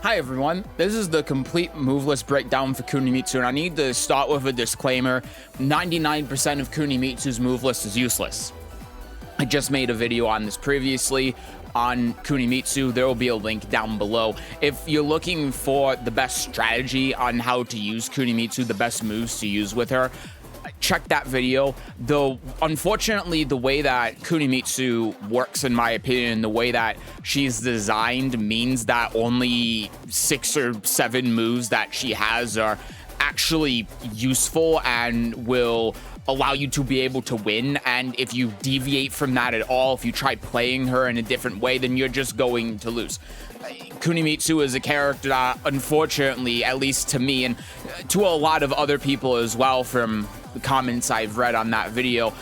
Hi everyone, this is the complete move list breakdown for Kunimitsu, and I need to start with a disclaimer. 99% of Kunimitsu's move list is useless. I just made a video on this previously on Kunimitsu. There will be a link down below. If you're looking for the best strategy on how to use Kunimitsu, the best moves to use with her, check that video. Though unfortunately the way that Kunimitsu works, in my opinion, the way that she's designed means that only 6 or 7 moves that she has are actually useful and will allow you to be able to win. And if you deviate from that at all, if you try playing her in a different way, then you're just going to lose. Kunimitsu is a character that, unfortunately, at least to me and to a lot of other people as well from the comments I've read on that video,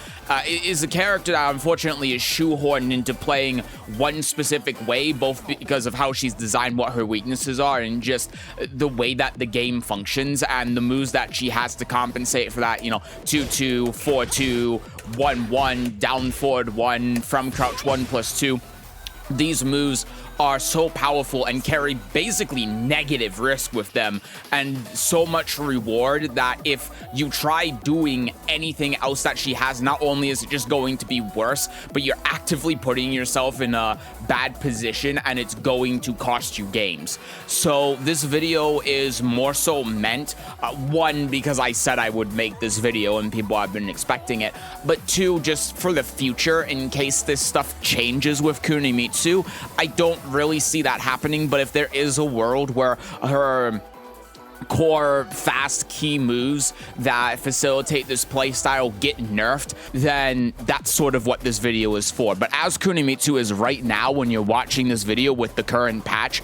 is a character that unfortunately is shoehorned into playing one specific way, both because of how she's designed, what her weaknesses are, and just the way that the game functions and the moves that she has to compensate for that. You know, 2-2, 4-2, 1-1, down forward 1, from crouch 1+2. These moves are so powerful and carry basically negative risk with them and so much reward that if you try doing anything else that she has, not only is it just going to be worse, but you're actively putting yourself in a bad position and it's going to cost you games. So this video is more so meant, one, because I said I would make this video and people have been expecting it, but two, just for the future, in case this stuff changes with Kunimitsu. I don't really see that happening, but if there is a world where her core fast key moves that facilitate this playstyle get nerfed, then that's sort of what this video is for. But as Kunimitsu is right now, when you're watching this video with the current patch,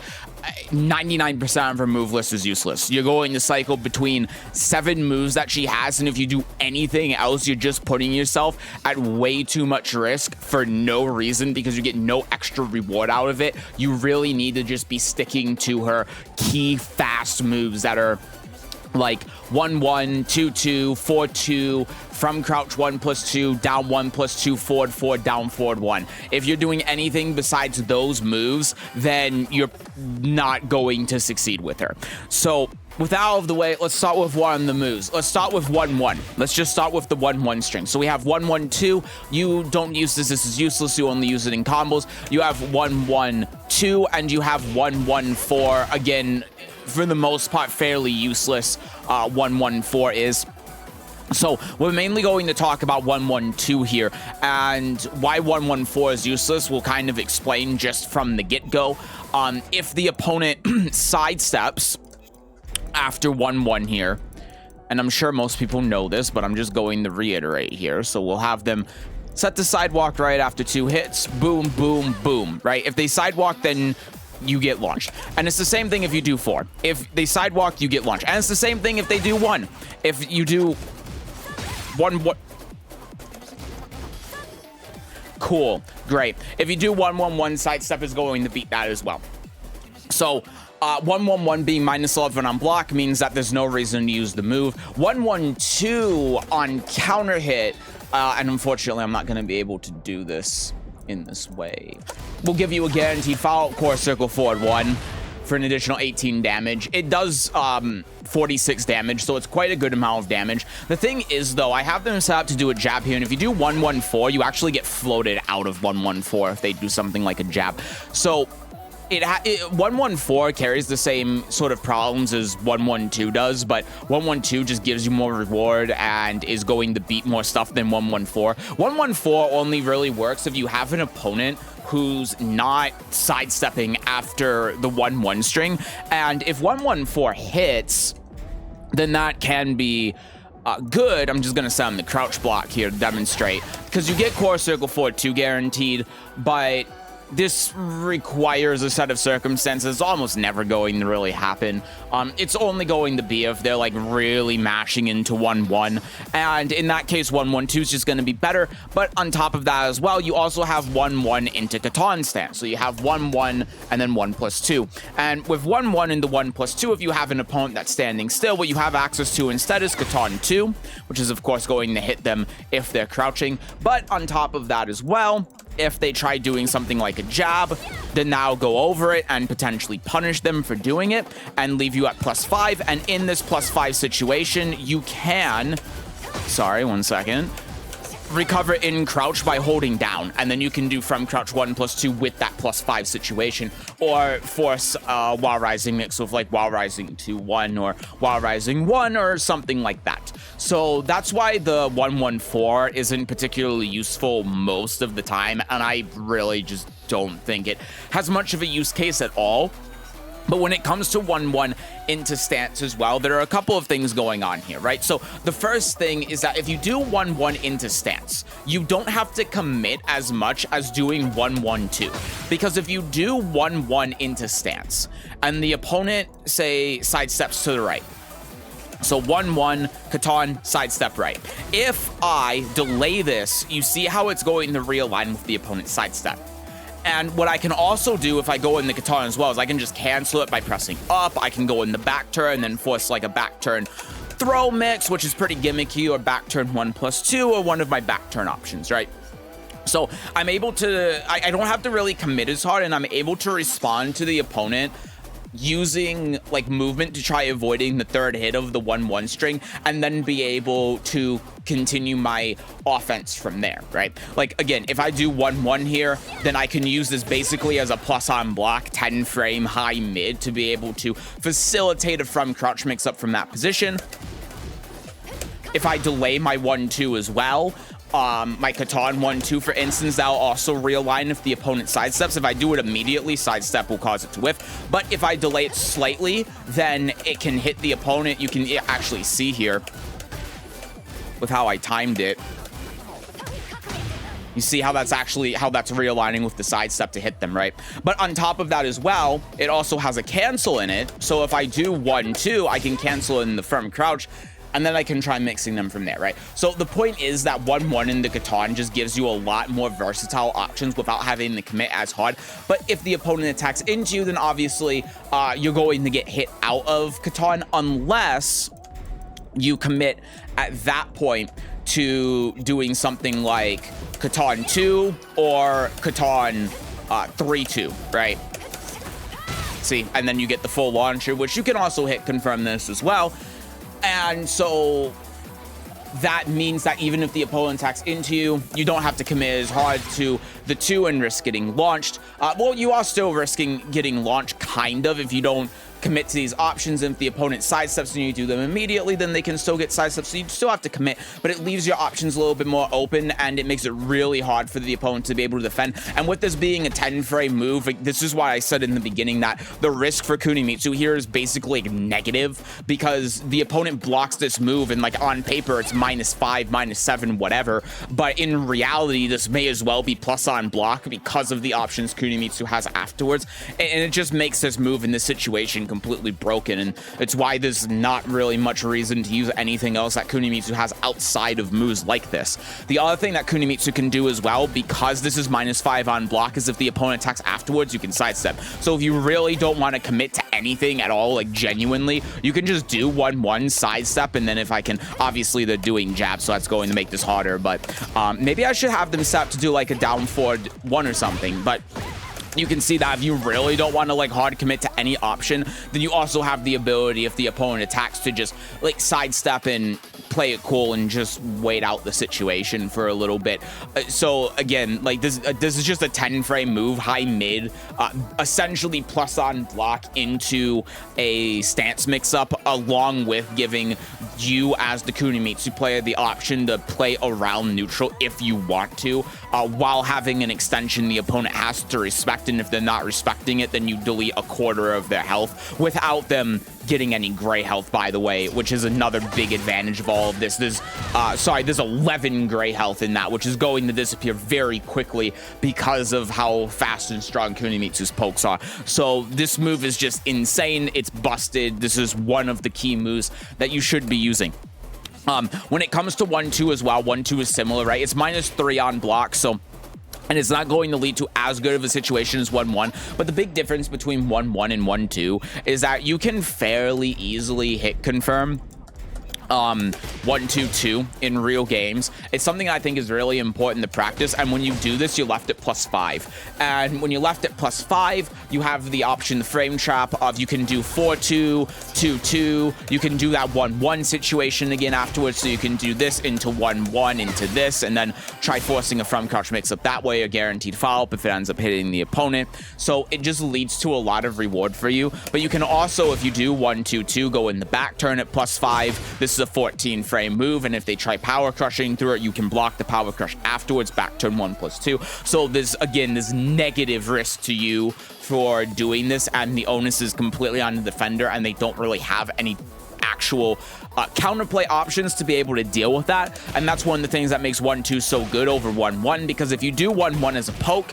99% of her move list is useless. You're going to cycle between 7 moves that she has, and if you do anything else, you're just putting yourself at way too much risk for no reason because you get no extra reward out of it. You really need to just be sticking to her key fast moves that are like 1-1, 2-2, 4-2, from crouch 1+2, down 1+2, forward 4, down forward 1. If you're doing anything besides those moves, then you're not going to succeed with her. So with that out of the way, let's start with one of the moves. Let's start with 1-1. Let's just start with the 1-1 string. So we have 1-1-2. You don't use this. This is useless. You only use it in combos. You have 1-1-2, and you have 1-1-4. Again, for the most part, fairly useless. 1-1-4 is. So we're mainly going to talk about 1-1-2 here, and why 1-1-4 is useless we'll kind of explain just from the get-go. If the opponent sidesteps after 1-1 here, and I'm sure most people know this, but I'm just going to reiterate here. So we'll have them set the sidewalk right after 2 hits. Boom, boom, boom, right? If they sidewalk, then you get launched. And it's the same thing if you do 4. If they sidewalk, you get launched. And it's the same thing if they do 1. If you do 1, cool, great. If you do 1-1-1, sidestep is going to beat that as well. So 1-1-1 being -11 on block means that there's no reason to use the move. 1-1-2 on counter hit, and unfortunately I'm not going to be able to do this in this way. We'll give you a guaranteed follow-up core circle forward 1 for an additional 18 damage. It does 46 damage, so it's quite a good amount of damage. The thing is, though, I have them set up to do a jab here, and if you do 1-1-4, you actually get floated out of 1-1-4 if they do something like a jab. So 1-1-4 carries the same sort of problems as 1-1-2 does, but 1-1-2 just gives you more reward and is going to beat more stuff than 1-1-4. 1-1-4 only really works if you have an opponent who's not sidestepping after the 1-1 string, and if 1-1-4 hits, then that can be good. I'm just going to sound the crouch block here to demonstrate, because you get core circle forward 2 guaranteed, but this requires a set of circumstances. It's almost never going to really happen. It's only going to be if they're like really mashing into 1-1, and in that case 1-1-2 is just going to be better. But on top of that as well, you also have 1-1 into Katan stance, so you have 1-1 and then 1+2. And with 1-1 into 1+2, if you have an opponent that's standing still, what you have access to instead is Katan 2, which is of course going to hit them if they're crouching. But on top of that as well, If they try doing something like a jab, then now go over it and potentially punish them for doing it and leave you at +5. And in this +5 situation, you can, sorry, one second, recover in crouch by holding down, and then you can do from crouch 1+2 with that +5 situation, or force while rising mix with like while rising 2-1 or while rising 1 or something like that. So that's why the 114 isn't particularly useful most of the time, and I really just don't think it has much of a use case at all. But when it comes to 1-1 into stance as well, there are a couple of things going on here, right? So the first thing is that if you do 1-1 into stance, you don't have to commit as much as doing 1-1-2. Because if you do 1-1 into stance and the opponent, say, sidesteps to the right, so 1-1, Katan, sidestep right. If I delay this, you see how it's going to realign with the opponent's sidestep. And what I can also do if I go in the katana as well is I can just cancel it by pressing up. I can go in the back turn and then force like a back turn throw mix, which is pretty gimmicky, or back turn 1+2, or one of my back turn options, right? So I'm able to, I don't have to really commit as hard, and I'm able to respond to the opponent using like movement to try avoiding the third hit of the 1-1 string, and then be able to continue my offense from there, right? Like again, if I do 1-1 here, then I can use this basically as a plus on block 10 frame high mid to be able to facilitate a from crouch mix up from that position. If I delay my 1-2 as well, my Katan 1-2, for instance, that'll also realign if the opponent sidesteps. If I do it immediately, sidestep will cause it to whiff. But if I delay it slightly, then it can hit the opponent. You can actually see here with how I timed it. You see how that's realigning with the sidestep to hit them, right? But on top of that as well, it also has a cancel in it. So if I do 1-2, I can cancel in the firm crouch, and then I can try mixing them from there, right? So the point is that 1-1 in the Katan just gives you a lot more versatile options without having to commit as hard. But if the opponent attacks into you, then obviously you're going to get hit out of Katan unless you commit at that point to doing something like Katan 2 or Katan 3-2, right? See, and then you get the full launcher, which you can also hit confirm this as well. And so that means that even if the opponent attacks into you, you don't have to commit as hard to the 2 and risk getting launched. Well, you are still risking getting launched, kind of, if you don't commit to these options. And if the opponent sidesteps and you do them immediately, then they can still get sidesteps. So you still have to commit, but it leaves your options a little bit more open, and it makes it really hard for the opponent to be able to defend. And with this being a 10 frame move, like, this is why I said in the beginning that the risk for Kunimitsu here is basically like negative, because the opponent blocks this move and like on paper it's -5, -7, whatever, but in reality this may as well be plus on block because of the options Kunimitsu has afterwards, and it just makes this move in this situation completely broken. And it's why there's not really much reason to use anything else that Kunimitsu has outside of moves like this. The other thing that Kunimitsu can do as well, because this is -5 on block, is if the opponent attacks afterwards, you can sidestep. So if you really don't want to commit to anything at all, like genuinely, you can just do 1-1 sidestep, and then if I can, obviously they're doing jabs, so that's going to make this harder, but maybe I should have them set up to do like a down forward 1 or something. But you can see that if you really don't want to like hard commit to any option, then you also have the ability, if the opponent attacks, to just like sidestep and play it cool and just wait out the situation for a little bit. So again, like this is just a 10 frame move, high mid, essentially plus on block into a stance mix up, along with giving you as the Kunimitsu player the option to play around neutral if you want to, while having an extension the opponent has to respect. And if they're not respecting it, then you delete a quarter of their health without them getting any gray health, by the way, which is another big advantage of all of this. There's 11 gray health in that, which is going to disappear very quickly because of how fast and strong Kunimitsu's pokes are. So this move is just insane. It's busted. This is one of the key moves that you should be using. When it comes to 1-2 as well, 1-2 is similar, right? It's -3 on block, so, and it's not going to lead to as good of a situation as 1-1, but the big difference between 1-1 and 1-2 is that you can fairly easily hit confirm 1-2-2 in real games. It's something I think is really important to practice, and when you do this, you're left at +5. And when you're left at +5, you have the option, the frame trap, of you can do 4-2, 2-2, you can do that 1-1 situation again afterwards, so you can do this into 1-1 into this, and then try forcing a front crouch mix-up that way, a guaranteed follow-up if it ends up hitting the opponent. So it just leads to a lot of reward for you. But you can also, if you do 1-2-2, go in the back turn at +5. This is a 14 frame move, and if they try power crushing through it, you can block the power crush afterwards, back turn 1+2. So there's, again, this negative risk to you for doing this, and the onus is completely on the defender, and they don't really have any actual counterplay options to be able to deal with that. And that's one of the things that makes 1-2 so good over 1-1, because if you do 1-1 as a poke,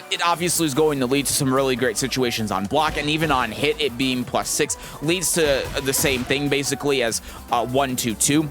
it obviously is going to lead to some really great situations on block, and even on hit, it being +6 leads to the same thing basically as 1-2-2.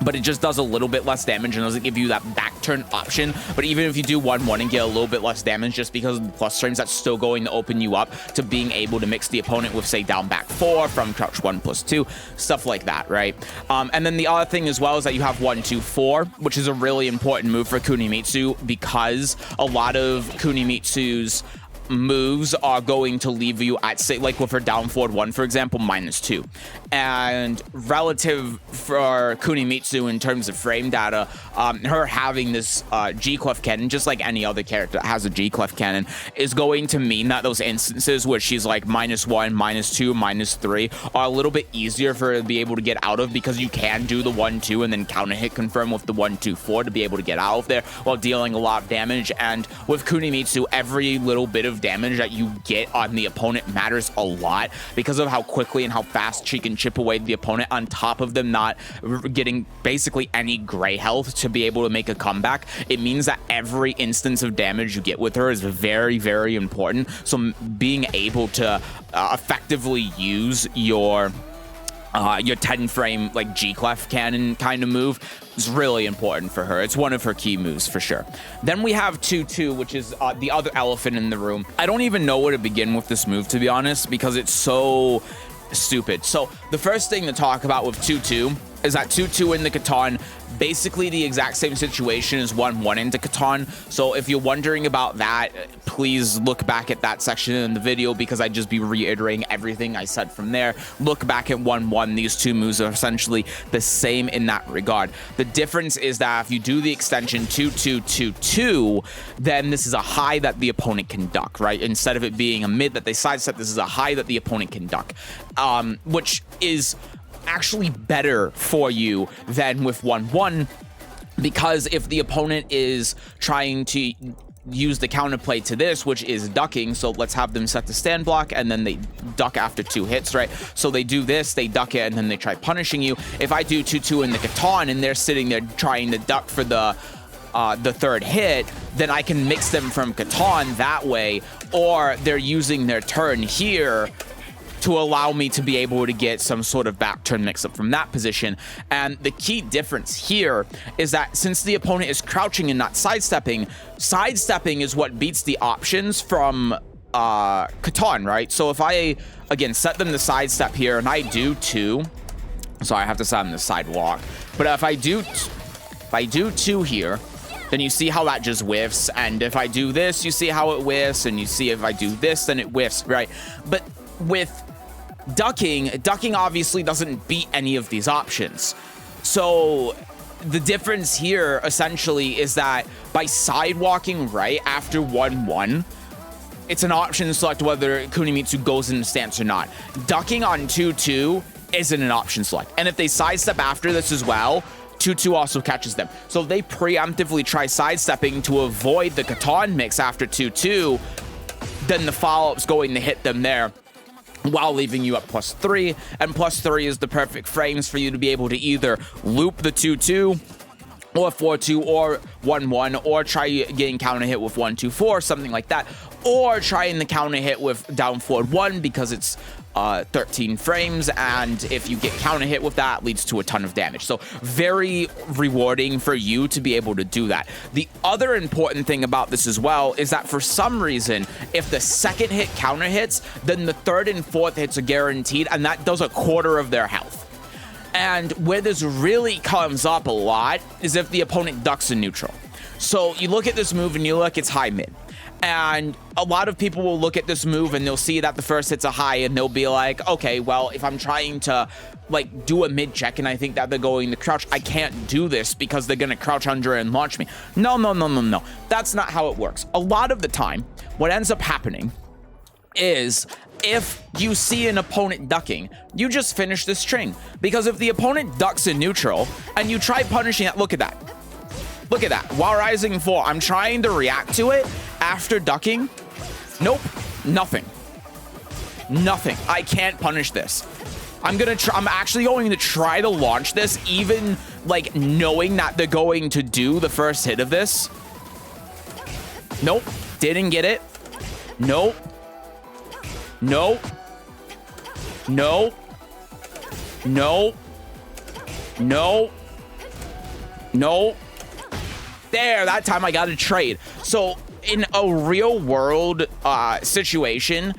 But it just does a little bit less damage and doesn't give you that back turn option. But even if you do 1-1 and get a little bit less damage just because of the plus frames, that's still going to open you up to being able to mix the opponent with, say, down back 4, from crouch 1+2, stuff like that, right? And then the other thing as well is that you have 1-2-4, which is a really important move for Kunimitsu, because a lot of Kunimitsu's moves are going to leave you at, say, like with her down forward 1, for example, -2. And relative for Kunimitsu in terms of frame data, her having this G-clef cannon, just like any other character that has a G-clef cannon, is going to mean that those instances where she's like -1, -2, -3 are a little bit easier for her to be able to get out of, because you can do the 1-2 and then counter hit confirm with the 1-2-4 to be able to get out of there while dealing a lot of damage. And with Kunimitsu, every little bit of damage that you get on the opponent matters a lot, because of how quickly and how fast she can chip away the opponent, on top of them not getting basically any gray health to be able to make a comeback. It means that every instance of damage you get with her is very, very important. So being able to effectively use your 10 frame like G-clef cannon kind of move is really important for her. It's one of her key moves for sure. Then we have 2-2, which is the other elephant in the room. I don't even know where to begin with this move, to be honest, because it's so stupid. So the first thing to talk about with 2-2 is that 2-2 in the Catan, basically the exact same situation as 1-1 into Catan. So if you're wondering about that, please look back at that section in the video, because I'd just be reiterating everything I said from there. Look back at 1-1. These two moves are essentially the same in that regard. The difference is that if you do the extension 2-2-2-2, then this is a high that the opponent can duck, right? Instead of it being a mid that they sidestep, this is a high that the opponent can duck, which is actually better for you than with 1-1, because if the opponent is trying to use the counterplay to this, which is ducking, so let's have them set the stand block and then they duck after 2 hits, right? So they do this, they duck it, and then they try punishing you. If I do 2-2 in the Catan and they're sitting there trying to duck for the 3rd hit, then I can mix them from Catan that way, or they're using their turn here to allow me to be able to get some sort of back turn mix-up from that position. And the key difference here is that since the opponent is crouching and not sidestepping, sidestepping is what beats the options from Catan, right? So if I, again, set them to sidestep here and I do 2, so I have to set them to sidewalk, but if I do 2 here, then you see how that just whiffs, and if I do this, you see how it whiffs, and you see if I do this, then it whiffs, right? But with ducking obviously doesn't beat any of these options. So the difference here essentially is that by sidewalking right after 1-1, it's an option to select whether Kunimitsu goes in stance or not. Ducking on 2-2 isn't an option select. And if they sidestep after this as well, 2-2 also catches them. So if they preemptively try sidestepping to avoid the Catan mix after 2-2, then the follow-up's going to hit them there, while leaving you at +3, and +3 is the perfect frames for you to be able to either loop the 2-2 or 4-2 or 1-1, or try getting counter hit with 1-2-4, something like that, or trying the counter hit with down forward 1, because it's 13 frames, and if you get counter hit with that, it leads to a ton of damage. So very rewarding for you to be able to do that. The other important thing about this as well is that for some reason, if the 2nd hit counter hits, then the 3rd and 4th hits are guaranteed, and that does a quarter of their health. And where this really comes up a lot is if the opponent ducks in neutral. So you look at this move and you look, it's high mid. And a lot of people will look at this move and they'll see that the first hit's a high and they'll be like, okay, well, if I'm trying to like do a mid check and I think that they're going to crouch, I can't do this because they're going to crouch under and launch me. No. That's not how it works. A lot of the time, what ends up happening is if you see an opponent ducking, you just finish the string. Because if the opponent ducks in neutral and you try punishing it, look at that. Look at that. While rising 4, I'm trying to react to it after ducking. Nope. Nothing. I can't punish this. I'm actually going to try to launch this, even like knowing that they're going to do the first hit of this. Nope. Didn't get it. Nope. No. There, that time I got a trade. So in a real world situation,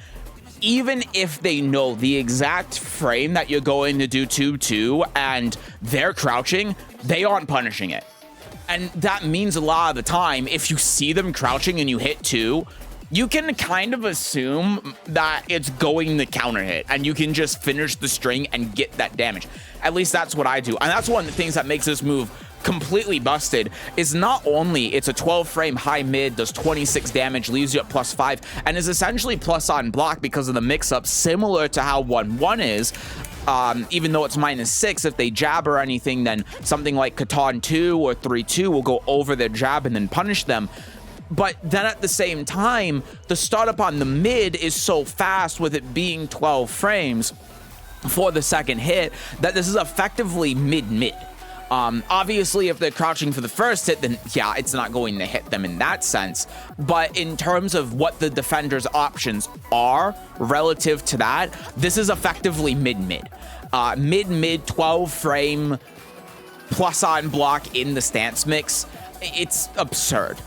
even if they know the exact frame that you're going to do 2-2 and they're crouching, they aren't punishing it. And that means a lot of the time, if you see them crouching and you hit 2, you can kind of assume that it's going to counter hit and you can just finish the string and get that damage. At least that's what I do. And that's one of the things that makes this move completely busted, is not only it's a 12 frame high mid, does 26 damage, leaves you at +5, and is essentially plus on block because of the mix-up, similar to how 1-1 is. Even though it's -6, if they jab or anything, then something like Katan 2 or 3-2 will go over their jab and then punish them. But then at the same time, the startup on the mid is so fast with it being 12 frames for the second hit that this is effectively mid-mid. Obviously, if they're crouching for the first hit, then yeah, it's not going to hit them in that sense. But in terms of what the defender's options are relative to that, this is effectively mid-mid. Mid-mid 12 frame plus on block in the stance mix. It's absurd.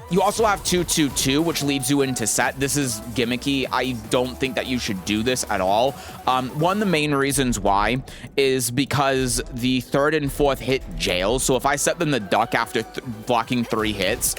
You also have 2-2-2, which leads you into set. This is gimmicky. I don't think that you should do this at all. One of the main reasons why is because the third and fourth hit jails. So if I set them to duck after blocking 3 hits,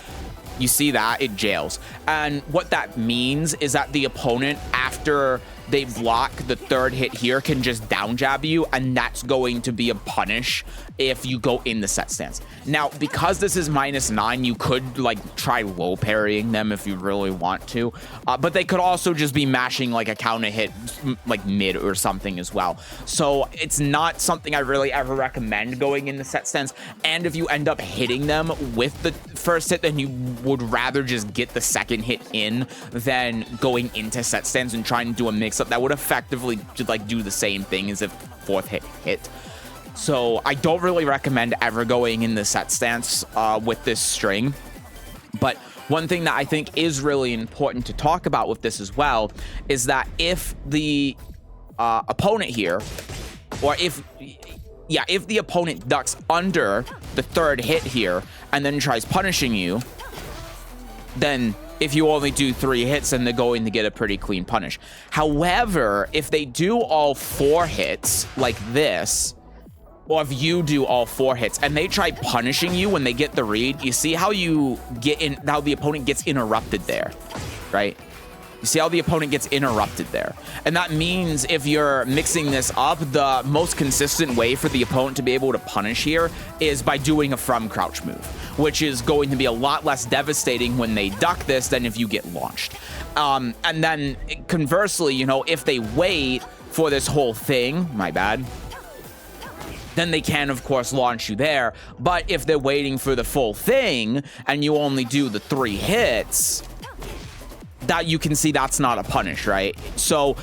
you see that it jails. And what that means is that the opponent, after they block the third hit here, can just down jab you, and that's going to be a punish if you go in the set stance. Now, because this is -9, you could like try low parrying them if you really want to, but they could also just be mashing like a counter hit like mid or something as well. So it's not something I really ever recommend going in the set stance. And if you end up hitting them with the first hit, then you would rather just get the second hit in than going into set stance and trying to do a mix-up that would effectively just like do the same thing as if fourth hit hit. So I don't really recommend ever going in the set stance with this string. But one thing that I think is really important to talk about with this as well is that if the opponent here, or if the opponent ducks under the third hit here and then tries punishing you, then if you only do 3 hits, then they're going to get a pretty clean punish. However, if they do all 4 hits like this, or if you do all 4 hits and they try punishing you when they get the read, you see how you get in, how the opponent gets interrupted there, right? You see how the opponent gets interrupted there. And that means if you're mixing this up, the most consistent way for the opponent to be able to punish here is by doing a from crouch move, which is going to be a lot less devastating when they duck this than if you get launched. And then conversely, you know, if they wait for this whole thing, my bad, then they can, of course, launch you there. But if they're waiting for the full thing and you only do the 3 hits, that you can see that's not a punish, right? So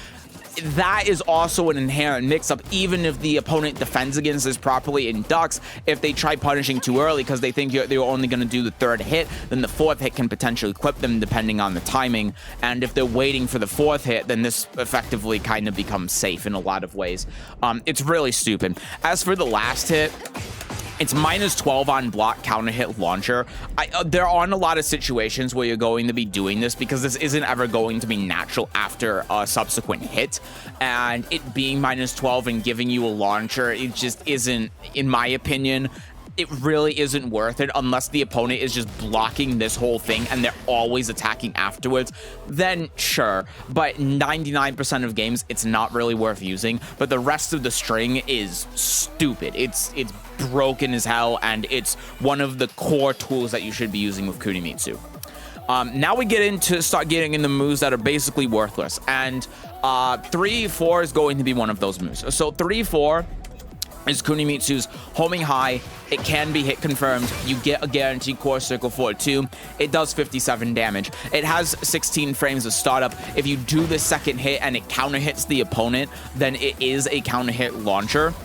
that is also an inherent mix-up, even if the opponent defends against this properly and ducks. If they try punishing too early because they think they're only going to do the 3rd hit, then the 4th hit can potentially clip them depending on the timing. And if they're waiting for the 4th hit, then this effectively kind of becomes safe in a lot of ways. It's really stupid. As for the last hit, It's -12 on block, counter hit, launcher. There aren't a lot of situations where you're going to be doing this because this isn't ever going to be natural after a subsequent hit. And it being -12 and giving you a launcher, it just isn't, in my opinion, it really isn't worth it unless the opponent is just blocking this whole thing and they're always attacking afterwards. Then sure, but 99% of games it's not really worth using. But the rest of the string is stupid. It's broken as hell, and it's one of the core tools that you should be using with Kunimitsu. Now we start getting into moves that are basically worthless, and 3-4 is going to be one of those moves. So 3-4 is Kunimitsu's homing high. It can be hit confirmed. You get a guaranteed core circle for it too. It does 57 damage. It has 16 frames of startup. If you do the second hit and it counter hits the opponent, then it is a counter hit launcher.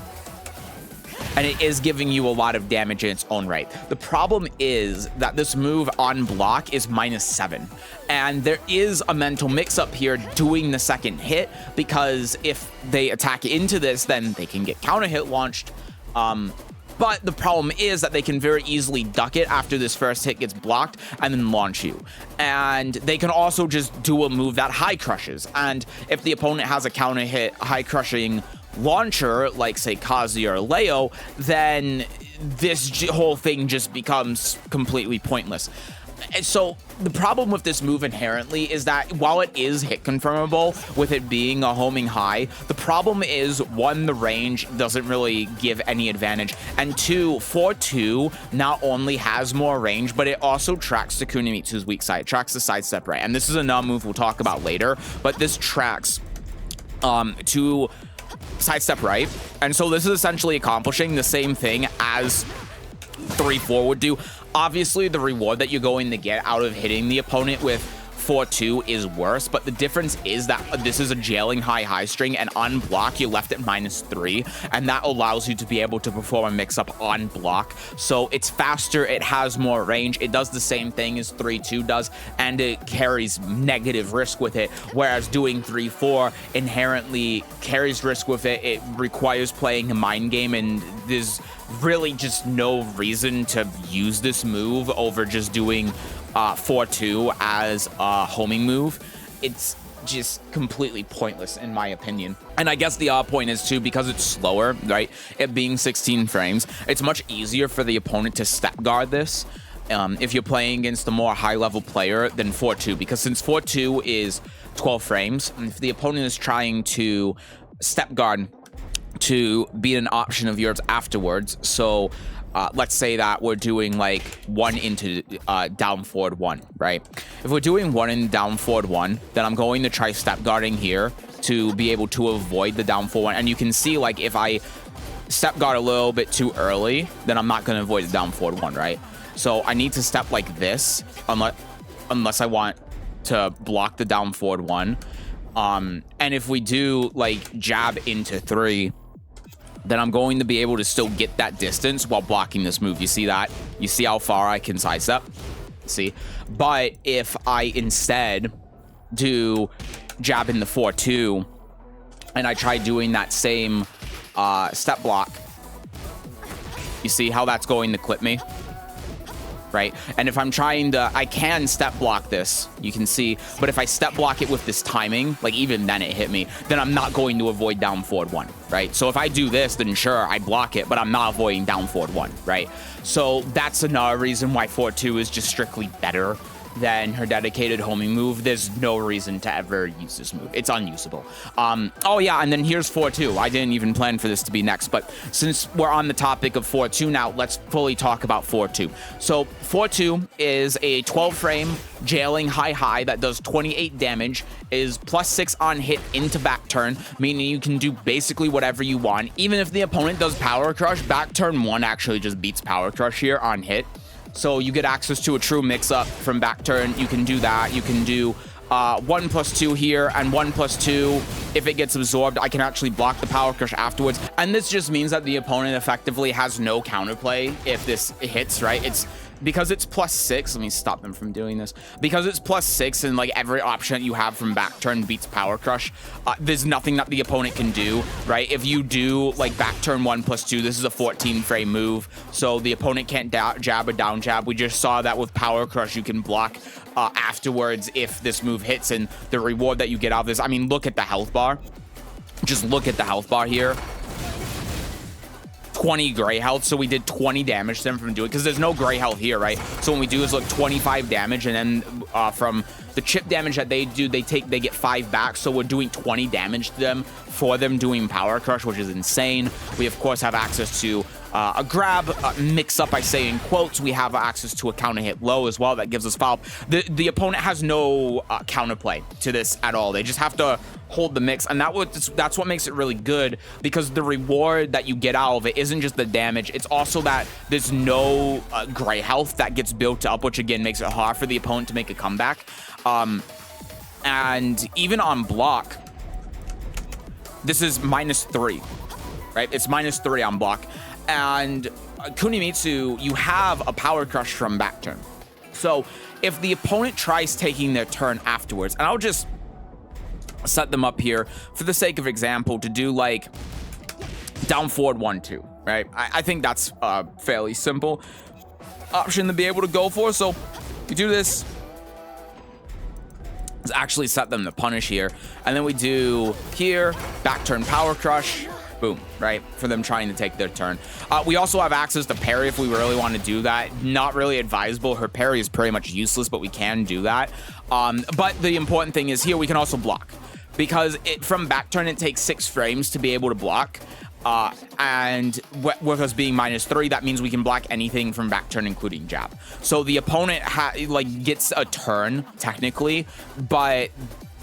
And it is giving you a lot of damage in its own right. The problem is that this move on block is -7. And there is a mental mix-up here doing the second hit, because if they attack into this, then they can get counter hit launched. But the problem is that they can very easily duck it after this first hit gets blocked and then launch you. And they can also just do a move that high crushes. And if the opponent has a counter hit high crushing launcher, like say Kazi or Leo, then this whole thing just becomes completely pointless. And so the problem with this move inherently is that while it is hit confirmable with it being a homing high, the problem is, one, the range doesn't really give any advantage, and two, 4-2 not only has more range, but it also tracks to Kunimitsu's weak side. It tracks the sidestep right, and this is another move we'll talk about later, but this tracks to sidestep right, and so this is essentially accomplishing the same thing as 3-4 would do. Obviously, the reward that you're going to get out of hitting the opponent with 4-2 is worse, but the difference is that this is a jailing high string, and on block you're left at -3, and that allows you to be able to perform a mix-up on block. So it's faster, it has more range, it does the same thing as 3-2 does, and it carries negative risk with it, whereas doing 3-4 inherently carries risk with it. It requires playing a mind game, and there's really just no reason to use this move over just doing 4-2 as a homing move. It's just completely pointless in my opinion. And I guess the odd point is too, because it's slower, right? It being 16 frames, it's much easier for the opponent to step guard this if you're playing against a more high level player than 4-2, because since 4-2 is 12 frames, and if the opponent is trying to step guard to beat an option of yours afterwards, so let's say that we're doing like 1 into down forward 1, right? If we're doing 1 in down forward 1, then I'm going to try step guarding here to be able to avoid the down forward 1. And you can see, like, if I step guard a little bit too early, then I'm not going to avoid the down forward 1, right? So I need to step like this unless I want to block the down forward 1. And if we do like jab into 3, then I'm going to be able to still get that distance while blocking this move. You see that? You see how far I can sidestep? See? But if I instead do jab in the 4-2 and I try doing that same step block, you see how that's going to clip me? Right? And if I'm trying to, I can step block this, you can see, but if I step block it with this timing, like even then it hit me, then I'm not going to avoid down forward 1, right? So if I do this, then sure, I block it, but I'm not avoiding down forward 1, right? So that's another reason why 4-2 is just strictly better than her dedicated homing move. There's no reason to ever use this move. It's unusable. Oh yeah, and then here's 4-2. I didn't even plan for this to be next, but since we're on the topic of 4-2 now, let's fully talk about 4-2. So 4-2 is a 12 frame jailing high that does 28 damage, is +6 on hit into back turn, meaning you can do basically whatever you want. Even if the opponent does power crush, back turn 1 actually just beats power crush here on hit. So you get access to a true mix-up from back turn. You can do that. You can do 1+2 here and 1+2. If it gets absorbed, I can actually block the power crush afterwards. And this just means that the opponent effectively has no counterplay if this hits, right? because it's +6, let me stop them from doing this. Because it's +6 and like every option that you have from back turn beats Power Crush, there's nothing that the opponent can do, right? If you do like back turn 1+2, this is a 14 frame move, so the opponent can't jab or down jab. We just saw that with Power Crush, you can block afterwards if this move hits, and the reward that you get out of this, I mean, look at the health bar. Just look at the health bar here. 20 gray health, so we did 20 damage to them from doing it, because there's no gray health here, right? So what we do is look 25 damage, and then from the chip damage that they do, they get 5 back, so we're doing 20 damage to them for them doing Power Crush, which is insane. We of course have access to a grab, mix up, I say in quotes. We have access to a counter hit low as well that gives us foul. The opponent has no counterplay to this at all. They just have to hold the mix, and that's what makes it really good, because the reward that you get out of it isn't just the damage, it's also that there's no gray health that gets built up, which again makes it hard for the opponent to make a comeback. And even on block, this is -3, right? It's -3 on block. And Kunimitsu, you have a Power Crush from back turn. So if the opponent tries taking their turn afterwards, and I'll just set them up here for the sake of example to do like down forward 1-2, right? I think that's a fairly simple option to be able to go for. So we do this. Let's actually set them to punish here. And then we do here, back turn Power Crush. Boom, right? For them trying to take their turn. We also have access to Parry if we really want to do that. Not really advisable. Her Parry is pretty much useless, but we can do that. But the important thing is here we can also block, because from back turn it takes 6 frames to be able to block. And with us being -3, that means we can block anything from back turn, including jab. So the opponent gets a turn technically, but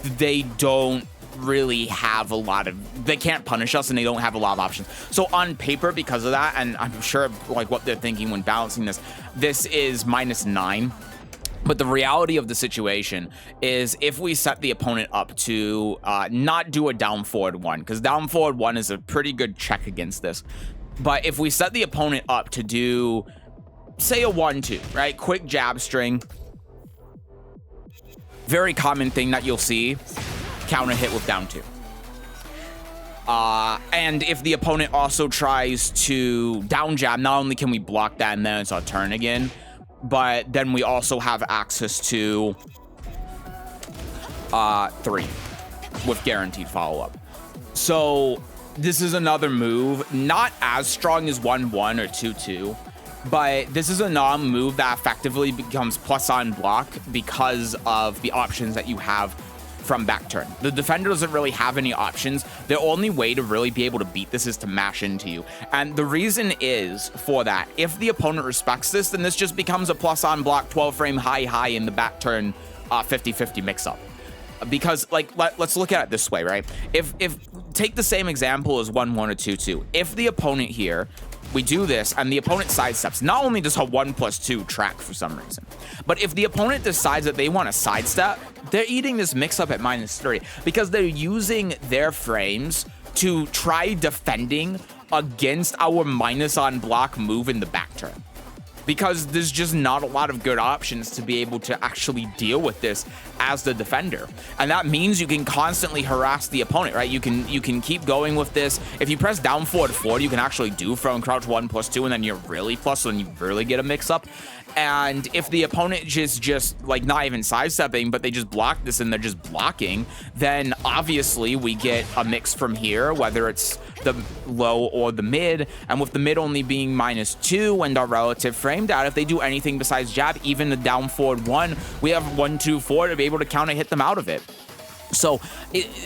they don't really have a lot of, they can't punish us, and they don't have a lot of options. So on paper, because of that, and I'm sure like what they're thinking when balancing this is -9. But the reality of the situation is if we set the opponent up to not do a down forward 1, because down forward 1 is a pretty good check against this. But if we set the opponent up to do, say, a 1-2, right? Quick jab string. Very common thing that you'll see. Counter hit with down 2. And if the opponent also tries to down jab, not only can we block that and then it's our turn again, but then we also have access to 3 with guaranteed follow-up. So this is another move, not as strong as 1-1 or 2-2, but this is a non-move that effectively becomes plus on block because of the options that you have from back turn. The defender doesn't really have any options. The only way to really be able to beat this is to mash into you. And the reason is for that, if the opponent respects this, then this just becomes a plus on block 12 frame high in the back turn 50-50 mix up. Because like, let's look at it this way, right? If take the same example as 1-1 or 2-2. If the opponent here, we do this and the opponent sidesteps, not only does a 1+2 track for some reason, but if the opponent decides that they want to sidestep, they're eating this mix up at -3 because they're using their frames to try defending against our minus on block move in the back turn. Because there's just not a lot of good options to be able to actually deal with this as the defender. And that means you can constantly harass the opponent, right? You can keep going with this. If you press down forward 4, you can actually do front crouch 1+2, and then you're really plus, so then you really get a mix up. And if the opponent is just like not even sidestepping, but they just block this and they're just blocking, then obviously we get a mix from here, whether it's the low or the mid. And with the mid only being -2 and our relative framed out, if they do anything besides jab, even the down forward 1, we have 1-2-4 to be able to counter hit them out of it. So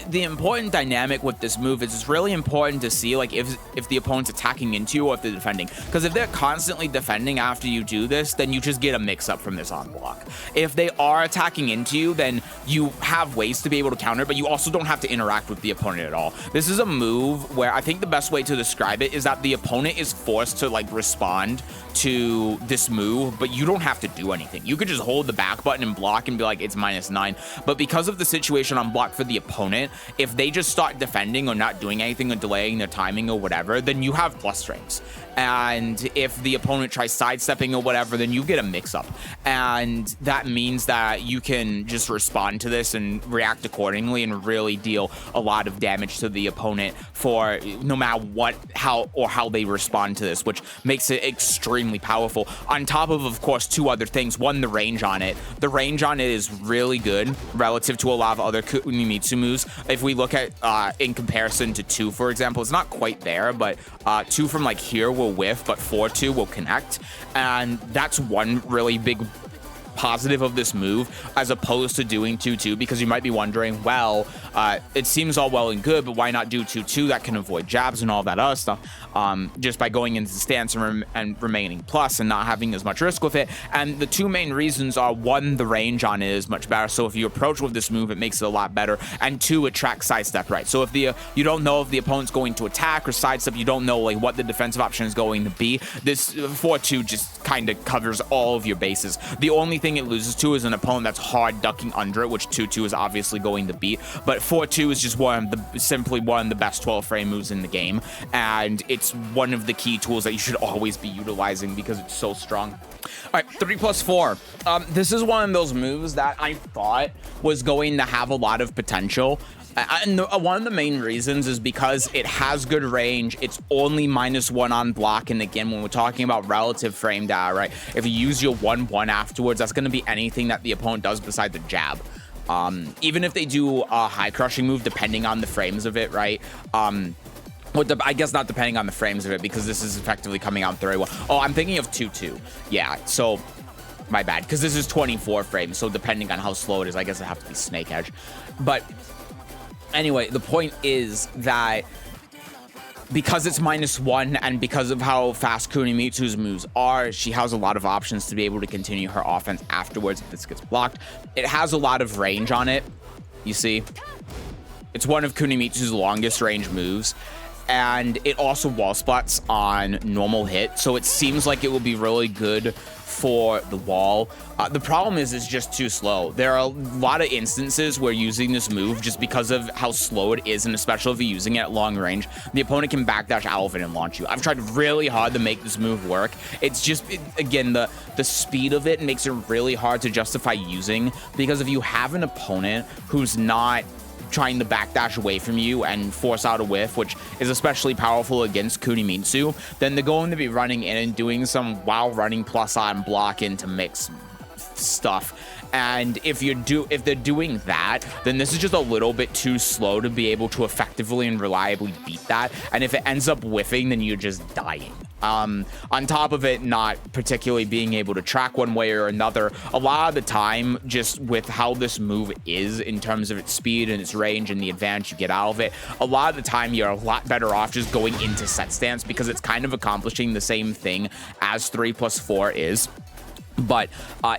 the important dynamic with this move is it's really important to see like if the opponent's attacking into you or if they're defending, because if they're constantly defending after you do this, then you just get a mix up from this on block. If they are attacking into you, then you have ways to be able to counter, but you also don't have to interact with the opponent at all. This is a move where I think the best way to describe it is that the opponent is forced to like respond to this move, but you don't have to do anything. You could just hold the back button and block and be like, it's -9. But because of the situation on block for the opponent, if they just start defending or not doing anything or delaying their timing or whatever, then you have plus frames. and if the opponent tries sidestepping or whatever, then you get a mix-up, and that means that you can just respond to this and react accordingly and really deal a lot of damage to the opponent for no matter what, how they respond to this, which makes it extremely powerful. On top of course, two other things. One, the range on it. The range on it is really good relative to a lot of other Kunimitsu moves. If we look at in comparison to 2, for example, it's not quite there, but 2 from like here will whiff, but 4-2 will connect, and that's one really big positive of this move as opposed to doing 2-2, because you might be wondering, well, it seems all well and good, but why not do 2-2? That can avoid jabs and all that other stuff, just by going into the stance and remaining plus and not having as much risk with it. And the two main reasons are, one, the range on it is much better, so if you approach with this move, it makes it a lot better, and 2, it tracks sidestep right. So if you don't know if the opponent's going to attack or sidestep, you don't know like what the defensive option is going to be, this 4-2 just kind of covers all of your bases. The only thing it loses to is an opponent that's hard ducking under it, which 2-2 is obviously going to beat, but 4-2 is just simply one of the best 12 frame moves in the game, and it's one of the key tools that you should always be utilizing because it's so strong. All right, 3+4. This is one of those moves that I thought was going to have a lot of potential. And one of the main reasons is because it has good range. It's only -1 on block. And again, when we're talking about relative frame data, right? If you use your 1-1 afterwards, that's going to be anything that the opponent does beside the jab. Even if they do a high crushing move, depending on the frames of it, right? I guess not depending on the frames of it, because this is effectively coming out 31. Oh, I'm thinking of 2-2. Yeah, so my bad, because this is 24 frames. So depending on how slow it is, I guess it have to be snake edge. But anyway, the point is that because it's -1 and because of how fast Kunimitsu's moves are, she has a lot of options to be able to continue her offense afterwards if this gets blocked. It has a lot of range on it, you see. It's one of Kunimitsu's longest range moves, and it also wall splats on normal hit, so it seems like it will be really good for the wall. The problem is it's just too slow. There are a lot of instances where using this move, just because of how slow it is, and especially if you're using it at long range, the opponent can backdash out of it and launch you. I've tried really hard to make this move work. It's just, again, the speed of it makes it really hard to justify using, because if you have an opponent who's not trying to backdash away from you and force out a whiff, which is especially powerful against Kunimitsu, then they're going to be running in and doing some while running plus on block into mix stuff. And if they're doing that, then this is just a little bit too slow to be able to effectively and reliably beat that. And if it ends up whiffing, then you're just dying. On top of it not particularly being able to track one way or another, a lot of the time, just with how this move is in terms of its speed and its range and the advantage you get out of it, a lot of the time you're a lot better off just going into set stance, because it's kind of accomplishing the same thing as 3+4 is. But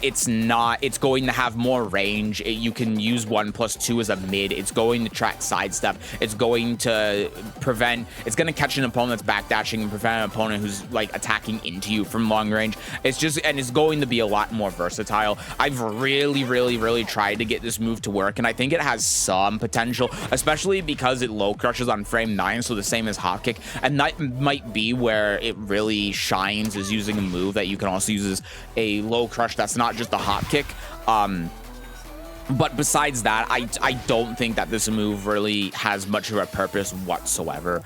it's going to have more range. You can use 1+2 as a mid. It's going to track sidestep. It's going to catch an opponent that's backdashing and prevent an opponent who's like attacking into you from long range. It's going to be a lot more versatile. I've really tried to get this move to work, and I think it has some potential, especially because it low crushes on frame 9, so the same as hop kick, and that might be where it really shines, is using a move that you can also use as a low crush that's not just a hop kick. But besides that, I don't think that this move really has much of a purpose whatsoever.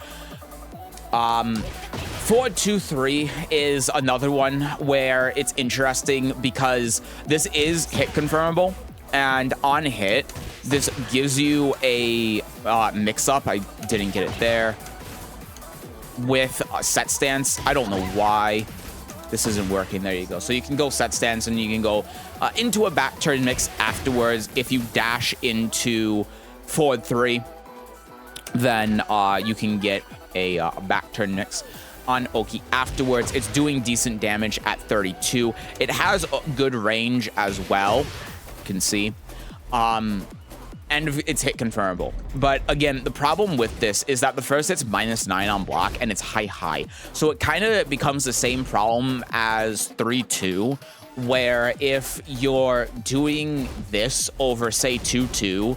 4-2-3 is another one where it's interesting, because this is hit confirmable, and on hit this gives you a mix-up. I didn't get it there with a set stance. I don't know why this isn't working. There you go. So you can go set stance, and you can go into a back turn mix afterwards. If you dash into forward 3, then you can get a back turn mix on Oki afterwards. It's doing decent damage at 32. It has a good range as well, you can see. And it's hit confirmable. But again, the problem with this is that the first hit's -9 on block, and it's high. So it kind of becomes the same problem as 3-2, where if you're doing this over, say, 2-2,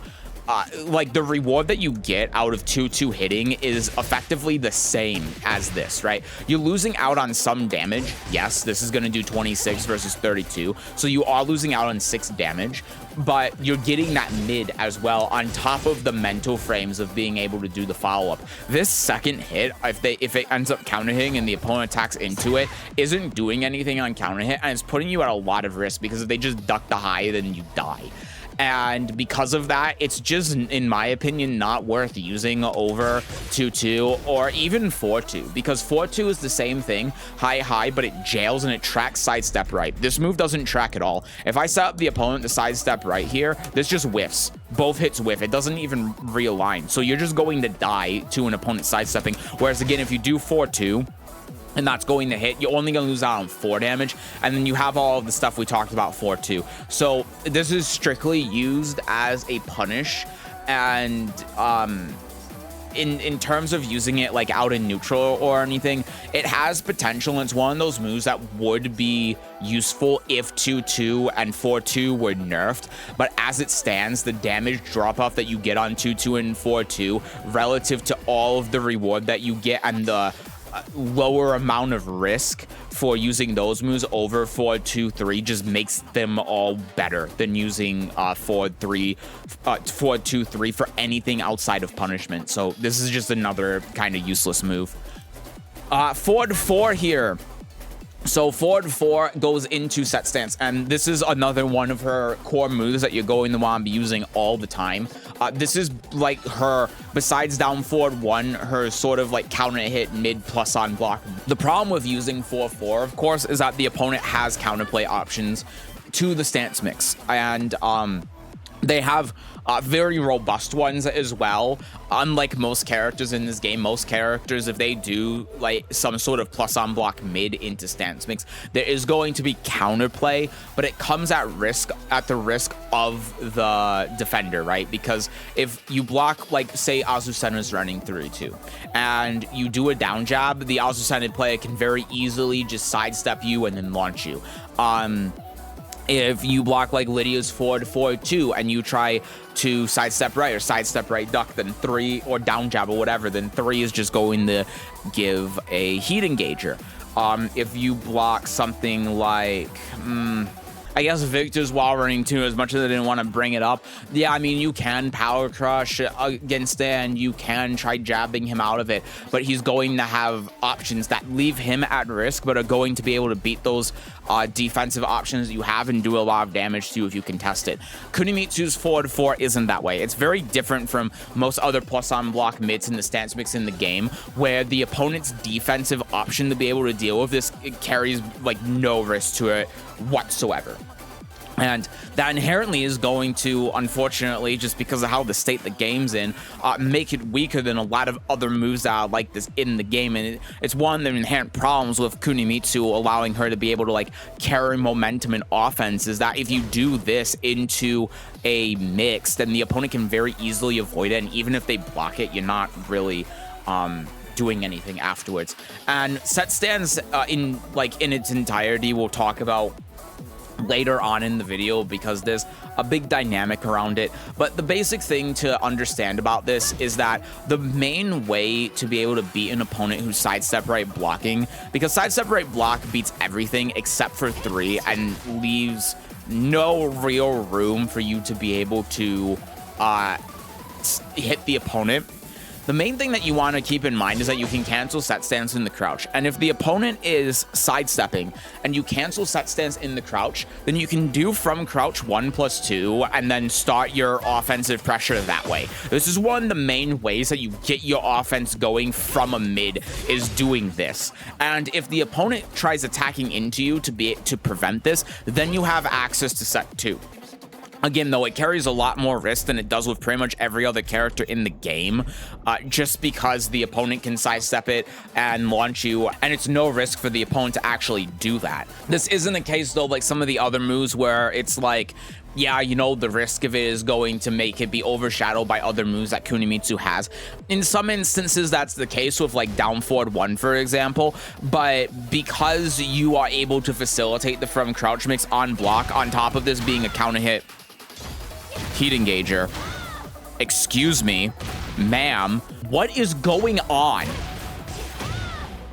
like the reward that you get out of 2-2 hitting is effectively the same as this, right? You're losing out on some damage. Yes, this is going to do 26 versus 32. So you are losing out on 6 damage, but you're getting that mid as well on top of the mental frames of being able to do the follow-up. This second hit, if it ends up counter hitting and the opponent attacks into it, isn't doing anything on counter hit, and it's putting you at a lot of risk because if they just duck the high, then you die. And because of that, it's just, in my opinion, not worth using over 2-2 or even 4-2, because 4-2 is the same thing, high, but it jails and it tracks sidestep right. This move doesn't track at all. If I set up the opponent to sidestep right here, this just whiffs. Both hits whiff. It doesn't even realign. So you're just going to die to an opponent sidestepping. Whereas again, if you do 4-2, and that's going to hit, you're only going to lose out on 4 damage, and then you have all of the stuff we talked about 4-2. So this is strictly used as a punish, and in terms of using it like out in neutral or anything, it has potential, and it's one of those moves that would be useful if 2-2 and 4-2 were nerfed. But as it stands, the damage drop off that you get on 2-2 and 4-2 relative to all of the reward that you get and the lower amount of risk for using those moves over 4-2-3 just makes them all better than using 4-2-3 for anything outside of punishment. So this is just another kind of useless move. 4-4 here. So 4-4 goes into set stance, and this is another one of her core moves that you're going to want to be using all the time. This is like her, besides down forward 1, her sort of like counter hit mid plus on block. The problem with using 4-4, of course, is that the opponent has counterplay options to the stance mix, and they have very robust ones as well. Unlike most characters in this game, most characters, if they do like some sort of plus on block mid into stance mix, there is going to be counterplay, but it comes at the risk of the defender, right? Because if you block, like say Azucena's running through too, and you do a down jab, the Azucena player can very easily just sidestep you and then launch you. If you block like Lydia's 4-4-2 and you try to sidestep right or sidestep right duck, then 3, or down jab or whatever, then 3 is just going to give a heat engager. If you block something like I guess Victor's wall running too, as much as I didn't want to bring it up. Yeah, I mean, you can power crush against it, and you can try jabbing him out of it, but he's going to have options that leave him at risk, but are going to be able to beat those defensive options that you have and do a lot of damage to you if you contest it. Kunimitsu's 4-4 isn't that way. It's very different from most other plus on block mids in the stance mix in the game, where the opponent's defensive option to be able to deal with this, it carries like no risk to it whatsoever. And that inherently is going to, unfortunately, just because of how the state the game's in, make it weaker than a lot of other moves that are like this in the game. And it's one of the inherent problems with Kunimitsu allowing her to be able to like carry momentum in offense, is that if you do this into a mix, then the opponent can very easily avoid it. And even if they block it, you're not really doing anything afterwards. And set stands in its entirety, we'll talk about later on in the video because there's a big dynamic around it. But the basic thing to understand about this is that the main way to be able to beat an opponent who's sidestep right blocking, because sidestep right block beats everything except for 3 and leaves no real room for you to be able to hit the opponent. The main thing that you want to keep in mind is that you can cancel set stance in the crouch. And if the opponent is sidestepping and you cancel set stance in the crouch, then you can do from crouch 1+2 and then start your offensive pressure that way. This is one of the main ways that you get your offense going from a mid, is doing this. And if the opponent tries attacking into you to prevent this, then you have access to set 2. Again, though, it carries a lot more risk than it does with pretty much every other character in the game, just because the opponent can sidestep it and launch you, and it's no risk for the opponent to actually do that. This isn't a case, though, like some of the other moves where it's like, yeah, you know, the risk of it is going to make it be overshadowed by other moves that Kunimitsu has. In some instances, that's the case with like down forward 1, for example, but because you are able to facilitate the from crouch mix on block, on top of this being a counter hit heat engager, Excuse me, ma'am. What is going on?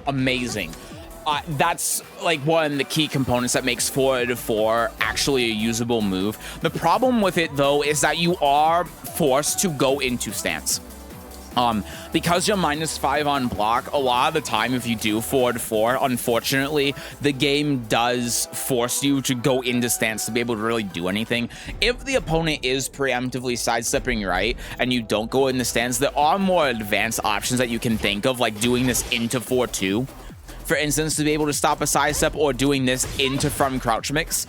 Amazing. That's like one of the key components that makes forward 4 actually a usable move. The problem with it, though, is that you are forced to go into stance. Because you're -5 on block, a lot of the time if you do forward 4, unfortunately, the game does force you to go into stance to be able to really do anything. If the opponent is preemptively sidestepping right and you don't go in the stance, there are more advanced options that you can think of, like doing this into 4-2. For instance, to be able to stop a sidestep, or doing this into from crouch mix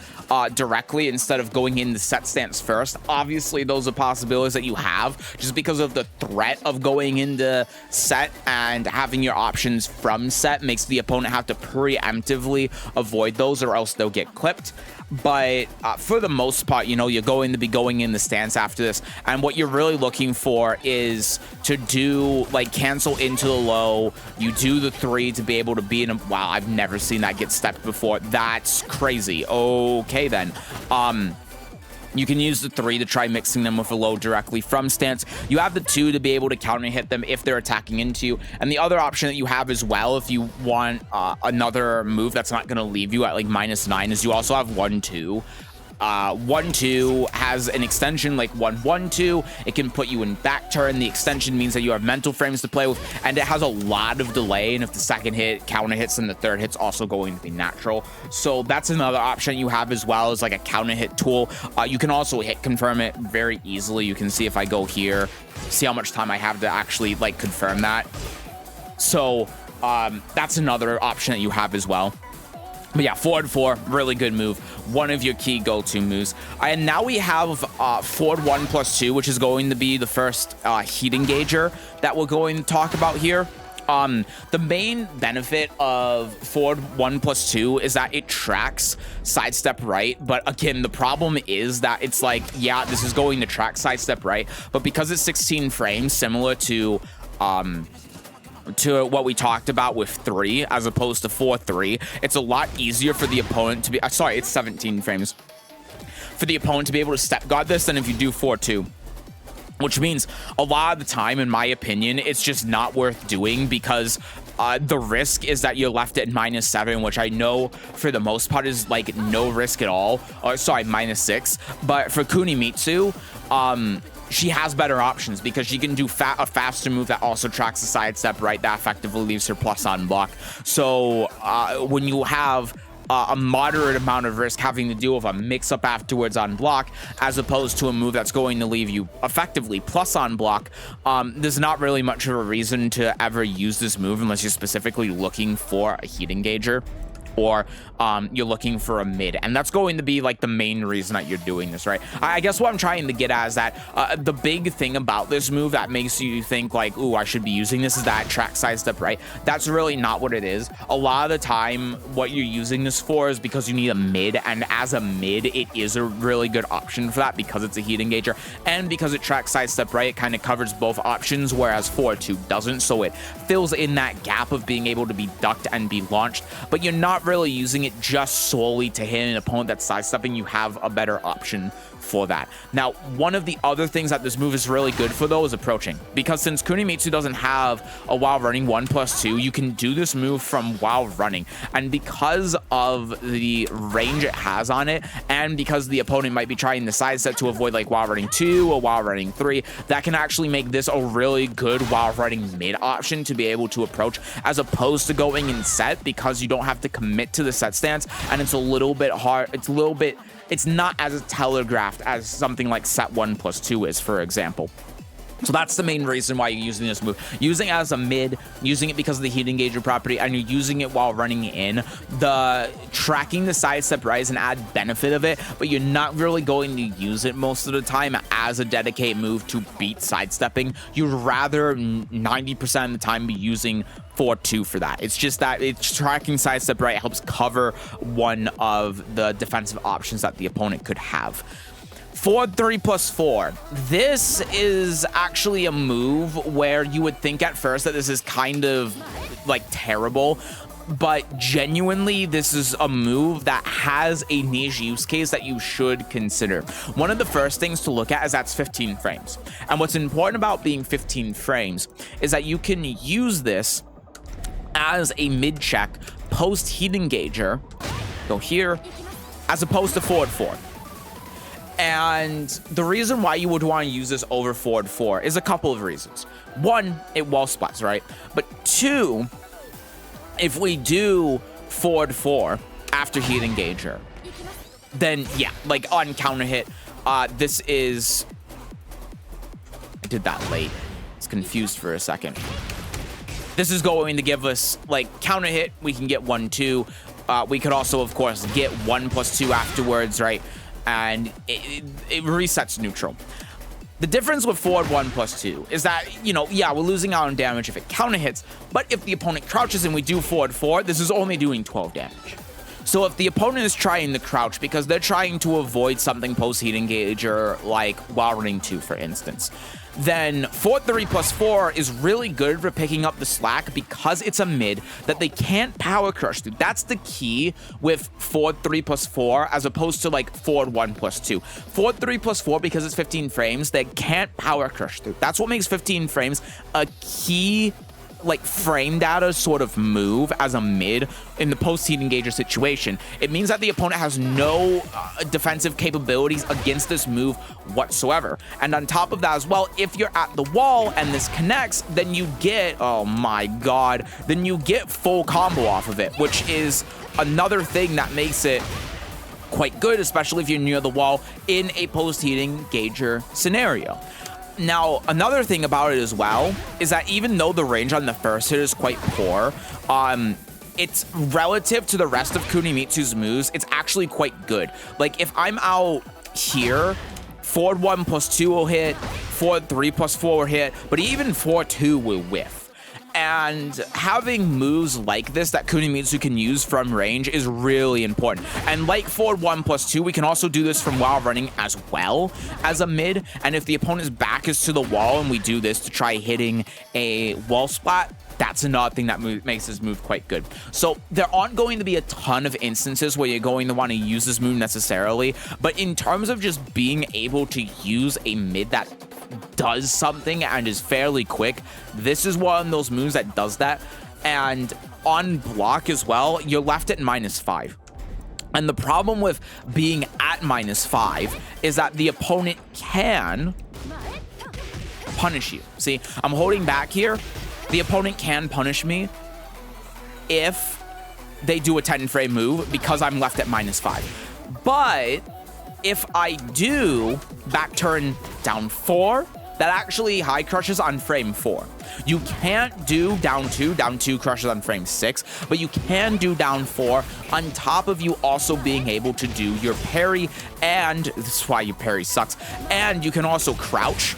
directly instead of going in the set stance first. Obviously, those are possibilities that you have just because of the threat of going into set, and having your options from set makes the opponent have to preemptively avoid those, or else they'll get clipped. But for the most part, you know, you're going to be going in the stance after this, and what you're really looking for is to do like cancel into the low. You do the 3 to be able to be in a, wow, I've never seen that get stepped before. That's crazy. Okay then. You can use the 3 to try mixing them with a low directly from stance. You have the 2 to be able to counter hit them if they're attacking into you. And the other option that you have as well, if you want another move that's not going to leave you at like -9, is you also have 1-2. 1-2 has an extension like 1-1-2. It can put you in back turn. The extension means that you have mental frames to play with, and it has a lot of delay, and if the second hit counter hits, then the third hit's also going to be natural. So that's another option you have as well, as like a counter hit tool. You can also hit confirm it very easily. You can see if I go here, see how much time I have to actually like confirm that. So that's another option that you have as well. But yeah, forward 4, really good move. One of your key go-to moves. And now we have forward 1+2, which is going to be the first heat engager that we're going to talk about here. The main benefit of forward 1+2 is that it tracks sidestep right. But again, the problem is that it's like, yeah, this is going to track sidestep right, but because it's 16 frames, similar to what we talked about with 3 as opposed to 4-3, it's a lot easier for the opponent to be sorry, it's 17 frames for the opponent to be able to step guard this than if you do 4-2, which means a lot of the time, in my opinion, it's just not worth doing, because the risk is that you're left at -7, which I know for the most part is like no risk at all, or sorry, -6. But for Kunimitsu, she has better options, because she can do a faster move that also tracks the sidestep right, that effectively leaves her plus on block. So when you have a moderate amount of risk having to deal with a mix-up afterwards on block, as opposed to a move that's going to leave you effectively plus on block, there's not really much of a reason to ever use this move unless you're specifically looking for a heat engager, or you're looking for a mid, and that's going to be like the main reason that you're doing this, right? I guess what I'm trying to get at is that the big thing about this move that makes you think like, ooh, I should be using this, is that track sidestep right. That's really not what it is. A lot of the time, what you're using this for is because you need a mid, and as a mid, it is a really good option for that, because it's a heat engager, and because it tracks sidestep right, it kind of covers both options, whereas 4-2 doesn't, so it fills in that gap of being able to be ducked and be launched, but you're not really using it just solely to hit an opponent that's sidestepping. You have a better option for that. Now, one of the other things that this move is really good for, though, is approaching, because since Kunimitsu doesn't have a while running 1+2, you can do this move from while running, and because of the range it has on it, and because the opponent might be trying to sidestep to avoid like while running 2 or while running 3, that can actually make this a really good while running mid option to be able to approach, as opposed to going in set, because you don't have to commit to the set stance, and it's a little bit hard. It's not as telegraphed as something like set 1+2 is, for example. So that's the main reason why you're using this move. Using it as a mid, using it because of the heat engager property, and you're using it while running in. The tracking the sidestep right is an added benefit of it, but you're not really going to use it most of the time as a dedicated move to beat sidestepping. You'd rather 90% of the time be using 4-2 for that. It's just that it's tracking sidestep right helps cover one of the defensive options that the opponent could have. Forward 3+4. This is actually a move where you would think at first that this is kind of like terrible. but genuinely, this is a move that has a niche use case that you should consider. One of the first things to look at is that's 15 frames. And what's important about being 15 frames is that you can use this as a mid check post heat engager, go here, as opposed to forward 4. And the reason why you would want to use this over forward 4 is a couple of reasons. One, it wall splats, right? But two, if we do forward 4 after heat engager, then yeah, like on counter hit, this is, I did that late. It's confused for a second. This is going to give us like counter hit. We can get 1-2. We could also, of course, get 1+2 afterwards, right? And it resets neutral. The difference with forward 1+2 is that, you know, yeah, we're losing out on damage if it counter hits, but if the opponent crouches and we do forward 4, this is only doing 12 damage. So if the opponent is trying to crouch because they're trying to avoid something post heat engager, like while running 2, for instance, then forward 3+4 is really good for picking up the slack because it's a mid that they can't power crush through. That's the key with forward 3+4 as opposed to like forward 1+2. Forward 3+4, because it's 15 frames, they can't power crush through. That's what makes 15 frames a key like frame data sort of move as a mid in the post heat engager situation. It means that the opponent has no defensive capabilities against this move whatsoever. And on top of that as well, if you're at the wall and this connects, then you get, oh my god, then you get full combo off of it, which is another thing that makes it quite good, especially if you're near the wall in a post heat engager scenario. Now, another thing about it as well is that even though the range on the first hit is quite poor, it's relative to the rest of Kunimitsu's moves, it's actually quite good. Like, if I'm out here, forward 1+2 will hit, forward 3+4 will hit, but even forward 2 will whiff. And having moves like this that Kunimitsu can use from range is really important. And like forward 1+2, we can also do this from while running as well as a mid. And if the opponent's back is to the wall and we do this to try hitting a wall splat, that's another thing that makes this move quite good. So there aren't going to be a ton of instances where you're going to want to use this move necessarily, but in terms of just being able to use a mid that does something and is fairly quick, this is one of those moves that does that. And on block as well, you're left at -5. And the problem with being at -5 is that the opponent can punish you. See, I'm holding back here. The opponent can punish me if they do a 10-frame move because I'm left at -5. But if I do back turn down 4, that actually high crushes on frame 4. You can't do down 2 crushes on frame 6, but you can do down 4 on top of you also being able to do your parry, and this is why your parry sucks, and you can also crouch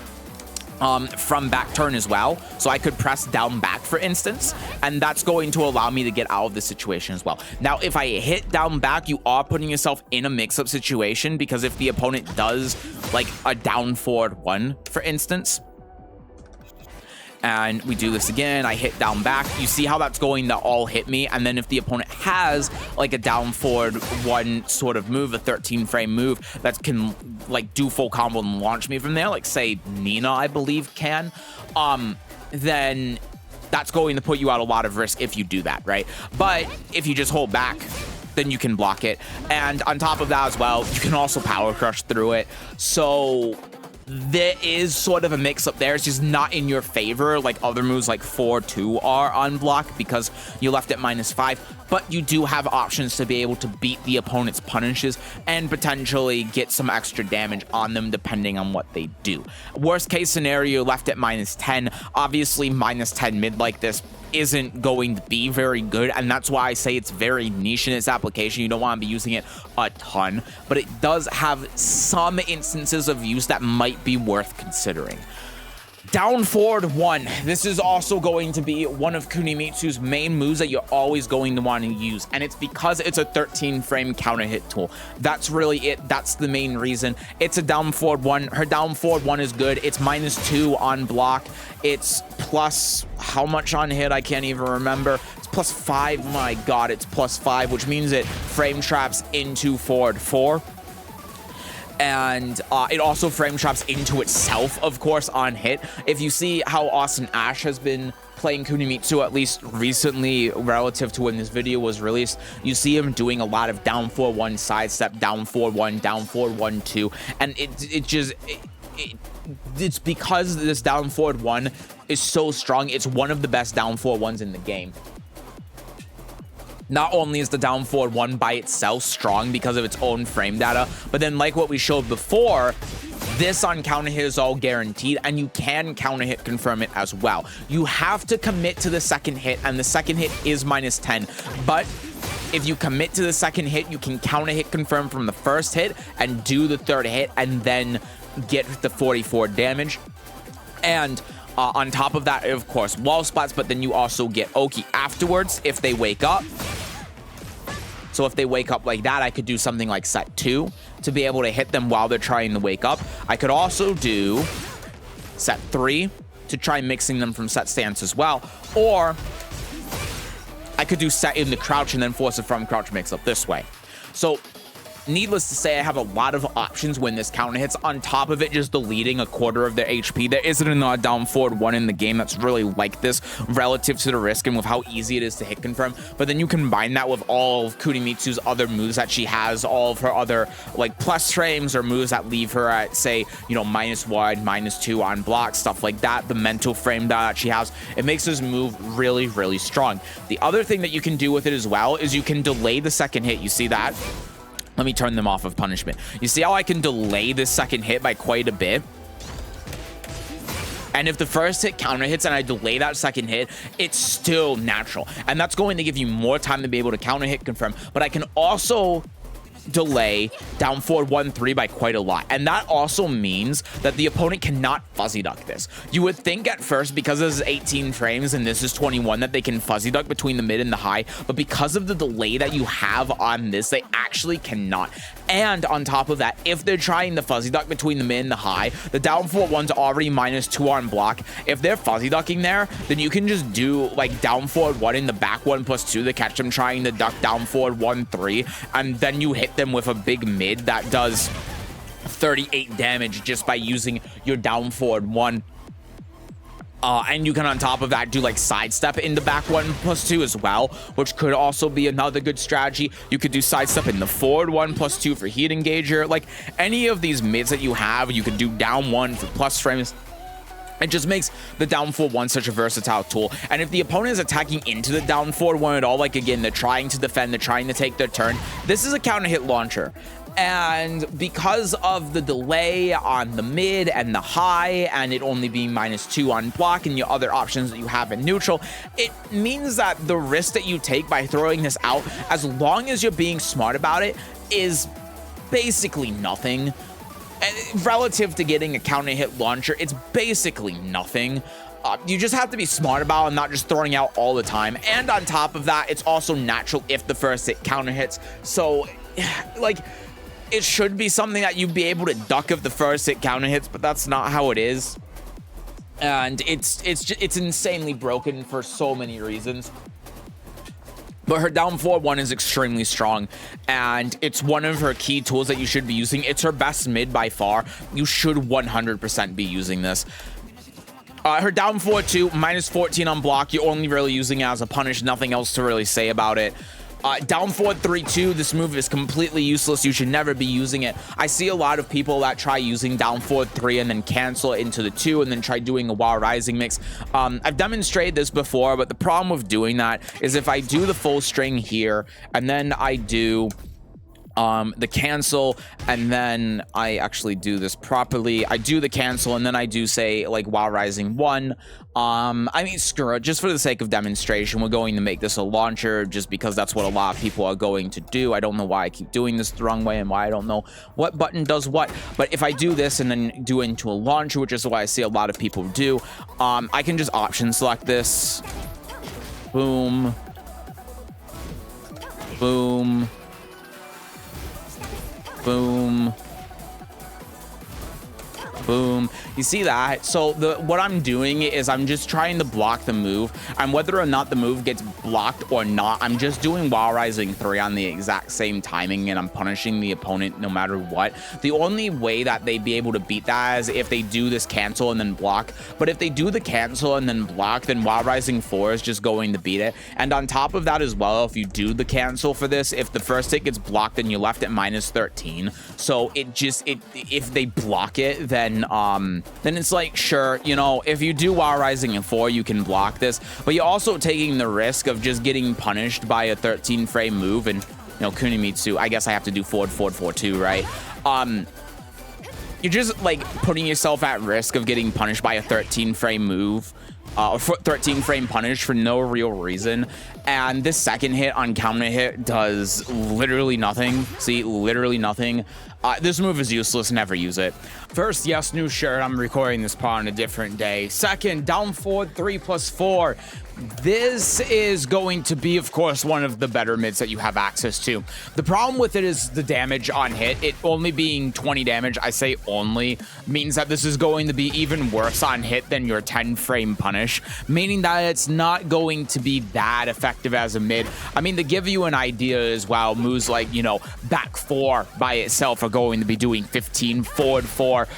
from back turn as well. So I could press down back, for instance, and that's going to allow me to get out of this situation as well. Now, if I hit down back, you are putting yourself in a mix-up situation, because if the opponent does like a down forward 1, for instance, and we do this again, I hit down back, you see how that's going to all hit me. And then if the opponent has like a down forward 1 sort of move, a 13-frame move that can like do full combo and launch me from there, like say Nina, I believe, can, then that's going to put you at a lot of risk if you do that, right? But if you just hold back, then you can block it. And on top of that as well, you can also power crush through it. So there is sort of a mix-up there. It's just not in your favor like other moves like 4-2 are on block, because you're left at -5, but you do have options to be able to beat the opponent's punishes and potentially get some extra damage on them depending on what they do. Worst case scenario, left at -10. Obviously, -10 mid like this isn't going to be very good, and that's why I say it's very niche in its application. You don't want to be using it a ton, but it does have some instances of use that might be worth considering. Down forward 1. This is also going to be one of Kunimitsu's main moves that you're always going to want to use, and it's because it's a 13 frame counter hit tool. That's really it. That's the main reason. It's a down forward 1. Her down forward 1 is good. It's -2 on block. It's plus how much on hit? I can't even remember. It's +5. My god, it's +5, which means it frame traps into forward 4. And it also frame traps into itself, of course, on hit. If you see how Austin Ash has been playing Kunimitsu, at least recently, relative to when this video was released, you see him doing a lot of down forward 1 sidestep, down forward 1, down forward 1, 2, and it's because this down forward 1 is so strong. It's one of the best down forward 1s in the game. Not only is the down forward 1 by itself strong because of its own frame data, but then like what we showed before, this on counter hit is all guaranteed, and you can counter hit confirm it as well. You have to commit to the second hit, and the second hit is -10. But if you commit to the second hit, you can counter hit confirm from the first hit and do the third hit and then get the 44 damage. And on top of that, of course, wall splats, but then you also get Oki afterwards if they wake up. So if they wake up like that, I could do something like set 2 to be able to hit them while they're trying to wake up. I could also do set 3 to try mixing them from set stance as well. Or I could do set in the crouch and then force a from crouch mix up this way. So needless to say, I have a lot of options when this counter hits. On top of it, just deleting a quarter of their HP. There isn't a down forward 1 in the game that's really like this relative to the risk and with how easy it is to hit confirm. But then you combine that with all of Kunimitsu's other moves that she has, all of her other like plus frames or moves that leave her at, say, you know, -1, -2 on block, stuff like that. The mental frame that she has, it makes this move really, really strong. The other thing that you can do with it as well is you can delay the second hit. You see that? Let me turn them off of punishment. You see how I can delay this second hit by quite a bit? And if the first hit counter hits and I delay that second hit, it's still natural. And that's going to give you more time to be able to counter hit confirm. But I can also delay down forward 1-3 by quite a lot, and that also means that the opponent cannot fuzzy duck this. You would think at first, because this is 18 frames and this is 21, that they can fuzzy duck between the mid and the high, but because of the delay that you have on this, they actually cannot. And on top of that, if they're trying to fuzzy duck between the mid and the high, the down forward 1's already -2 on block. If they're fuzzy ducking there, then you can just do like down forward 1 in the back 1+2 to catch them trying to duck down forward 1-3, and then you hit them with a big mid that does 38 damage just by using your down forward 1. And you can on top of that do like sidestep in the back 1+2 as well, which could also be another good strategy. You could do sidestep in the forward 1+2 for heat engager. Like any of these mids that you have, you could do down 1 for plus frames. It just makes the down forward 1 such a versatile tool. And if the opponent is attacking into the down forward 1 at all, like again, they're trying to defend, they're trying to take their turn, this is a counter hit launcher. And because of the delay on the mid and the high, and it only being -2 on block and your other options that you have in neutral, it means that the risk that you take by throwing this out, as long as you're being smart about it, is basically nothing. Relative to getting a counter hit launcher, it's basically nothing. You just have to be smart about it and not just throwing out all the time. And on top of that, it's also natural if the first hit counter hits. So, like, it should be something that you'd be able to duck if the first hit counter hits, but that's not how it is. And it's insanely broken for so many reasons. But her down forward 1 is extremely strong, and it's one of her key tools that you should be using. It's her best mid by far. You should 100% be using this. Her down forward 2, -14 on block. You're only really using it as a punish. Nothing else to really say about it. Down forward 3-2, this move is completely useless. You should never be using it. I see a lot of people that try using down forward 3 and then cancel it into the 2 and then try doing a while rising mix. I've demonstrated this before, but the problem with doing that is if I do the full string here and then I do the cancel, and then I actually do this properly. I do the cancel, and then I do say like while rising 1. I mean, screw it, just for the sake of demonstration, we're going to make this a launcher just because that's what a lot of people are going to do. I don't know why I keep doing this the wrong way and why I don't know what button does what, but if I do this and then do it into a launcher, which is what I see a lot of people do, I can just option select this. Boom. Boom. Boom. Boom. You see that? So what I'm doing is I'm just trying to block the move, and whether or not the move gets blocked or not, I'm just doing while rising 3 on the exact same timing, and I'm punishing the opponent no matter what. The only way that they'd be able to beat that is if they do this cancel and then block, but if they do the cancel and then block, then while rising 4 is just going to beat it. And on top of that as well, if you do the cancel for this, if the first hit gets blocked, then you're left at -13. So if they block it, then it's like, sure, you know, if you do while rising in 4, you can block this, but you're also taking the risk of just getting punished by a 13 frame move. And, you know, Kunimitsu, I guess I have to do forward, forward, forward too, right? You're just like putting yourself at risk of getting punished by a 13 frame move, or 13 frame punish for no real reason. And this second hit on counter hit does literally nothing. See, literally nothing. This move is useless, never use it. First, yes, new shirt, I'm recording this part on a different day. Second, down forward 3+4. This is going to be, of course, one of the better mids that you have access to. The problem with it is the damage on hit. It only being 20 damage, I say only, means that this is going to be even worse on hit than your 10 frame punish, meaning that it's not going to be that effective as a mid. I mean, to give you an idea as well, moves like, you know, back 4 by itself are going to be doing 15, forward 4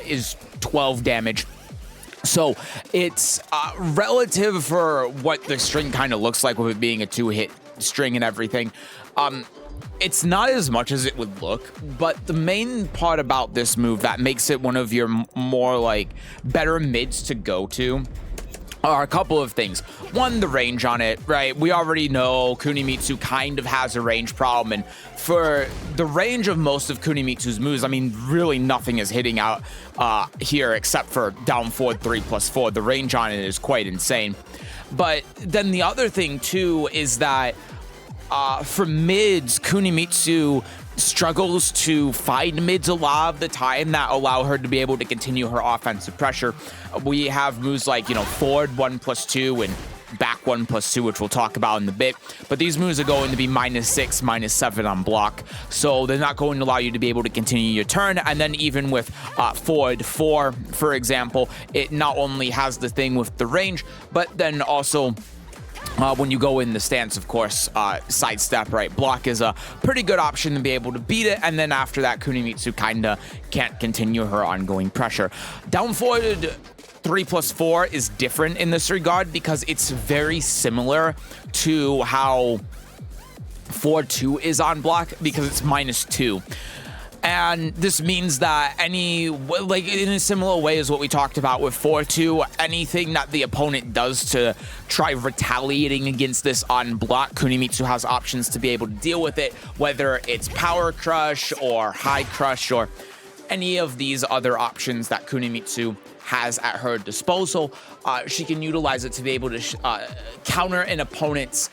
is 12 damage. So it's relative for what the string kind of looks like with it being a 2-hit string and everything. It's not as much as it would look, but the main part about this move that makes it one of your more like better mids to go to are a couple of things. One, the range on it, right? We already know Kunimitsu kind of has a range problem, and for the range of most of Kunimitsu's moves, I mean, really nothing is hitting out here except for down forward 3+4. The range on it is quite insane. But then the other thing too is that for mids, Kunimitsu struggles to find mids a lot of the time that allow her to be able to continue her offensive pressure. We have moves like, you know, forward 1+2 and back 1+2, which we'll talk about in a bit, but these moves are going to be -6, -7 on block, so they're not going to allow you to be able to continue your turn. And then even with forward 4, for example, it not only has the thing with the range, but then also when you go in the stance, of course, sidestep, right? Block is a pretty good option to be able to beat it. And then after that, Kunimitsu kind of can't continue her ongoing pressure. Down forward 3+4 is different in this regard because it's very similar to how forward 2 is on block, because it's -2. And this means that like in a similar way as what we talked about with 4-2, anything that the opponent does to try retaliating against this on block, Kunimitsu has options to be able to deal with it, whether it's power crush or high crush or any of these other options that Kunimitsu has at her disposal. She can utilize it to be able to counter an opponent's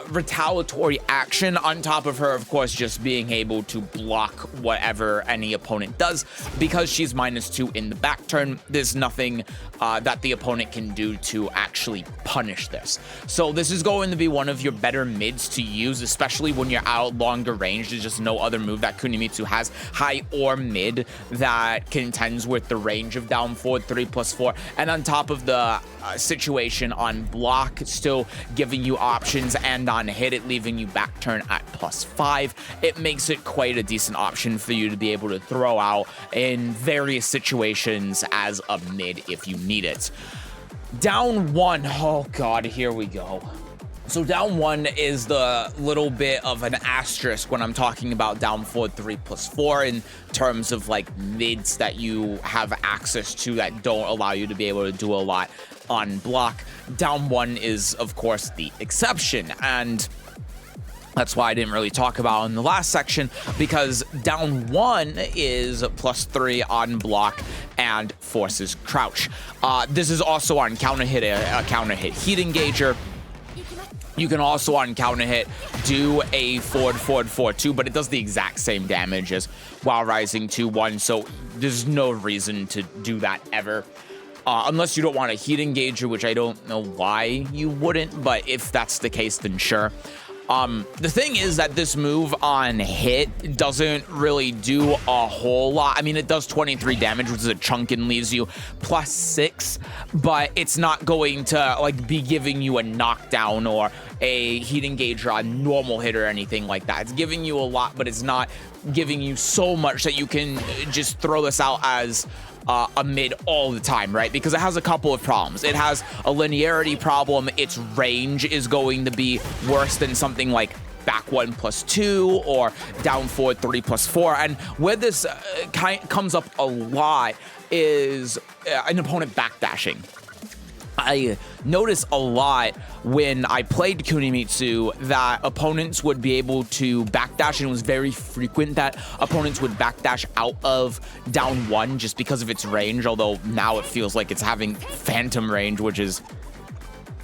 retaliatory action, on top of her, of course, just being able to block whatever any opponent does. Because she's -2 in the back turn, there's nothing that the opponent can do to actually punish this. So this is going to be one of your better mids to use, especially when you're out longer range. There's just no other move that Kunimitsu has, high or mid, that contends with the range of down forward 3+4. And on top of the situation on block, still giving you options, and on hit it leaving you back turn at +5, it makes it quite a decent option for you to be able to throw out in various situations as a mid if you need it. Down 1, oh god, here we go. So down 1 is the little bit of an asterisk when I'm talking about down forward 3+4 in terms of like mids that you have access to that don't allow you to be able to do a lot on block. Down 1 is, of course, the exception. And That's why I didn't really talk about in the last section, because down 1 is +3 on block and forces crouch. This is also on counter hit, a counter hit heat engager. You can also on counter hit do a forward 4-2, but it does the exact same damage as while rising 2-1, so there's no reason to do that ever. Unless you don't want a heat engager, which I don't know why you wouldn't, but if that's the case, then sure. The thing is that this move on hit doesn't really do a whole lot. I mean, it does 23 damage, which is a chunk, and leaves you +6, but it's not going to like be giving you a knockdown or a heat engager on normal hit or anything like that. It's giving you a lot, but it's not giving you so much that you can just throw this out as a mid all the time, right? Because it has a couple of problems. It has a linearity problem. Its range is going to be worse than something like back 1 +2 or down forward 3 +4. And where this comes up a lot is an opponent backdashing. I noticed a lot when I played Kunimitsu that opponents would be able to backdash, and it was very frequent that opponents would backdash out of down 1 just because of its range, although now it feels like it's having phantom range, which is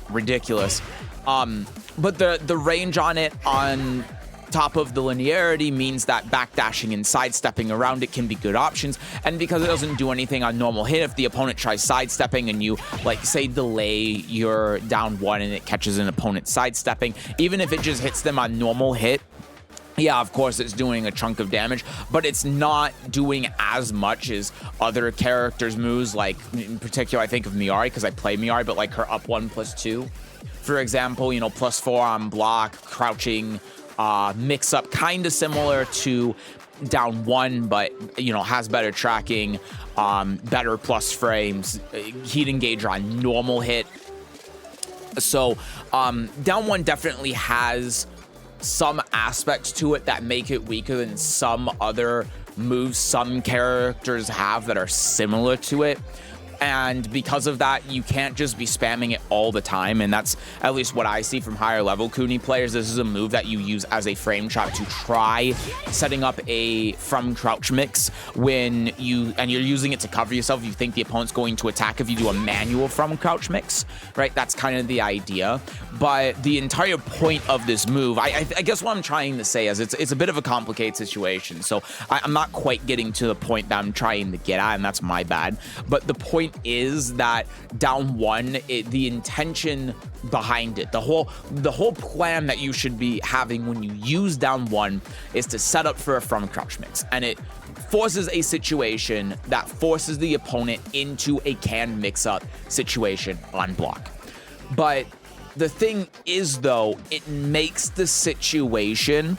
ridiculous. But the range on it on top of the linearity means that backdashing and sidestepping around it can be good options. And because it doesn't do anything on normal hit, if the opponent tries sidestepping and you, like, say, delay your down 1 and it catches an opponent sidestepping, even if it just hits them on normal hit, yeah, of course, it's doing a chunk of damage, but it's not doing as much as other characters' moves, like, in particular, I think of Miari, because I play Miari, but, like, her up 1 +2, for example, you know, +4 on block, crouching, mix up, kind of similar to down 1, but, you know, has better tracking, better plus frames, heat engager on normal hit. So down 1 definitely has some aspects to it that make it weaker than some other moves some characters have that are similar to it. And because of that, you can't just be spamming it all the time. And that's at least what I see from higher level Kuni players. This is a move that you use as a frame trap to try setting up a from crouch mix when you're using it to cover yourself. You think the opponent's going to attack if you do a manual from crouch mix, right? That's kind of the idea. But the entire point of this move, I guess what I'm trying to say is it's a bit of a complicated situation. So I'm not quite getting to the point that I'm trying to get at, and that's my bad. But the point is that down 1, the intention behind it, the whole plan that you should be having when you use down 1 is to set up for a from crouch mix, and it forces a situation that forces the opponent into a can mix up situation on block. But the thing is, though, it makes the situation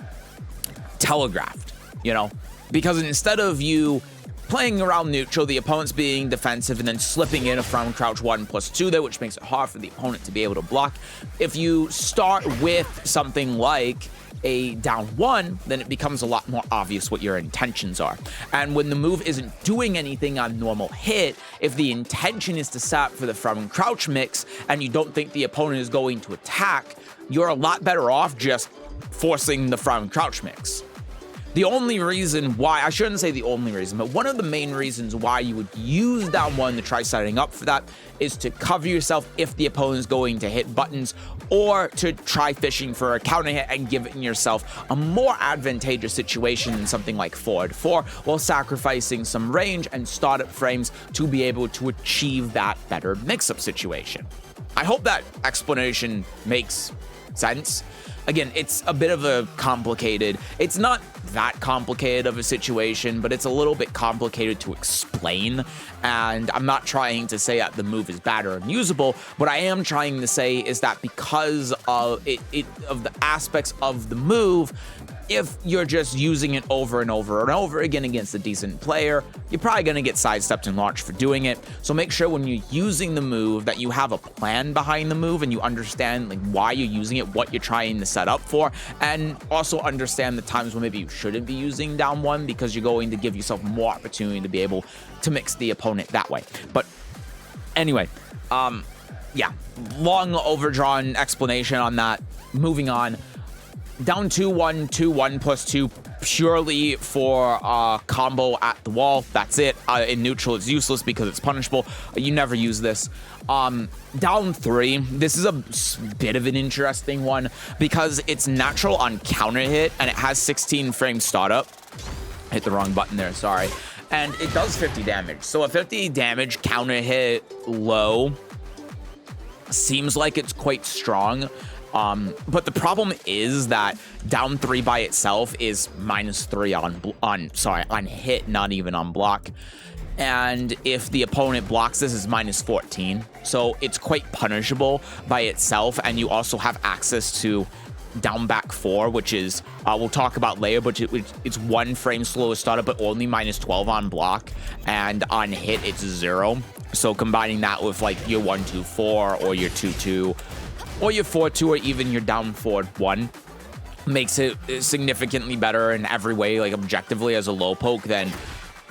telegraphed, you know, because instead of you playing around neutral, the opponent's being defensive, and then slipping in a from crouch 1 +2 there, which makes it hard for the opponent to be able to block. If you start with something like a down 1, then it becomes a lot more obvious what your intentions are. And when the move isn't doing anything on normal hit, if the intention is to set up for the from crouch mix and you don't think the opponent is going to attack, you're a lot better off just forcing the from crouch mix. The only reason why, I shouldn't say the only reason, but one of the main reasons why you would use down 1 to try setting up for that is to cover yourself if the opponent is going to hit buttons, or to try fishing for a counter hit and giving yourself a more advantageous situation than something like forward 4, while sacrificing some range and startup frames to be able to achieve that better mix-up situation. I hope that explanation makes sense. Again, it's a bit of a complicated, it's not that complicated of a situation, but it's a little bit complicated to explain. And I'm not trying to say that the move is bad or unusable. What I am trying to say is that because of of the aspects of the move, if you're just using it over and over and over again against a decent player, you're probably going to get sidestepped and launched for doing it. So make sure when you're using the move that you have a plan behind the move and you understand like why you're using it, what you're trying to set up for, and also understand the times when maybe you shouldn't be using down 1 because you're going to give yourself more opportunity to be able to mix the opponent that way. But anyway, yeah, long overdrawn explanation on that. Moving on. Down 2-1, 2-1 plus 2 purely for combo at the wall. That's it. In neutral, it's useless because it's punishable. You never use this. Down 3, this is a bit of an interesting one because it's natural on counter hit and it has 16 frame startup. Hit the wrong button there, sorry. And it does 50 damage. So a 50 damage counter hit low seems like it's quite strong. But the problem is that down 3 by itself is -3 on hit, not even on block. And if the opponent blocks this, is -14. So it's quite punishable by itself. And you also have access to down back 4, which is, we'll talk about later, but it's 1 frame slower startup, but only -12 on block. And on hit, it's 0. So combining that with like your 1-2-4 or your 2-2, or your 4-2, or even your down forward 1 makes it significantly better in every way, like objectively as a low poke, than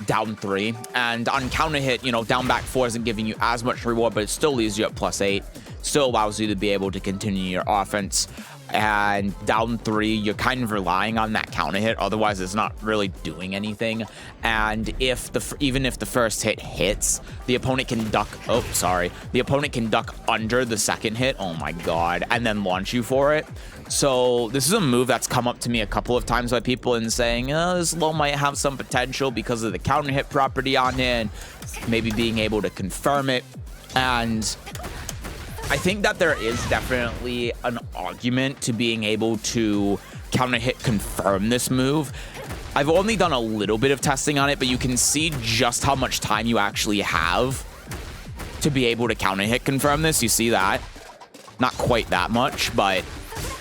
down 3. And on counter hit, you know, down back 4 isn't giving you as much reward, but it still leaves you at +8. Still allows you to be able to continue your offense. And down 3, you're kind of relying on that counter hit, otherwise it's not really doing anything. And even if the first hit hits, the opponent can duck, the opponent can duck under the second hit, oh my god, and then launch you for it. So this is a move that's come up to me a couple of times by people and saying, oh, this low might have some potential because of the counter hit property on it, and maybe being able to confirm it. And I think that there is definitely an argument to being able to counter hit confirm this move. I've only done a little bit of testing on it, but you can see just how much time you actually have to be able to counter hit confirm this. You see that? Not quite that much, but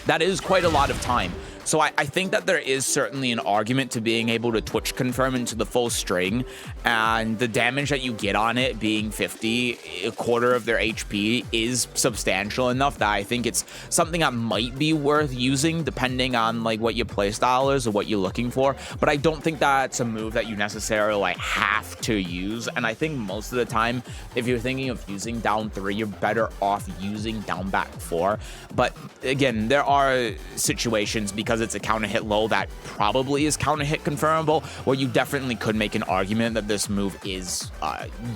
that is quite a lot of time. So I think that there is certainly an argument to being able to Twitch confirm into the full string, and the damage that you get on it being 50, a quarter of their HP, is substantial enough that I think it's something that might be worth using depending on like what your playstyle is or what you're looking for. But I don't think that's a move that you necessarily like have to use. And I think most of the time, if you're thinking of using down 3, you're better off using down back 4. But again, there are situations, because it's a counter hit low that probably is counter hit confirmable, where you definitely could make an argument that this move is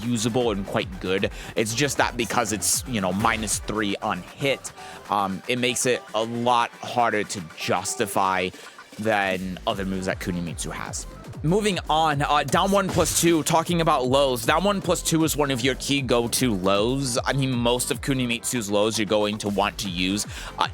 usable and quite good. It's just that because it's, you know, -3 on hit, it makes it a lot harder to justify than other moves that Kunimitsu has. Moving on, down 1 plus 2, talking about lows. Down 1 plus 2 is one of your key go-to lows. I mean, most of Kunimitsu's lows you're going to want to use.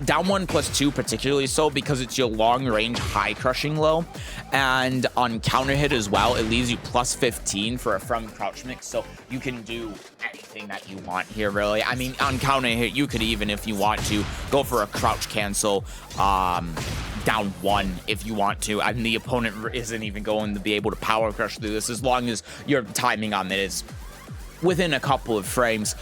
Down 1 plus 2 particularly so because it's your long-range high-crushing low. And on counter hit as well, it leaves you +15 for a from crouch mix, so you can do anything that you want here, really. I mean, on counter hit, you could even, if you want to, go for a crouch cancel down 1 if you want to, and the opponent isn't even going to be able to power crush through this as long as your timing on it is within a couple of frames.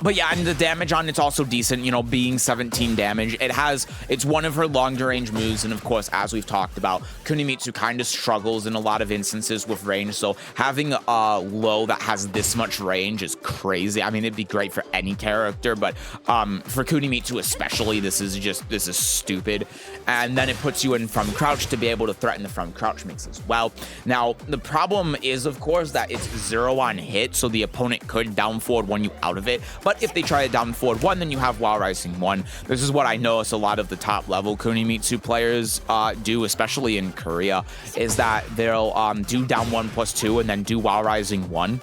But yeah, and the damage on it's also decent, you know, being 17 damage. It's one of her longer range moves, and of course, as we've talked about, Kunimitsu kind of struggles in a lot of instances with range, so having a low that has this much range is crazy. I mean, it'd be great for any character, but for Kunimitsu especially, this is stupid. And then it puts you in from crouch to be able to threaten the from crouch mix as well. Now, the problem is, of course, that it's 0 on hit, so the opponent could down forward 1 you out of it, but if they try to down forward 1, then you have while rising 1. This is what I notice a lot of the top level Kunimitsu players do, especially in Korea, is that they'll do down 1 plus 2 and then do while rising 1,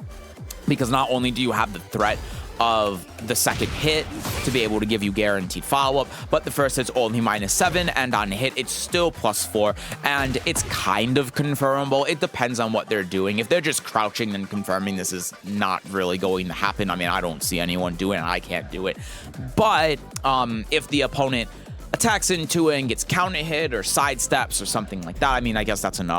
because not only do you have the threat of the second hit to be able to give you guaranteed follow-up, but the first hit's only -7, and on hit it's still +4, and it's kind of confirmable. It depends on what they're doing. If they're just crouching, then confirming this is not really going to happen. I mean, I don't see anyone doing it. I can't do it. But if the opponent attacks into it and gets counter hit or sidesteps or something like that, I mean, I guess that's an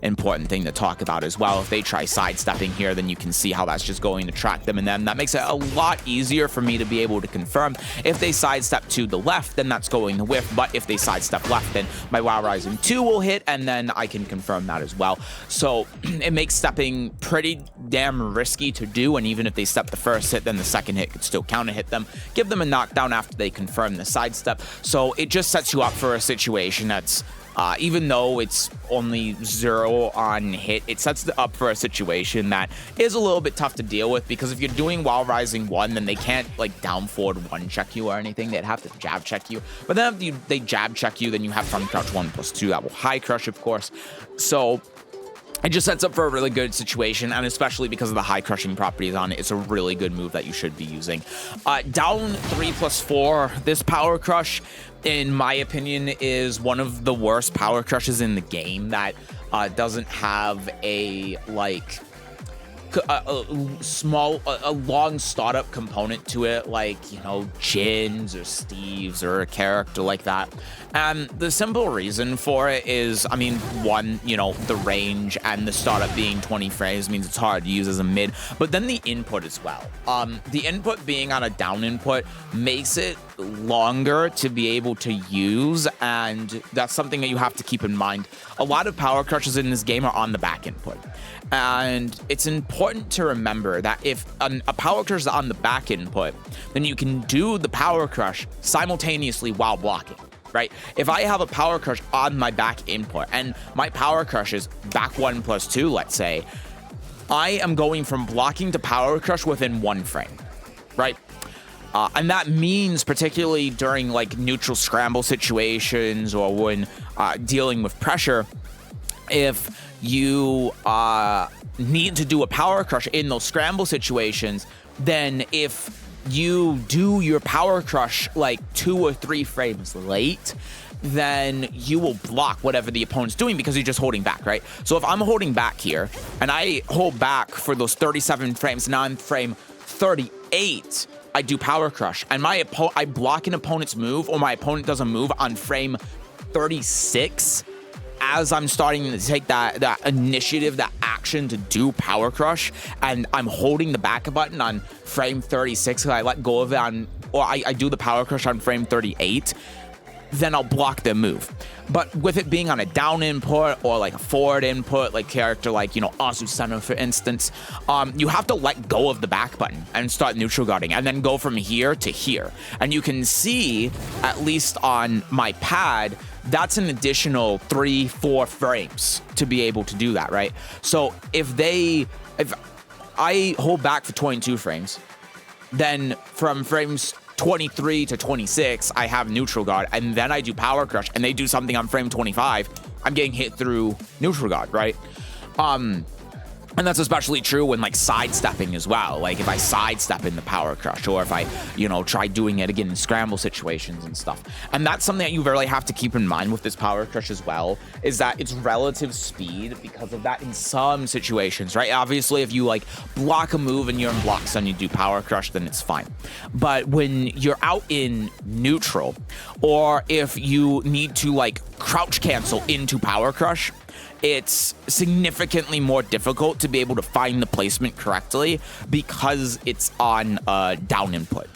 important thing to talk about as well. If they try sidestepping here, then you can see how that's just going to track them, and then that makes it a lot easier for me to be able to confirm. If they sidestep to the left, then that's going to whiff, but if they sidestep left, then my Wow Rising 2 will hit, and then I can confirm that as well. So it makes stepping pretty damn risky to do, and even if they step the first hit, then the second hit could still counter hit them, give them a knockdown after they confirm the sidestep. So it just sets you up for a situation that's, even though it's only 0 on hit, it sets it up for a situation that is a little bit tough to deal with, because if you're doing while rising 1, then they can't like down forward 1 check you or anything. They'd have to jab check you. But then if they jab check you, then you have front crouch 1+2. That will high crush, of course. So it just sets up for a really good situation, and especially because of the high crushing properties on it, it's a really good move that you should be using. Down 3+4, this power crush, in my opinion, is one of the worst power crushes in the game that doesn't have a like a long startup component to it, like, you know, Jin's or Steve's or a character like that. And the simple reason for it is, I mean, one, you know, the range and the startup being 20 frames means it's hard to use as a mid, but then the input as well. The input being on a down input makes it longer to be able to use, and that's something that you have to keep in mind. A lot of power crushes in this game are on the back input, and it's important to remember that if a power crush is on the back input, then you can do the power crush simultaneously while blocking, right? If I have a power crush on my back input and my power crush is back 1+2, let's say, I am going from blocking to power crush within 1 frame, right? And that means, particularly during like neutral scramble situations or when dealing with pressure, if you need to do a power crush in those scramble situations, then if you do your power crush like 2 or 3 frames late, then you will block whatever the opponent's doing because you're just holding back, right? So if I'm holding back here and I hold back for those 37 frames, now I'm frame 38, I do power crush, and I block an opponent's move, or my opponent does a move on frame 36 as I'm starting to take that initiative, that action to do power crush, and I'm holding the back button on frame 36 because I let go of it on, or I do the power crush on frame 38, then I'll block their move. But with it being on a down input or like a forward input, like character like, you know, Azucena, for instance, you have to let go of the back button and start neutral guarding and then go from here to here. And you can see, at least on my pad, that's an additional 3-4 frames to be able to do that, right? So if I hold back for 22 frames, then from frames 23 to 26, I have neutral guard, and then I do power crush, and they do something on frame 25, I'm getting hit through neutral guard, right? And that's especially true when like sidestepping as well. Like if I sidestep in the power crush, or if I, you know, try doing it again in scramble situations and stuff. And that's something that you really have to keep in mind with this power crush as well, is that it's relative speed because of that in some situations, right? Obviously, if you like block a move and you're in blocks and you do power crush, then it's fine. But when you're out in neutral, or if you need to like crouch cancel into power crush, it's significantly more difficult to be able to find the placement correctly because it's on down input.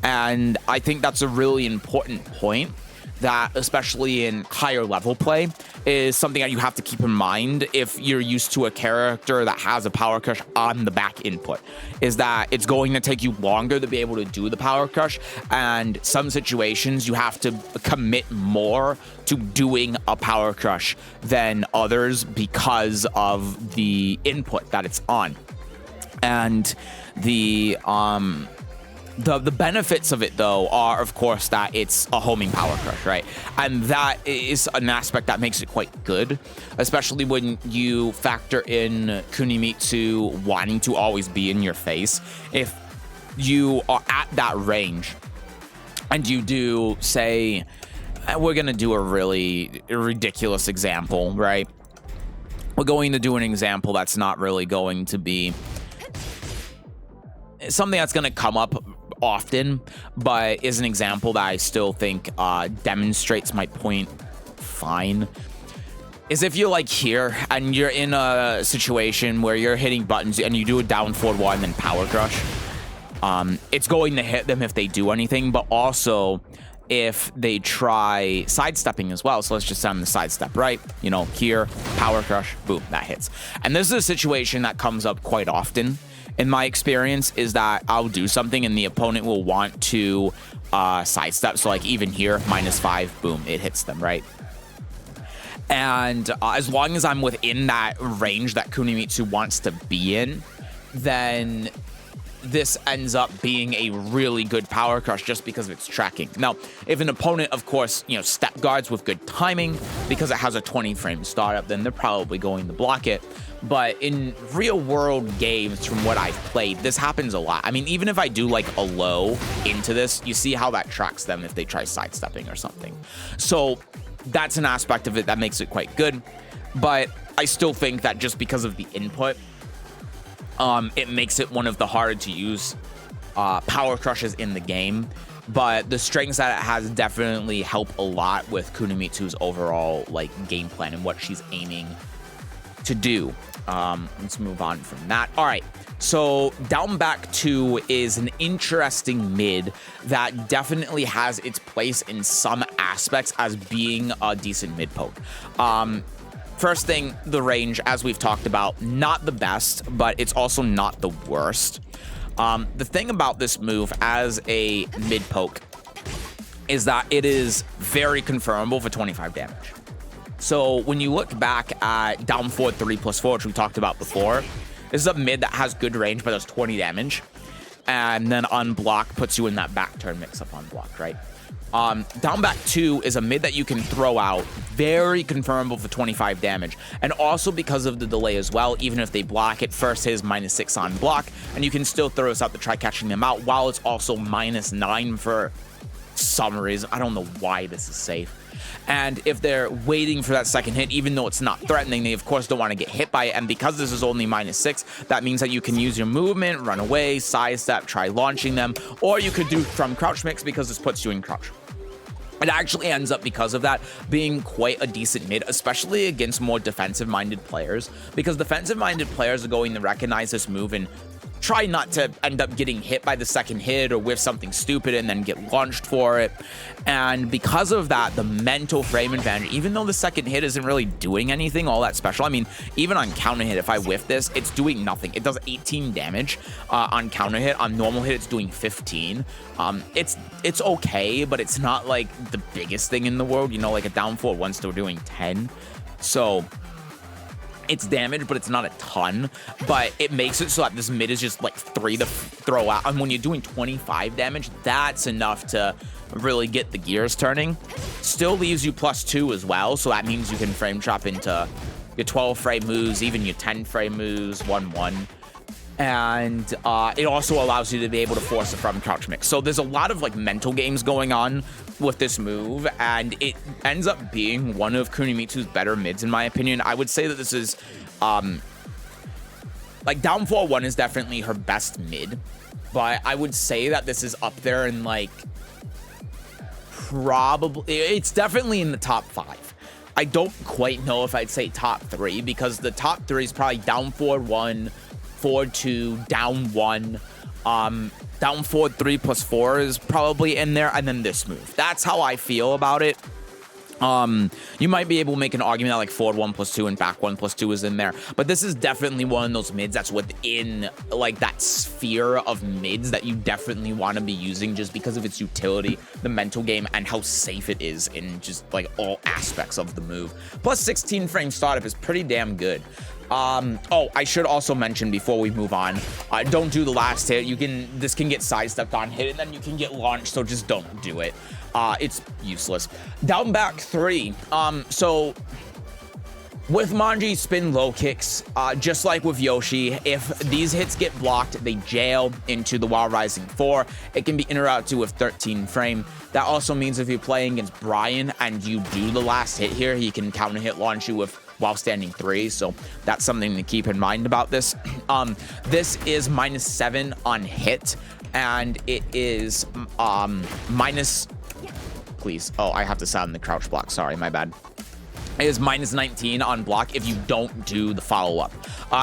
And I think that's a really important point that, especially in higher level play, is something that you have to keep in mind if you're used to a character that has a power crush on the back input, is that it's going to take you longer to be able to do the power crush, and some situations you have to commit more to doing a power crush than others because of the input that it's on. And the benefits of it, though, are, of course, that it's a homing power crush, right? And that is an aspect that makes it quite good, especially when you factor in Kunimitsu wanting to always be in your face. If you are at that range and you do, say, we're going to do a really ridiculous example, right? We're going to do an example that's not really going to be something that's going to come up often, but is an example that I still think demonstrates my point fine, is if you're like here and you're in a situation where you're hitting buttons and you do a down forward one and then power crush, it's going to hit them if they do anything, but also if they try sidestepping as well. So let's just send the sidestep, right? You know, here, power crush, boom, that hits. And this is a situation that comes up quite often in my experience, is that I'll do something and the opponent will want to sidestep. So like even here, -5, boom, it hits them, right? And as long as I'm within that range that Kunimitsu wants to be in, then this ends up being a really good power crush just because of its tracking. Now, if an opponent, of course, step guards with good timing because it has a 20 frame startup, then they're probably going to block it. But in real world games, from what I've played, this happens a lot. I mean, even if I do like a low into this, you see how that tracks them if they try sidestepping or something. So that's an aspect of it that makes it quite good. But I still think that just because of the input, it makes it one of the harder to use power crushes in the game. But the strengths that it has definitely help a lot with Kunimitsu's overall like game plan and what she's aiming to do. Let's move on from that. All right, so down back 2 is an interesting mid that definitely has its place in some aspects as being a decent mid poke. First thing, the range, as we've talked about, not the best, but it's also not the worst. The thing about this move as a mid poke is that it is very confirmable for 25 damage. So when you look back at down forward 3+4, which we talked about before, this is a mid that has good range, but does 20 damage. And then unblock puts you in that back turn mix-up on block, right? Down back 2 is a mid that you can throw out, very confirmable for 25 damage. And also because of the delay as well, even if they block it, first hit is -6 on block, and you can still throw this out to try catching them out, while it's also -9 for some reason. I don't know why this is safe. And if they're waiting for that second hit, even though it's not threatening, they of course don't want to get hit by it. And because this is only -6, that means that you can use your movement, run away, sidestep, try launching them, or you could do from crouch mix because this puts you in crouch. It actually ends up, because of that, being quite a decent mid, especially against more defensive-minded players, because defensive-minded players are going to recognize this move and try not to end up getting hit by the second hit or with something stupid and then get launched for it. And because of that, the mental frame advantage, even though the second hit isn't really doing anything all that special, I mean, even on counter hit, if I whiff this, it's doing nothing. It does 18 damage on counter hit. On normal hit, it's doing 15. It's okay, but it's not like the biggest thing in the world. Like a down forward one still doing 10. So it's damage, but it's not a ton. But it makes it so that this mid is just like 3 to throw out. And when you're doing 25 damage, that's enough to really get the gears turning. Still leaves you +2 as well. So that means you can frame trap into your 12 frame moves, even your 10 frame moves, 1-1. And it also allows you to be able to force a from crouch mix. So there's a lot of like mental games going on with this move, and it ends up being one of Kunimitsu's better mids in my opinion. I would say that this is like down 4-1 is definitely her best mid, but I would say that this is up there in like probably, it's definitely in the top 5. I don't quite know if I'd say top 3, because the top 3 is probably down 4-1, 4-2, down 1, down forward 3+4 is probably in there, and then this move. That's how I feel about it. You might be able to make an argument that like forward 1+2 and back 1+2 is in there, but this is definitely one of those mids that's within like that sphere of mids that you definitely want to be using just because of its utility, the mental game, and how safe it is in just like all aspects of the move. Plus 16 frame startup is pretty damn good. Oh, I should also mention before we move on, don't do the last hit. This can get sidestepped on hit, and then you can get launched, so just don't do it. It's useless. Down back 3. So with Manji spin low kicks, just like with Yoshi, if these hits get blocked, they jail into the Wild Rising 4. It can be interrupted with 13 frame. That also means if you're playing against Brian and you do the last hit here, he can counter hit launch you with while standing 3, so that's something to keep in mind about this. This is -7 on hit, and it is please, oh, I have to sound the crouch block, sorry, my bad. It is -19 on block if you don't do the follow-up.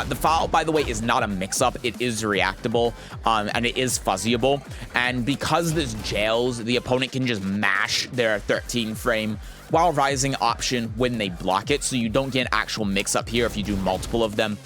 The follow, by the way, is not a mix-up. It is reactable, and it is fuzzyable. And because this jails, the opponent can just mash their 13 frame while rising option when they block it, so you don't get an actual mix-up here if you do multiple of them.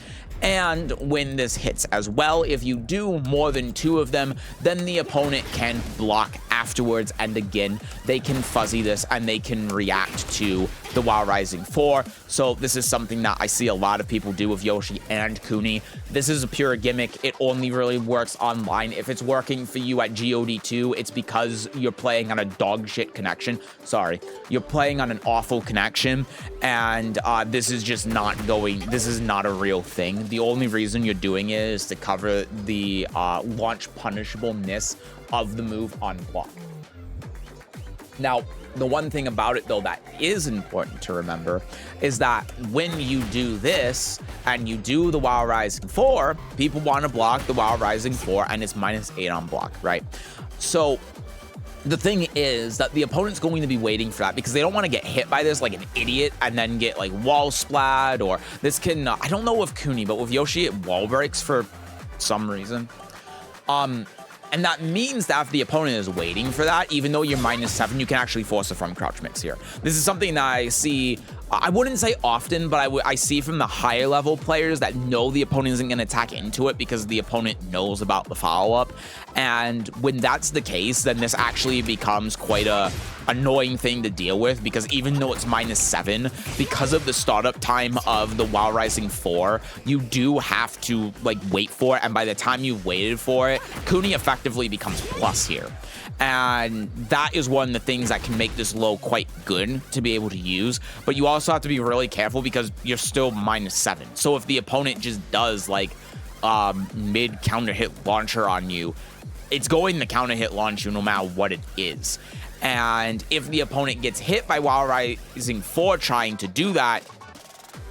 And when this hits as well, if you do more than 2 of them, then the opponent can block afterwards, and again, they can fuzzy this and they can react to the Wild Rising 4. So this is something that I see a lot of people do with Yoshi and Kuni. This is a pure gimmick. It only really works online. If it's working for you at GOD2, it's because you're playing on a dog shit connection. Sorry, you're playing on an awful connection, and this is just not going, this is not a real thing. The only reason you're doing it is to cover the launch punishable-ness of the move on block. Now, the one thing about it, though, that is important to remember is that when you do this and you do the Wild Rising 4, people want to block the Wild Rising 4, and it's -8 on block, right? So the thing is that the opponent's going to be waiting for that because they don't want to get hit by this like an idiot and then get like wall splat, or this can, I don't know with Kuni, but with Yoshi, it wall breaks for some reason. And that means that if the opponent is waiting for that, even though you're -7, you can actually force a from crouch mix here. This is something that I see, I wouldn't say often, but I see from the higher level players that know the opponent isn't going to attack into it because the opponent knows about the follow-up. And when that's the case, then this actually becomes quite a annoying thing to deal with, because even though it's -7, because of the startup time of the Wild Rising 4, you do have to like wait for it, and by the time you've waited for it, Kuni effectively becomes plus here. And that is one of the things that can make this low quite good to be able to use, but you also have to be really careful because you're still -7. So if the opponent just does like mid counter hit launcher on you, it's going to counter hit launch you no matter what it is. And if the opponent gets hit by Wild Rising 4 trying to do that,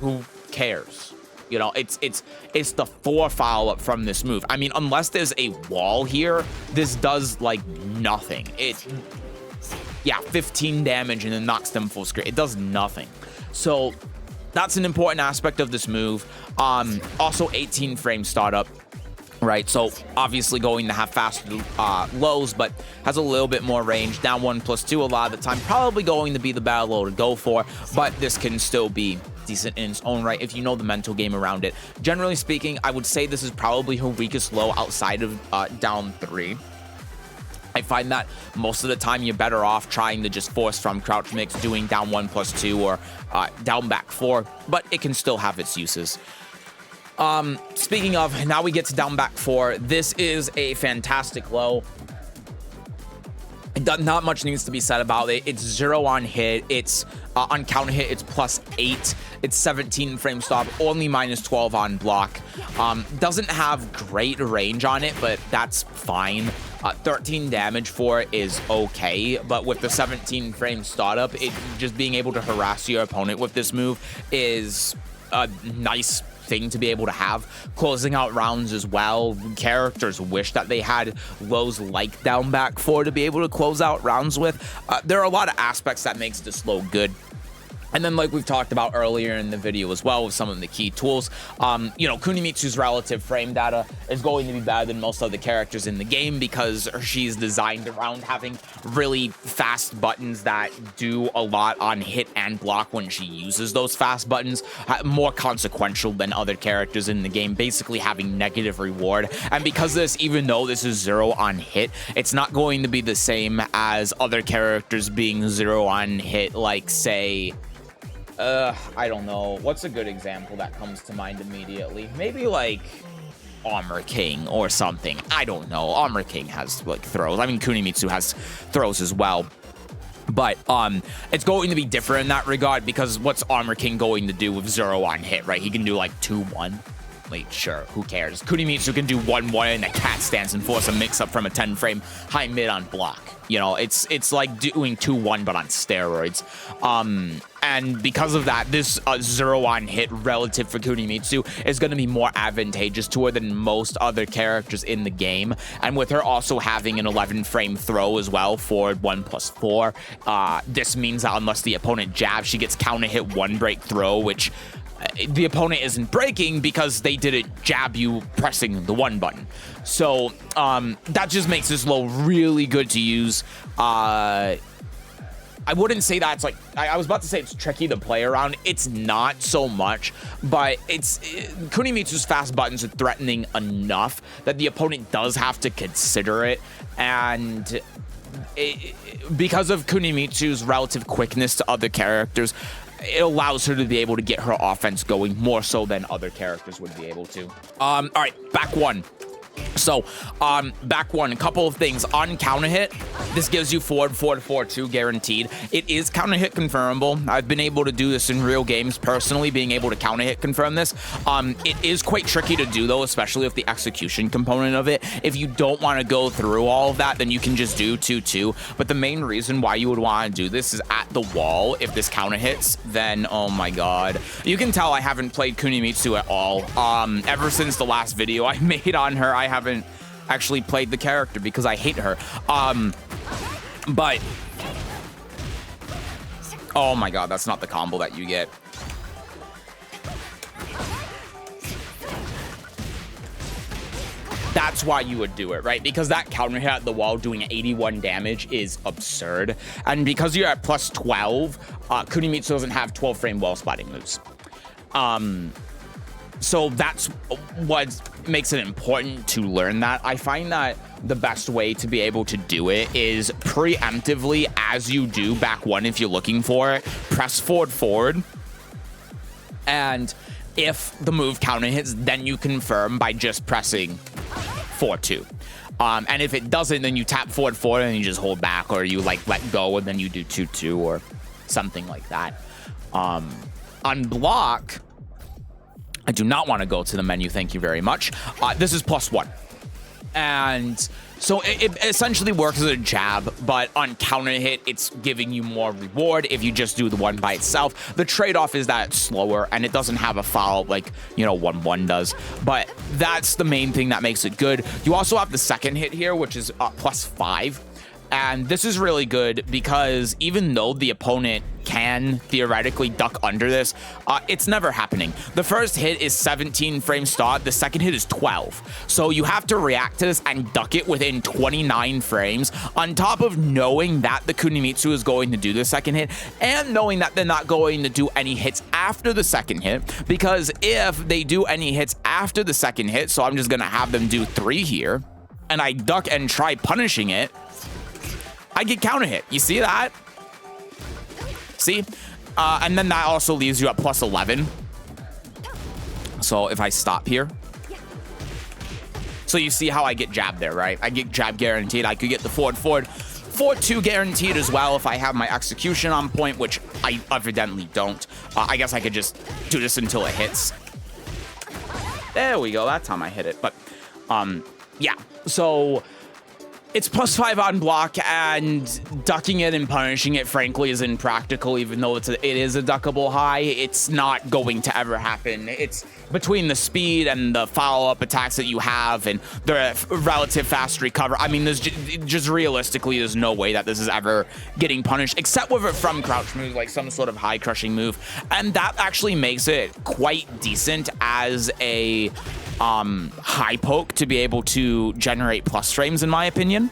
who cares? You know, it's the 4 follow-up from this move. I mean, unless there's a wall here, this does like nothing. Yeah, 15 damage and it knocks them full screen. It does nothing. So that's an important aspect of this move. Also 18 frame startup. Right, so obviously going to have faster lows, but has a little bit more range. Down 1+2 a lot of the time, probably going to be the better low to go for, but this can still be decent in its own right if you know the mental game around it. Generally speaking, I would say this is probably her weakest low outside of down 3. I find that most of the time you're better off trying to just force from crouch mix, doing down 1+2 or down back 4, but it can still have its uses. Speaking of, now we get to down back 4. This is a fantastic low. Not much needs to be said about it. It's 0 on hit. It's on counter hit, it's +8. It's 17 frame stop, only -12 on block. Doesn't have great range on it, but that's fine. 13 damage for it is okay, but with the 17 frame startup, it just being able to harass your opponent with this move is a nice thing to be able to have. Closing out rounds as well. Characters wish that they had lows like down back 4 to be able to close out rounds with. There are a lot of aspects that makes this low good. And then, like we've talked about earlier in the video as well with some of the key tools, you know, Kunimitsu's relative frame data is going to be better than most other characters in the game because she's designed around having really fast buttons that do a lot on hit and block when she uses those fast buttons, more consequential than other characters in the game, basically having negative reward. And because of this, even though this is 0 on hit, it's not going to be the same as other characters being 0 on hit, like, say, I don't know. What's a good example that comes to mind immediately? Maybe like Armor King or something. I don't know. Armor King has like throws. I mean, Kunimitsu has throws as well. But it's going to be different in that regard because what's Armor King going to do with 0 on hit, right? He can do like 2-1. Like, sure, who cares? Kunimitsu can do 1-1 in a cat stance and force a mix-up from a 10-frame high mid on block. You know, it's like doing 2-1 but on steroids. And because of that, this 0 on hit relative for Kunimitsu is going to be more advantageous to her than most other characters in the game. And with her also having an 11-frame throw as well, forward 1+4, this means that unless the opponent jabs, she gets counter hit 1 break throw, which the opponent isn't breaking because they didn't jab you pressing the 1 button. So that just makes this low really good to use. I wouldn't say that's like, I was about to say it's tricky to play around. It's not so much, but Kunimitsu's fast buttons are threatening enough that the opponent does have to consider it. And because of Kunimitsu's relative quickness to other characters, it allows her to be able to get her offense going more so than other characters would be able to. All right, back one. So, back one, a couple of things. On counter hit, this gives you forward 4-4-2 guaranteed. It is counter hit confirmable. I've been able to do this in real games personally, being able to counter hit confirm this. It is quite tricky to do though, especially with the execution component of it. If you don't want to go through all of that, then you can just do 2-2. But the main reason why you would want to do this is at the wall. If this counter hits, then oh my god. You can tell I haven't played Kunimitsu at all. Ever since the last video I made on her, I haven't actually played the character because I hate her. But oh my god, that's not the combo that you get. That's why you would do it, right? Because that counter hit at the wall doing 81 damage is absurd. And because you're at plus 12, Kunimitsu doesn't have 12 frame wall spotting moves. So that's what makes it important to learn that. I find that the best way to be able to do it is preemptively, as you do back one if you're looking for it, press forward. And if the move counter hits, then you confirm by just pressing 4-2. And if it doesn't, then you tap forward and you just hold back, or you like let go and then you do 2-2 or something like that. On block, I do not want to go to the menu, thank you very much. This is +1. And so it essentially works as a jab, but on counter hit, it's giving you more reward if you just do the one by itself. The trade-off is that it's slower and it doesn't have a foul like, you know, 1-1 does. But that's the main thing that makes it good. You also have the second hit here, which is +5. And this is really good because even though the opponent can theoretically duck under this, it's never happening. The first hit is 17 frame start, the second hit is 12. So you have to react to this and duck it within 29 frames, on top of knowing that the Kunimitsu is going to do the second hit, and knowing that they're not going to do any hits after the second hit, because if they do any hits after the second hit, so I'm just gonna have them do 3 here, and I duck and try punishing it, I get counter hit. You see that? See? And then that also leaves you at +11. So if I stop here. So you see how I get jab there, right? I get jab guaranteed. I could get the forward 4-2 guaranteed as well if I have my execution on point, which I evidently don't. I guess I could just do this until it hits. There we go. That's how I hit it. But yeah. So it's +5 on block, and ducking it and punishing it, frankly, is impractical. Even though it is a duckable high, it's not going to ever happen. It's between the speed and the follow-up attacks that you have and the relative fast recover. I mean, there's just realistically, there's no way that this is ever getting punished, except with a from crouch move, like some sort of high crushing move. And that actually makes it quite decent as a high poke to be able to generate plus frames, in my opinion.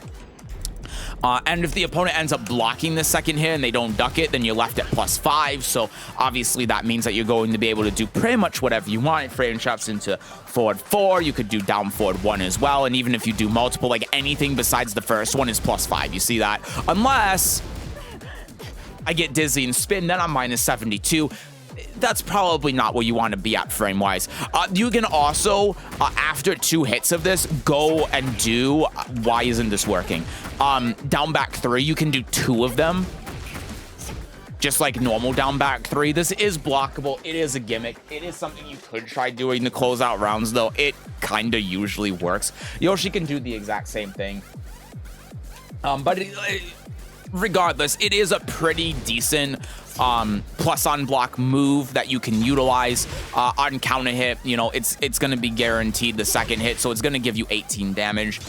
And if the opponent ends up blocking the second hit and they don't duck it, then you're left at +5. So obviously that means that you're going to be able to do pretty much whatever you want. Frame shots into forward 4. You could do down forward 1 as well. And even if you do multiple, like anything besides the first one is +5. You see that? Unless I get dizzy and spin, then I'm -72. That's probably not where you want to be at frame-wise. You can also, after 2 hits of this, go and do, why isn't this working? Down back 3, you can do 2 of them. Just like normal down back 3. This is blockable. It is a gimmick. It is something you could try doing to close out rounds, though. It kind of usually works. Yoshi can do the exact same thing. But regardless, it is a pretty decent plus on block move that you can utilize. On counter hit, you know, it's going to be guaranteed the second hit, so it's going to give you 18 damage.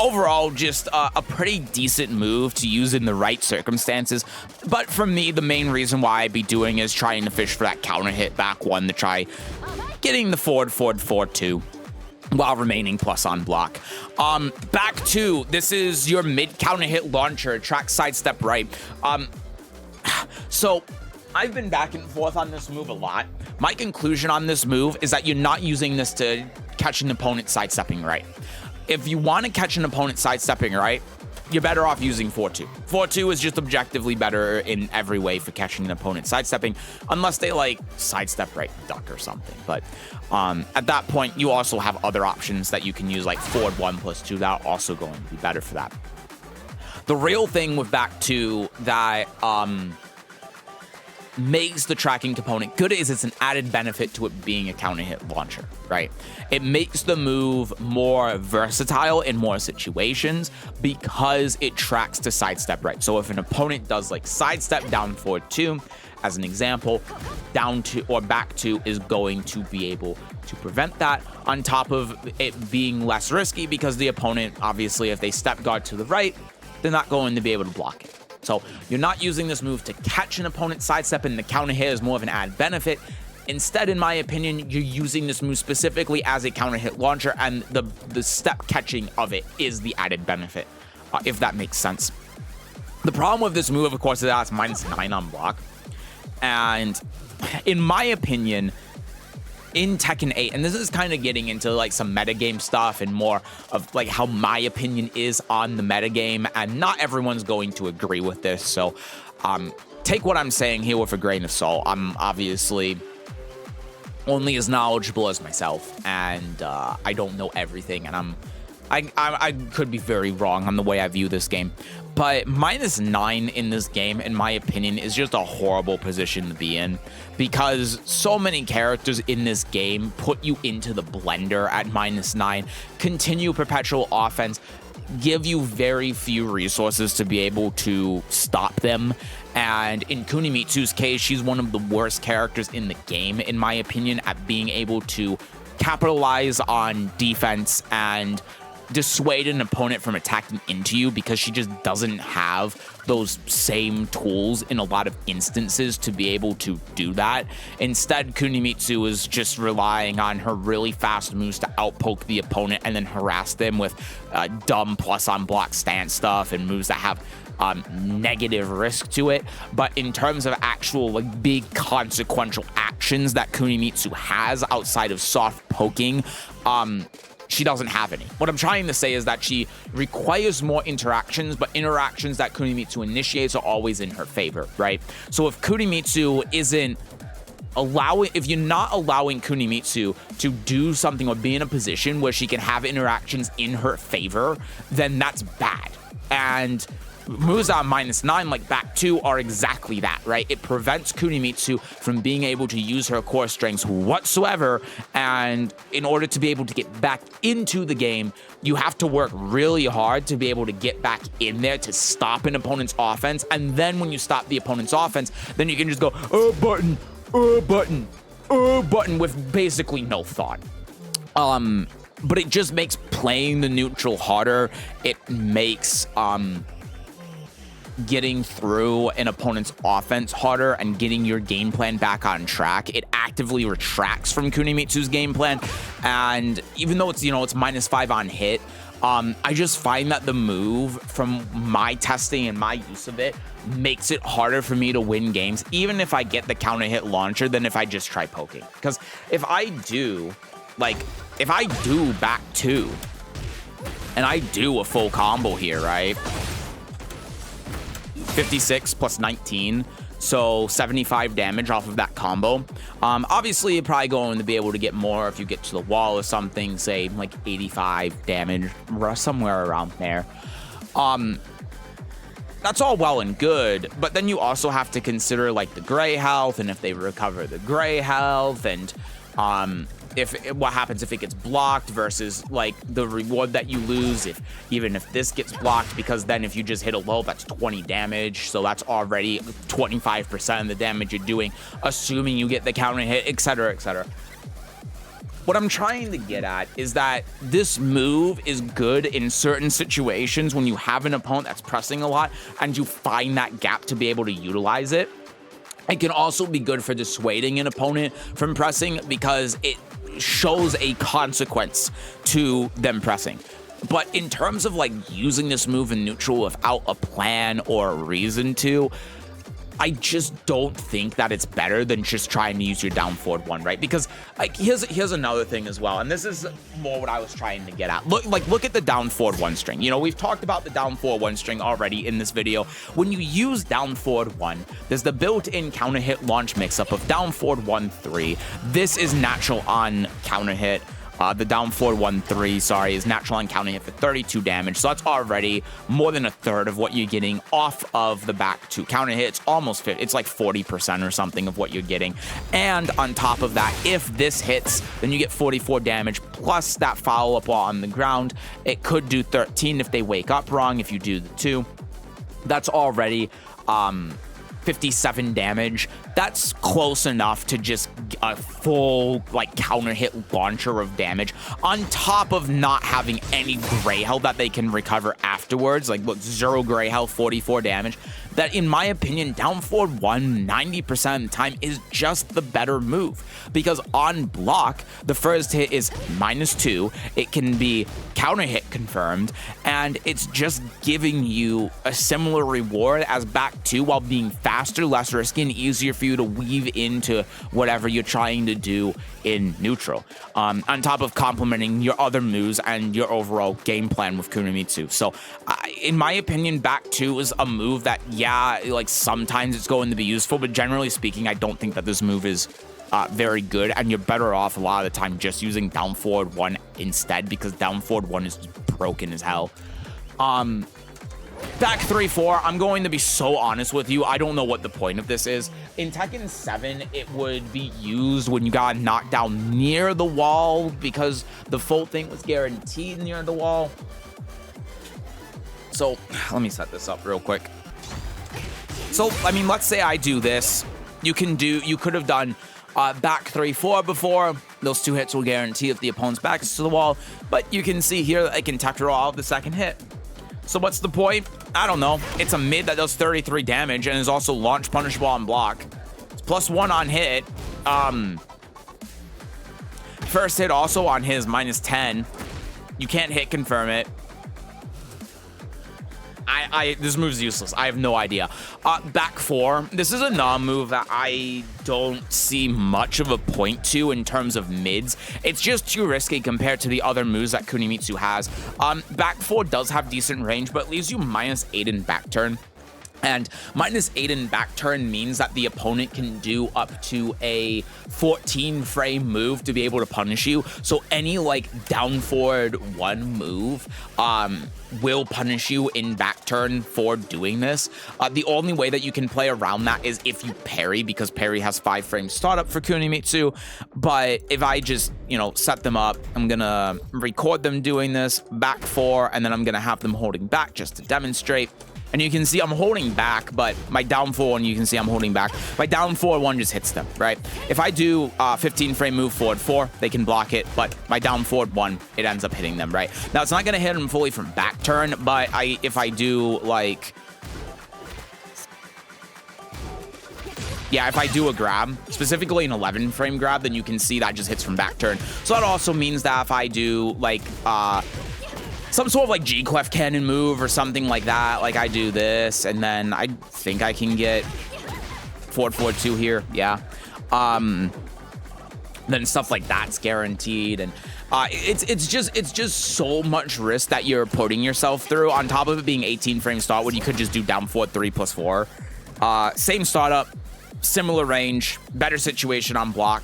Overall, just a pretty decent move to use in the right circumstances. But for me, the main reason why I'd be doing is trying to fish for that counter hit back 1 to try getting the forward 4-2. while remaining plus on block. Back to, this is your mid counter hit launcher, track sidestep right. So I've been back and forth on this move a lot. My conclusion on this move is that you're not using this to catch an opponent sidestepping right. If you want to catch an opponent sidestepping right, you're better off using 4-2. 4-2 is just objectively better in every way for catching an opponent sidestepping, unless they like sidestep right duck or something. But at that point, you also have other options that you can use, like forward 1+2. That are also going to be better for that. The real thing with back 2 that makes the tracking component good is it's an added benefit to it being a counter hit launcher, right? It makes the move more versatile in more situations because it tracks to sidestep right. So if an opponent does like sidestep down forward 2, as an example, down 2 or back 2 is going to be able to prevent that, on top of it being less risky because the opponent, obviously, if they step guard to the right, they're not going to be able to block it. So you're not using this move to catch an opponent sidestep, and the counter hit is more of an added benefit. Instead, in my opinion, you're using this move specifically as a counter hit launcher, and the step catching of it is the added benefit, if that makes sense. The problem with this move, of course, is that it's -9 on block. And in my opinion, in Tekken 8, and this is kind of getting into like some metagame stuff and more of like how my opinion is on the metagame, and not everyone's going to agree with this, so take what I'm saying here with a grain of salt. I'm obviously only as knowledgeable as myself, and I don't know everything, and I could be very wrong on the way I view this game. But -9 in this game, in my opinion, is just a horrible position to be in, because so many characters in this game put you into the blender at -9, continue perpetual offense, give you very few resources to be able to stop them. And in Kunimitsu's case, she's one of the worst characters in the game, in my opinion, at being able to capitalize on defense and dissuade an opponent from attacking into you, because she just doesn't have those same tools in a lot of instances to be able to do that. Instead, Kunimitsu is just relying on her really fast moves to outpoke the opponent and then harass them with dumb plus on block stance stuff and moves that have negative risk to it. But in terms of actual like big consequential actions that Kunimitsu has outside of soft poking, she doesn't have any. What I'm trying to say is that she requires more interactions, but interactions that Kunimitsu initiates are always in her favor, right? So if Kunimitsu isn't allowing, if you're not allowing Kunimitsu to do something or be in a position where she can have interactions in her favor, then that's bad. And moves on -9, like back 2, are exactly that, right? It prevents Kunimitsu from being able to use her core strengths whatsoever, and in order to be able to get back into the game, you have to work really hard to be able to get back in there to stop an opponent's offense, and then when you stop the opponent's offense, then you can just go, button, button, button, with basically no thought. But it just makes playing the neutral harder. It makes, getting through an opponent's offense harder and getting your game plan back on track. It actively retracts from Kunimitsu's game plan, and even though it's, you know, it's -5 on hit, I just find that the move, from my testing and my use of it, makes it harder for me to win games, even if I get the counter hit launcher, than if I just try poking. Because if I do back 2 and I do a full combo here, right? 56 plus 19, so 75 damage off of that combo. Obviously, you're probably going to be able to get more if you get to the wall or something, say like 85 damage, somewhere around there. That's all well and good, but then you also have to consider like the gray health, and if they recover the gray health, and what happens if it gets blocked versus like the reward that you lose even if this gets blocked, because then if you just hit a low, that's 20 damage, so that's already 25% of the damage you're doing, assuming you get the counter hit, etc, etc. What I'm trying to get at is that this move is good in certain situations when you have an opponent that's pressing a lot and you find that gap to be able to utilize it. It can also be good for dissuading an opponent from pressing, because it shows a consequence to them pressing. But in terms of like using this move in neutral without a plan or a reason to, I just don't think that it's better than just trying to use your down forward one, right? Because like here's another thing as well, and this is more what I was trying to get at. Look at the down forward one string. You know, we've talked about the down forward one string already in this video. When you use down forward one, there's the built-in counter hit launch mix-up of down forward 1-3. This is natural on counter hit. The down forward 1-3, sorry, is natural on counter hit for 32 damage. So that's already more than a third of what you're getting off of the back two. Counter hit, it's almost 50, it's like 40% or something of what you're getting. And on top of that, if this hits, then you get 44 damage plus that follow-up while on the ground. It could do 13 if they wake up wrong, if you do the 2. That's already 57 damage. That's close enough to just a full like counter hit launcher of damage on top of not having any gray health that they can recover afterwards. Like look, 0 gray health, 44 damage. That in my opinion, down forward 1 90% of the time is just the better move, because on block the first hit is -2. It can be counter hit confirmed, and it's just giving you a similar reward as back 2 while being faster, less risky, and easier for you to weave into whatever you're trying to do in neutral, on top of complementing your other moves and your overall game plan with Kunimitsu. So in my opinion, back 2 is a move that, yeah, like sometimes it's going to be useful, but generally speaking, I don't think that this move is very good, and you're better off a lot of the time just using down forward 1 instead, because down forward 1 is just broken as hell. Back 3-4, I'm going to be so honest with you, I don't know what the point of this is. In Tekken 7, it would be used when you got knocked down near the wall, because the full thing was guaranteed near the wall. So, let me set this up real quick. So, I mean, let's say I do this. You could have done back 3-4 before. Those 2 hits will guarantee if the opponent's back is to the wall, but you can see here that I can tech roll out the second hit. So what's the point? I don't know. It's a mid that does 33 damage and is also launch punishable on block. It's +1 on hit. First hit also on his -10. You can't hit confirm it. This move's useless. I have no idea. Back 4. This is a non-move that I don't see much of a point to in terms of mids. It's just too risky compared to the other moves that Kunimitsu has. Back 4 does have decent range, but leaves you -8 in back turn. And -8 in back turn means that the opponent can do up to a 14 frame move to be able to punish you. So any like down forward 1 move will punish you in back turn for doing this. The only way that you can play around that is if you parry, because parry has 5 frame startup for Kunimitsu. But if I just, you know, set them up, I'm gonna record them doing this back 4, and then I'm gonna have them holding back just to demonstrate. And you can see I'm holding back, but my down forward one, you can see I'm holding back. My down forward one just hits them, right? If I do 15 frame move forward 4, they can block it, but my down forward 1, it ends up hitting them, right? Now, it's not going to hit them fully from back turn, but if I do, like... Yeah, if I do a grab, specifically an 11 frame grab, then you can see that just hits from back turn. So that also means that if I do, like... some sort of like G-Clef cannon move or something like that. Like I do this, and then I think I can get forward 2 here. Yeah. Then stuff like that's guaranteed, and it's just so much risk that you're putting yourself through. On top of it being 18 frame start, when you could just do down forward 3 + 4. Same startup, similar range, better situation on block.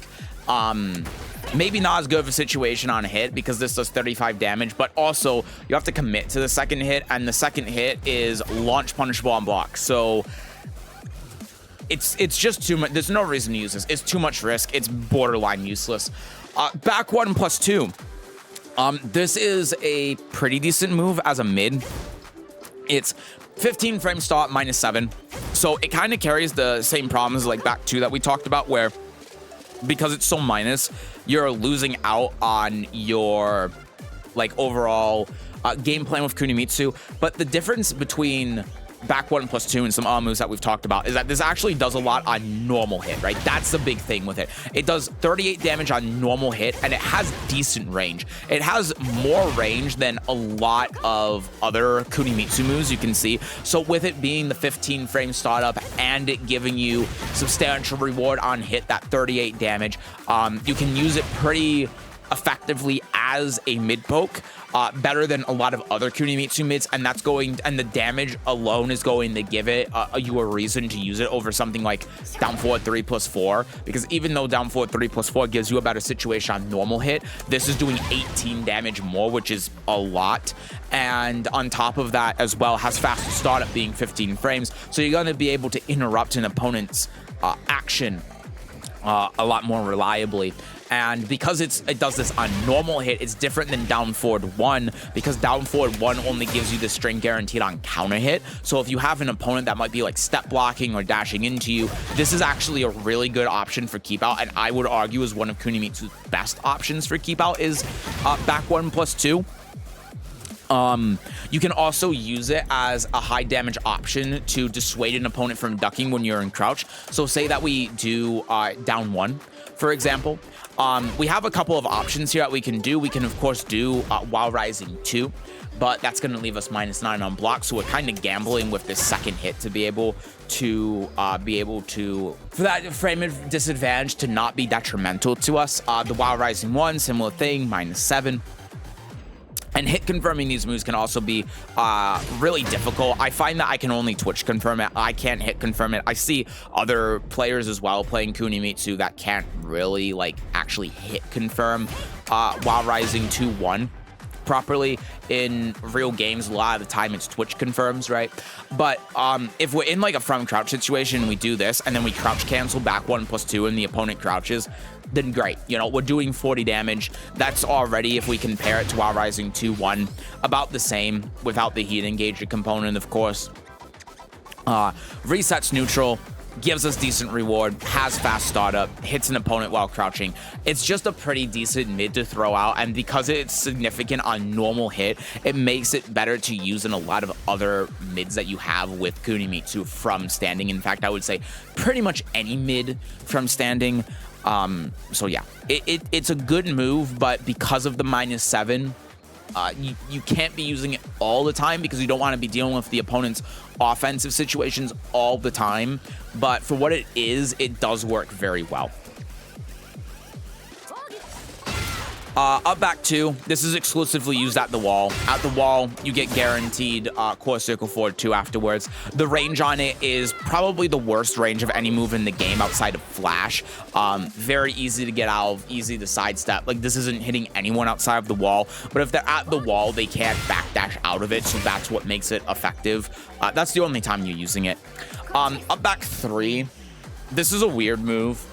Maybe not as good of a situation on a hit, because this does 35 damage, but also you have to commit to the second hit, and the second hit is launch punishable on block. So it's just too much. There's no reason to use this. It's too much risk. It's borderline useless. Back 1 + 2. This is a pretty decent move as a mid. It's 15 frame start -7. So it kind of carries the same problems like back 2 that we talked about, where because it's so minus, you're losing out on your like overall game plan with Kunimitsu. But the difference between back 1+2 and some other moves that we've talked about is that this actually does a lot on normal hit, right? That's the big thing with it. It does 38 damage on normal hit, and it has decent range. It has more range than a lot of other Kunimitsu moves you can see. So with it being the 15 frame startup and it giving you substantial reward on hit, that 38 damage, you can use it pretty effectively as a mid poke, better than a lot of other Kunimitsu mids, and the damage alone is going to give it you a reason to use it over something like down forward 3+4, because even though down forward 3+4 gives you a better situation on normal hit, this is doing 18 damage more, which is a lot. And on top of that as well, has faster startup being 15 frames, so you're going to be able to interrupt an opponent's action a lot more reliably. And because it does this on normal hit, it's different than down forward 1, because down forward 1 only gives you the string guaranteed on counter hit. So if you have an opponent that might be like step blocking or dashing into you, this is actually a really good option for keep out, and I would argue is one of Kunimitsu's best options for keep out is back 1+2. You can also use it as a high damage option to dissuade an opponent from ducking when you're in crouch. So say that we do down 1, for example. We have a couple of options here that we can do. We can, of course, do while rising 2, but that's going to leave us -9 on block. So we're kind of gambling with this second hit to be able to for that frame of disadvantage to not be detrimental to us. The while rising 1, similar thing, -7. And hit confirming these moves can also be really difficult. I find that I can only Twitch confirm it. I can't hit confirm it. I see other players as well playing Kunimitsu that can't really like actually hit confirm while rising 2-1 properly in real games. A lot of the time it's Twitch confirms, right? But if we're in like a front crouch situation, we do this and then we crouch cancel back 1+2 and the opponent crouches, then great. You know, we're doing 40 damage. That's already, if we compare it to while rising 2-1, about the same without the heat engager component, of course. Resets neutral, gives us decent reward, has fast startup, hits an opponent while crouching. It's just a pretty decent mid to throw out, and because it's significant on normal hit, it makes it better to use in a lot of other mids that you have with Kunimitsu from standing. In fact, I would say pretty much any mid from standing. So yeah, it's a good move, but because of the -7, you can't be using it all the time because you don't want to be dealing with the opponent's offensive situations all the time. But for what it is, it does work very well. Up back 2, this is exclusively used at the wall. At the wall, you get guaranteed core circle forward 2 afterwards. The range on it is probably the worst range of any move in the game outside of flash. Very easy to get out of, easy to sidestep. Like, this isn't hitting anyone outside of the wall, but if they're at the wall, they can't backdash out of it, so that's what makes it effective. That's the only time you're using it. Up back 3, this is a weird move.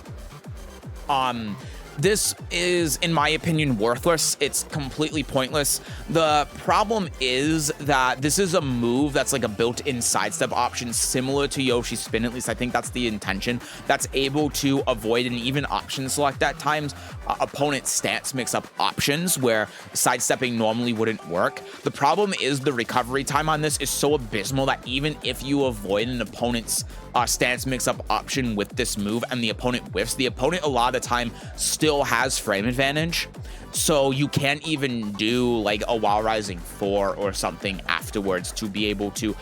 This is, in my opinion, worthless. It's completely pointless. The problem is that this is a move that's like a built-in sidestep option similar to Yoshi's Spin, at least I think that's the intention, that's able to avoid an even option select at times, opponent stance mix-up options where sidestepping normally wouldn't work. The problem is the recovery time on this is so abysmal that even if you avoid an opponent's stance mix-up option with this move and the opponent whiffs, the opponent a lot of the time still has frame advantage, so you can't even do like a while rising 4 or something afterwards to be able to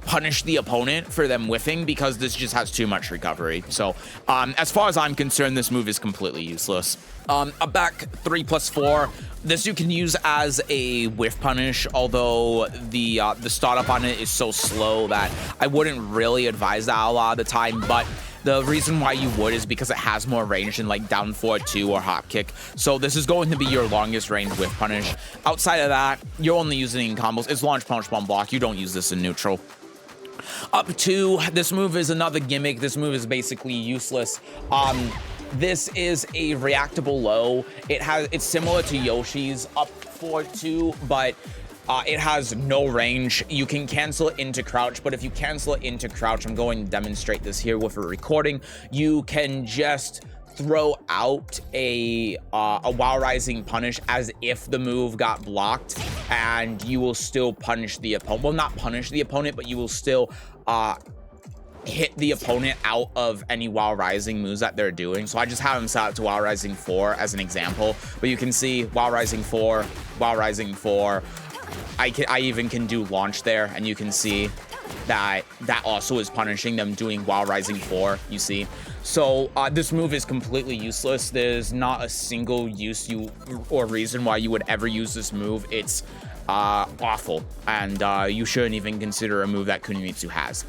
punish the opponent for them whiffing, because this just has too much recovery. So as far as I'm concerned, this move is completely useless. A back 3+4, this you can use as a whiff punish, although the startup on it is so slow that I wouldn't really advise that a lot of the time. But the reason why you would is because it has more range than like down forward 2 or hop kick. So this is going to be your longest range whiff punish. Outside of that, you're only using it in combos. It's launch, punch, bomb, block. You don't use this in neutral. Up 2, this move is another gimmick. This move is basically useless. This is a reactable low. It's similar to Yoshi's up forward 2, but it has no range. You can cancel it into crouch, but if you cancel it into crouch, I'm going to demonstrate this here with a recording, you can just throw out a while rising punish as if the move got blocked, and you will still punish the opponent. Well, not punish the opponent, but you will still hit the opponent out of any while rising moves that they're doing. So I just have him set up to while rising 4 as an example, but you can see while rising 4, while rising 4. I even can do launch there, and you can see that also is punishing them doing while rising 4, you see. So this move is completely useless. There's not a single use or reason why you would ever use this move. It's awful, and you shouldn't even consider a move that Kunimitsu has.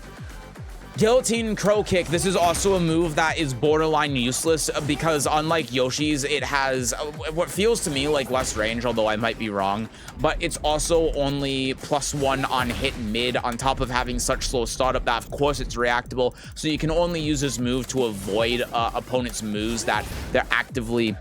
Guillotine Crow Kick. This is also a move that is borderline useless because unlike Yoshi's, it has what feels to me like less range, although I might be wrong, but it's also only +1 on hit mid on top of having such slow startup that of course it's reactable. So you can only use this move to avoid opponents' moves that they're actively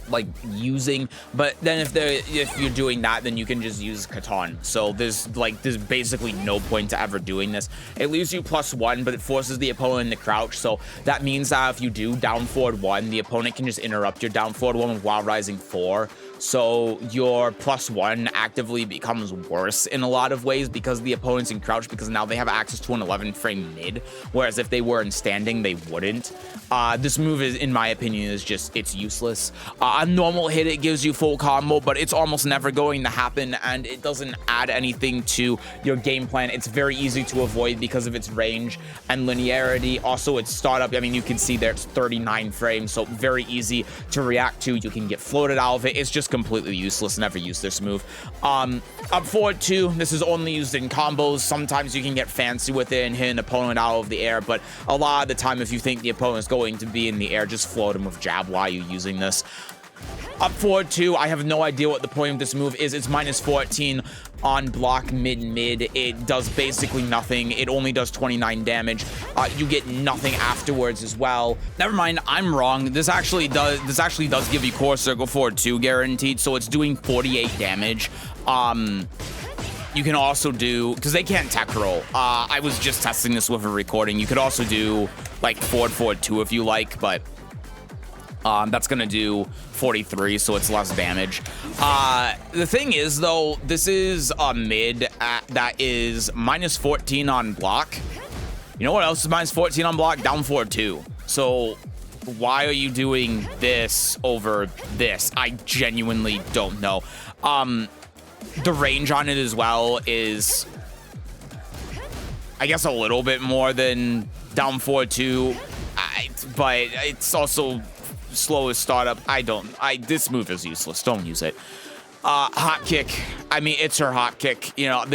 like using. But then if you're doing that, then you can just use Katan. So there's basically no point to ever doing this. It leaves you +1, but it forces the opponent to crouch. So that means that if you do down forward 1, the opponent can just interrupt your down forward 1 with while rising 4. So your +1 actively becomes worse in a lot of ways because the opponent's in crouch, because now they have access to an 11 frame mid, whereas if they were in standing, they wouldn't. This move is, in my opinion, is just, it's useless. A normal hit, it gives you full combo, but it's almost never going to happen, and it doesn't add anything to your game plan. It's very easy to avoid because of its range and linearity. Also, its startup, I mean, you can see there it's 39 frames, so very easy to react to. You can get floated out of it. It's just completely useless. Never use this move. Up forward 2, this is only used in combos. Sometimes you can get fancy with it and hit an opponent out of the air, but a lot of the time, if you think the opponent is going to be in the air, just float him with jab while you're using this. Up forward 2, I have no idea what the point of this move is. It's -14 on block mid. It does basically nothing. It only does 29 damage. You get nothing afterwards as well. Never mind, I'm wrong. This actually does give you core circle forward 2 guaranteed, so it's doing 48 damage. You can also do, because they can't tech roll. I was just testing this with a recording. You could also do like forward 2 if you like, but that's gonna do 43, so it's less damage. The thing is, though, this is a mid that is -14 on block. You know what else is -14 on block? Down forward 2. So why are you doing this over this? I genuinely don't know. The range on it as well is, I guess, a little bit more than down forward 2, but it's also slowest startup. This move is useless. Don't use it. Hot kick. I mean, it's her hot kick. You know,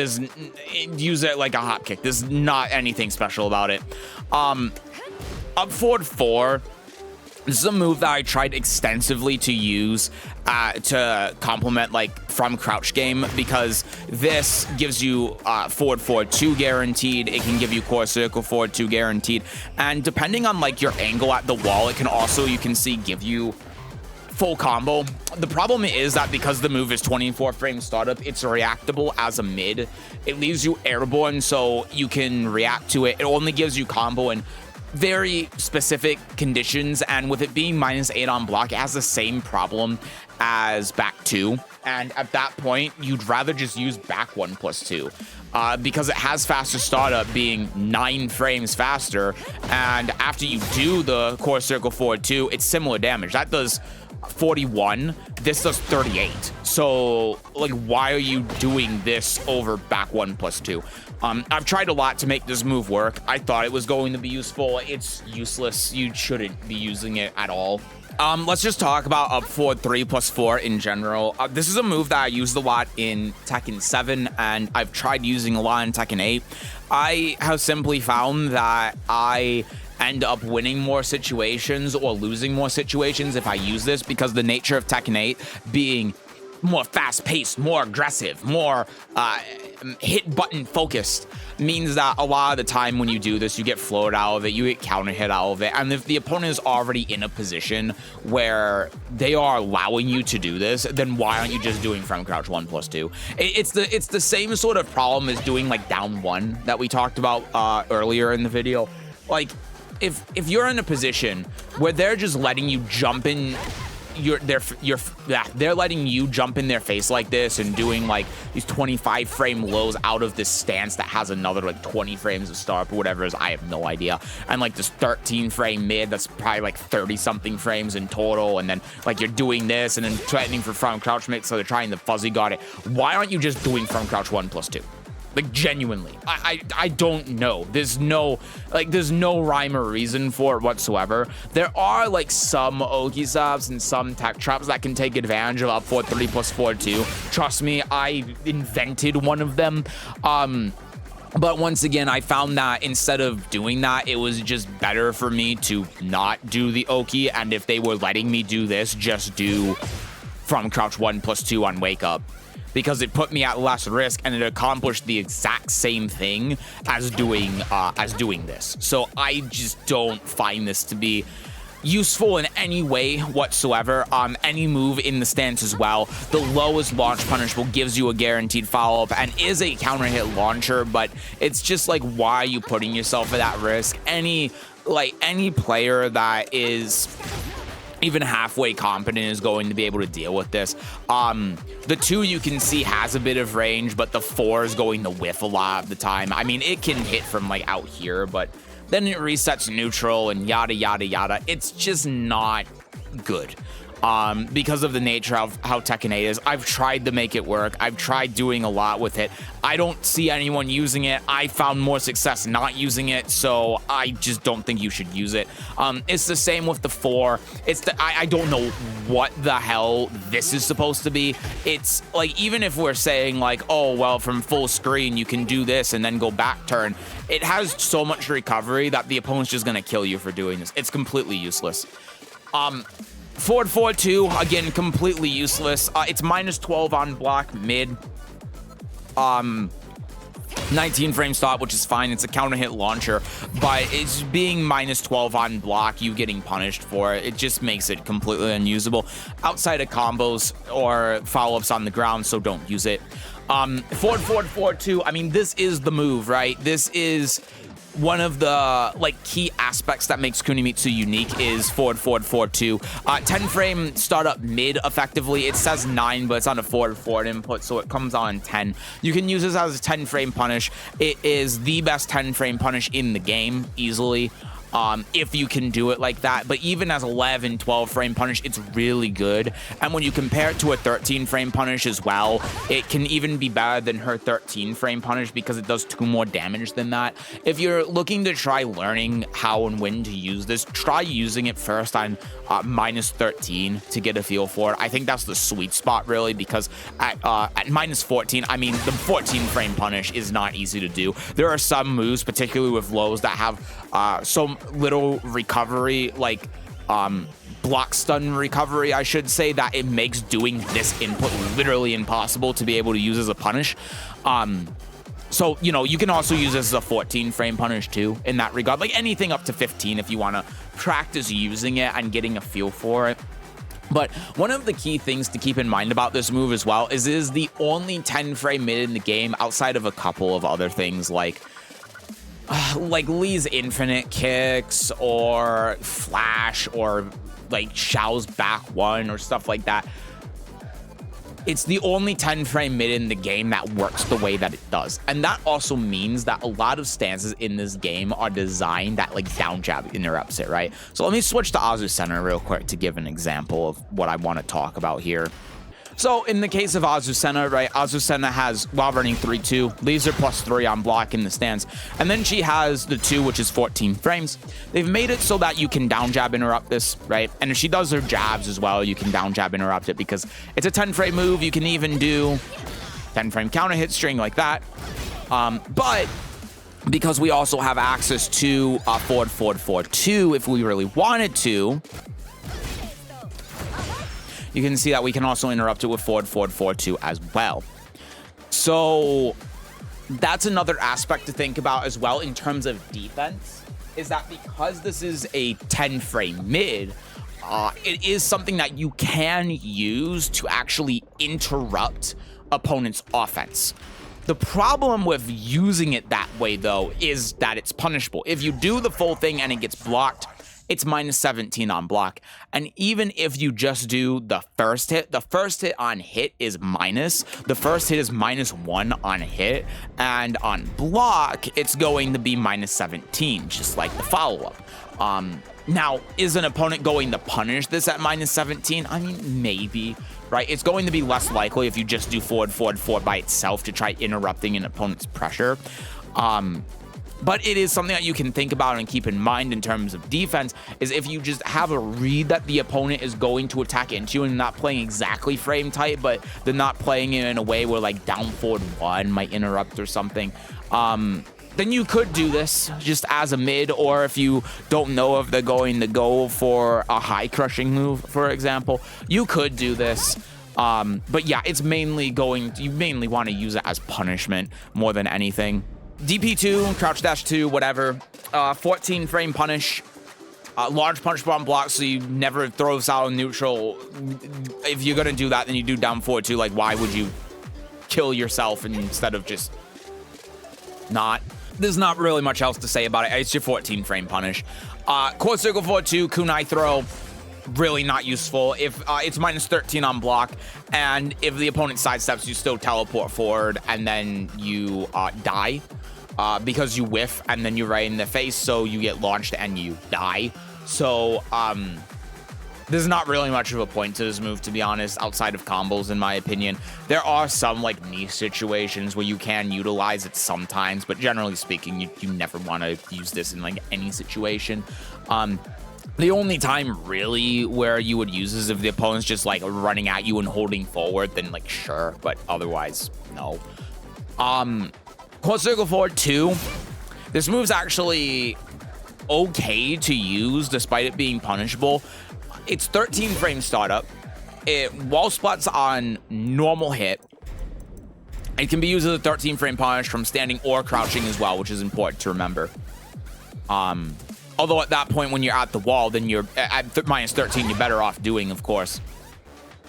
use it like a hot kick. There's not anything special about it. Up forward 4. This is a move that I tried extensively to use to complement like from crouch game, because this gives you forward 2 guaranteed. It can give you core circle forward 2 guaranteed, and depending on like your angle at the wall, it can also, you can see, give you full combo. The problem is that because the move is 24 frame startup, it's reactable as a mid. It leaves you airborne, so you can react to it. It only gives you combo in very specific conditions, and with it being -8 on block, it has the same problem as back 2, and at that point you'd rather just use back 1+2 because it has faster startup, being 9 frames faster, and after you do the core circle forward 2, it's similar damage. That does 41, this does 38. So like, why are you doing this over back 1+2? I've tried a lot to make this move work. I thought it was going to be useful. It's useless. You shouldn't be using it at all. Let's just talk about up forward 3+4 in general. This is a move that I used a lot in Tekken 7, and I've tried using a lot in Tekken 8. I have simply found that I end up winning more situations or losing more situations if I use this, because the nature of Tekken 8 being more fast-paced, more aggressive, more hit button focused, means that a lot of the time when you do this, you get floated out of it, you get counter hit out of it, and if the opponent is already in a position where they are allowing you to do this, then why aren't you just doing front crouch 1+2? It's the same sort of problem as doing like down 1 that we talked about earlier in the video. Like, if you're in a position where they're just letting you jump in they're letting you jump in their face like this and doing like these 25 frame lows out of this stance that has another like 20 frames of start or whatever it is, I have no idea, and like this 13 frame mid that's probably like 30 something frames in total, and then like you're doing this and then threatening for front crouch mix, so they're trying the fuzzy guard it. Why aren't you just doing front crouch 1+2? Like, genuinely, I don't know. There's no rhyme or reason for it whatsoever. There are like some Oki subs and some tech traps that can take advantage of up 4-3 plus 4-2. Trust me, I invented one of them. But once again, I found that instead of doing that, it was just better for me to not do the Oki. And if they were letting me do this, just do from crouch 1+2 on wake up, because it put me at less risk and it accomplished the exact same thing as doing this. So I just don't find this to be useful in any way whatsoever. Any move in the stance as well. The lowest launch punishable gives you a guaranteed follow-up and is a counter hit launcher, but it's just like, why are you putting yourself at that risk? Any player that is even halfway competent is going to be able to deal with this. The 2 you can see has a bit of range, but the 4 is going to whiff a lot of the time. I mean, it can hit from like out here, but then it resets neutral and yada yada yada. It's just not good. Because of the nature of how Tekken 8 is. I've tried to make it work. I've tried doing a lot with it. I don't see anyone using it. I found more success not using it, so I just don't think you should use it. It's the same with the 4. I don't know what the hell this is supposed to be. It's like, even if we're saying like, oh, well, from full screen, you can do this and then go back turn. It has so much recovery that the opponent's just going to kill you for doing this. It's completely useless. Forward 4-2, again, completely useless. It's -12 on block mid. 19 frame stop, which is fine. It's a counter hit launcher, but it's being -12 on block, you getting punished for it. It just makes it completely unusable outside of combos or follow-ups on the ground, so don't use it. Forward 4-2, I mean, this is the move, right? This is one of the like key aspects that makes Kunimitsu unique is forward 4-2. 10 frame startup mid effectively. It says 9, but it's on a forward input, so it comes on 10. You can use this as a 10 frame punish. It is the best 10 frame punish in the game, easily. If you can do it like that. But even as 11, 12 frame punish, it's really good. And when you compare it to a 13 frame punish as well, it can even be better than her 13 frame punish because it does 2 more damage than that. If you're looking to try learning how and when to use this, try using it first on -13 to get a feel for it. I think that's the sweet spot, really, because at -14, I mean, the 14 frame punish is not easy to do. There are some moves, particularly with lows, that have so little recovery, like block stun recovery, I should say, that it makes doing this input literally impossible to be able to use as a punish. So, you know, you can also use this as a 14 frame punish too in that regard. Like anything up to 15 if you want to practice using it and getting a feel for it. But one of the key things to keep in mind about this move as well is it is the only 10 frame mid in the game outside of a couple of other things like Lee's infinite kicks or flash or like Xiao's back one or stuff like that. It's the only 10 frame mid in the game that works the way that it does. And that also means that a lot of stances in this game are designed that like down jab interrupts it, right? So let me switch to Azucena real quick to give an example of what I want to talk about here. So in the case of Azucena, right, Azucena has while running 3-2, leaves her +3 on block in the stance, and then she has the 2, which is 14 frames. They've made it so that you can down jab interrupt this, right? And if she does her jabs as well, you can down jab interrupt it because it's a 10 frame move. You can even do 10 frame counter hit string like that. But because we also have access to forward 4-2 if we really wanted to, you can see that we can also interrupt it with forward 4-2 as well. So that's another aspect to think about as well in terms of defense, is that because this is a 10 frame mid, it is something that you can use to actually interrupt opponent's offense. The problem with using it that way, though, is that it's punishable. If you do the full thing and it gets blocked, it's minus 17 on block. And even if you just do the first hit on hit is minus. The first hit is -1 on hit. And on block, it's going to be minus 17, just like the follow-up. Now, is an opponent going to punish this at minus 17? I mean, maybe, right? It's going to be less likely if you just do forward, forward, forward by itself to try interrupting an opponent's pressure. But it is something that you can think about and keep in mind in terms of defense, is if you just have a read that the opponent is going to attack into you and not playing exactly frame tight, but they're not playing it in a way where like down forward 1 might interrupt or something, then you could do this just as a mid, or if you don't know if they're going to go for a high crushing move, for example, you could do this. But yeah, it's mainly you mainly want to use it as punishment more than anything. DP2, crouch dash 2, whatever. 14 frame punish. Large punch bomb block, so you never throw this out in neutral. If you're gonna do that, then you do down forward 2. Like, why would you kill yourself instead of just not? There's not really much else to say about it. It's your 14 frame punish. Quarter circle forward 2, kunai throw. Really not useful. If it's minus 13 on block, and if the opponent sidesteps, you still teleport forward, and then you die because you whiff, and then you're right in the face, so you get launched and you die. So there's not really much of a point to this move, to be honest, outside of combos, in my opinion. There are some like niche situations where you can utilize it sometimes, but generally speaking, you never want to use this in like any situation. The only time really where you would use is if the opponent's just like running at you and holding forward, then like sure, but otherwise no. Quarter circle forward 2. This move's actually okay to use despite it being punishable. It's 13 frame startup. It wall splats on normal hit. It can be used as a 13 frame punish from standing or crouching as well, which is important to remember. Although at that point, when you're at the wall, then you're at minus 13, you're better off doing, of course,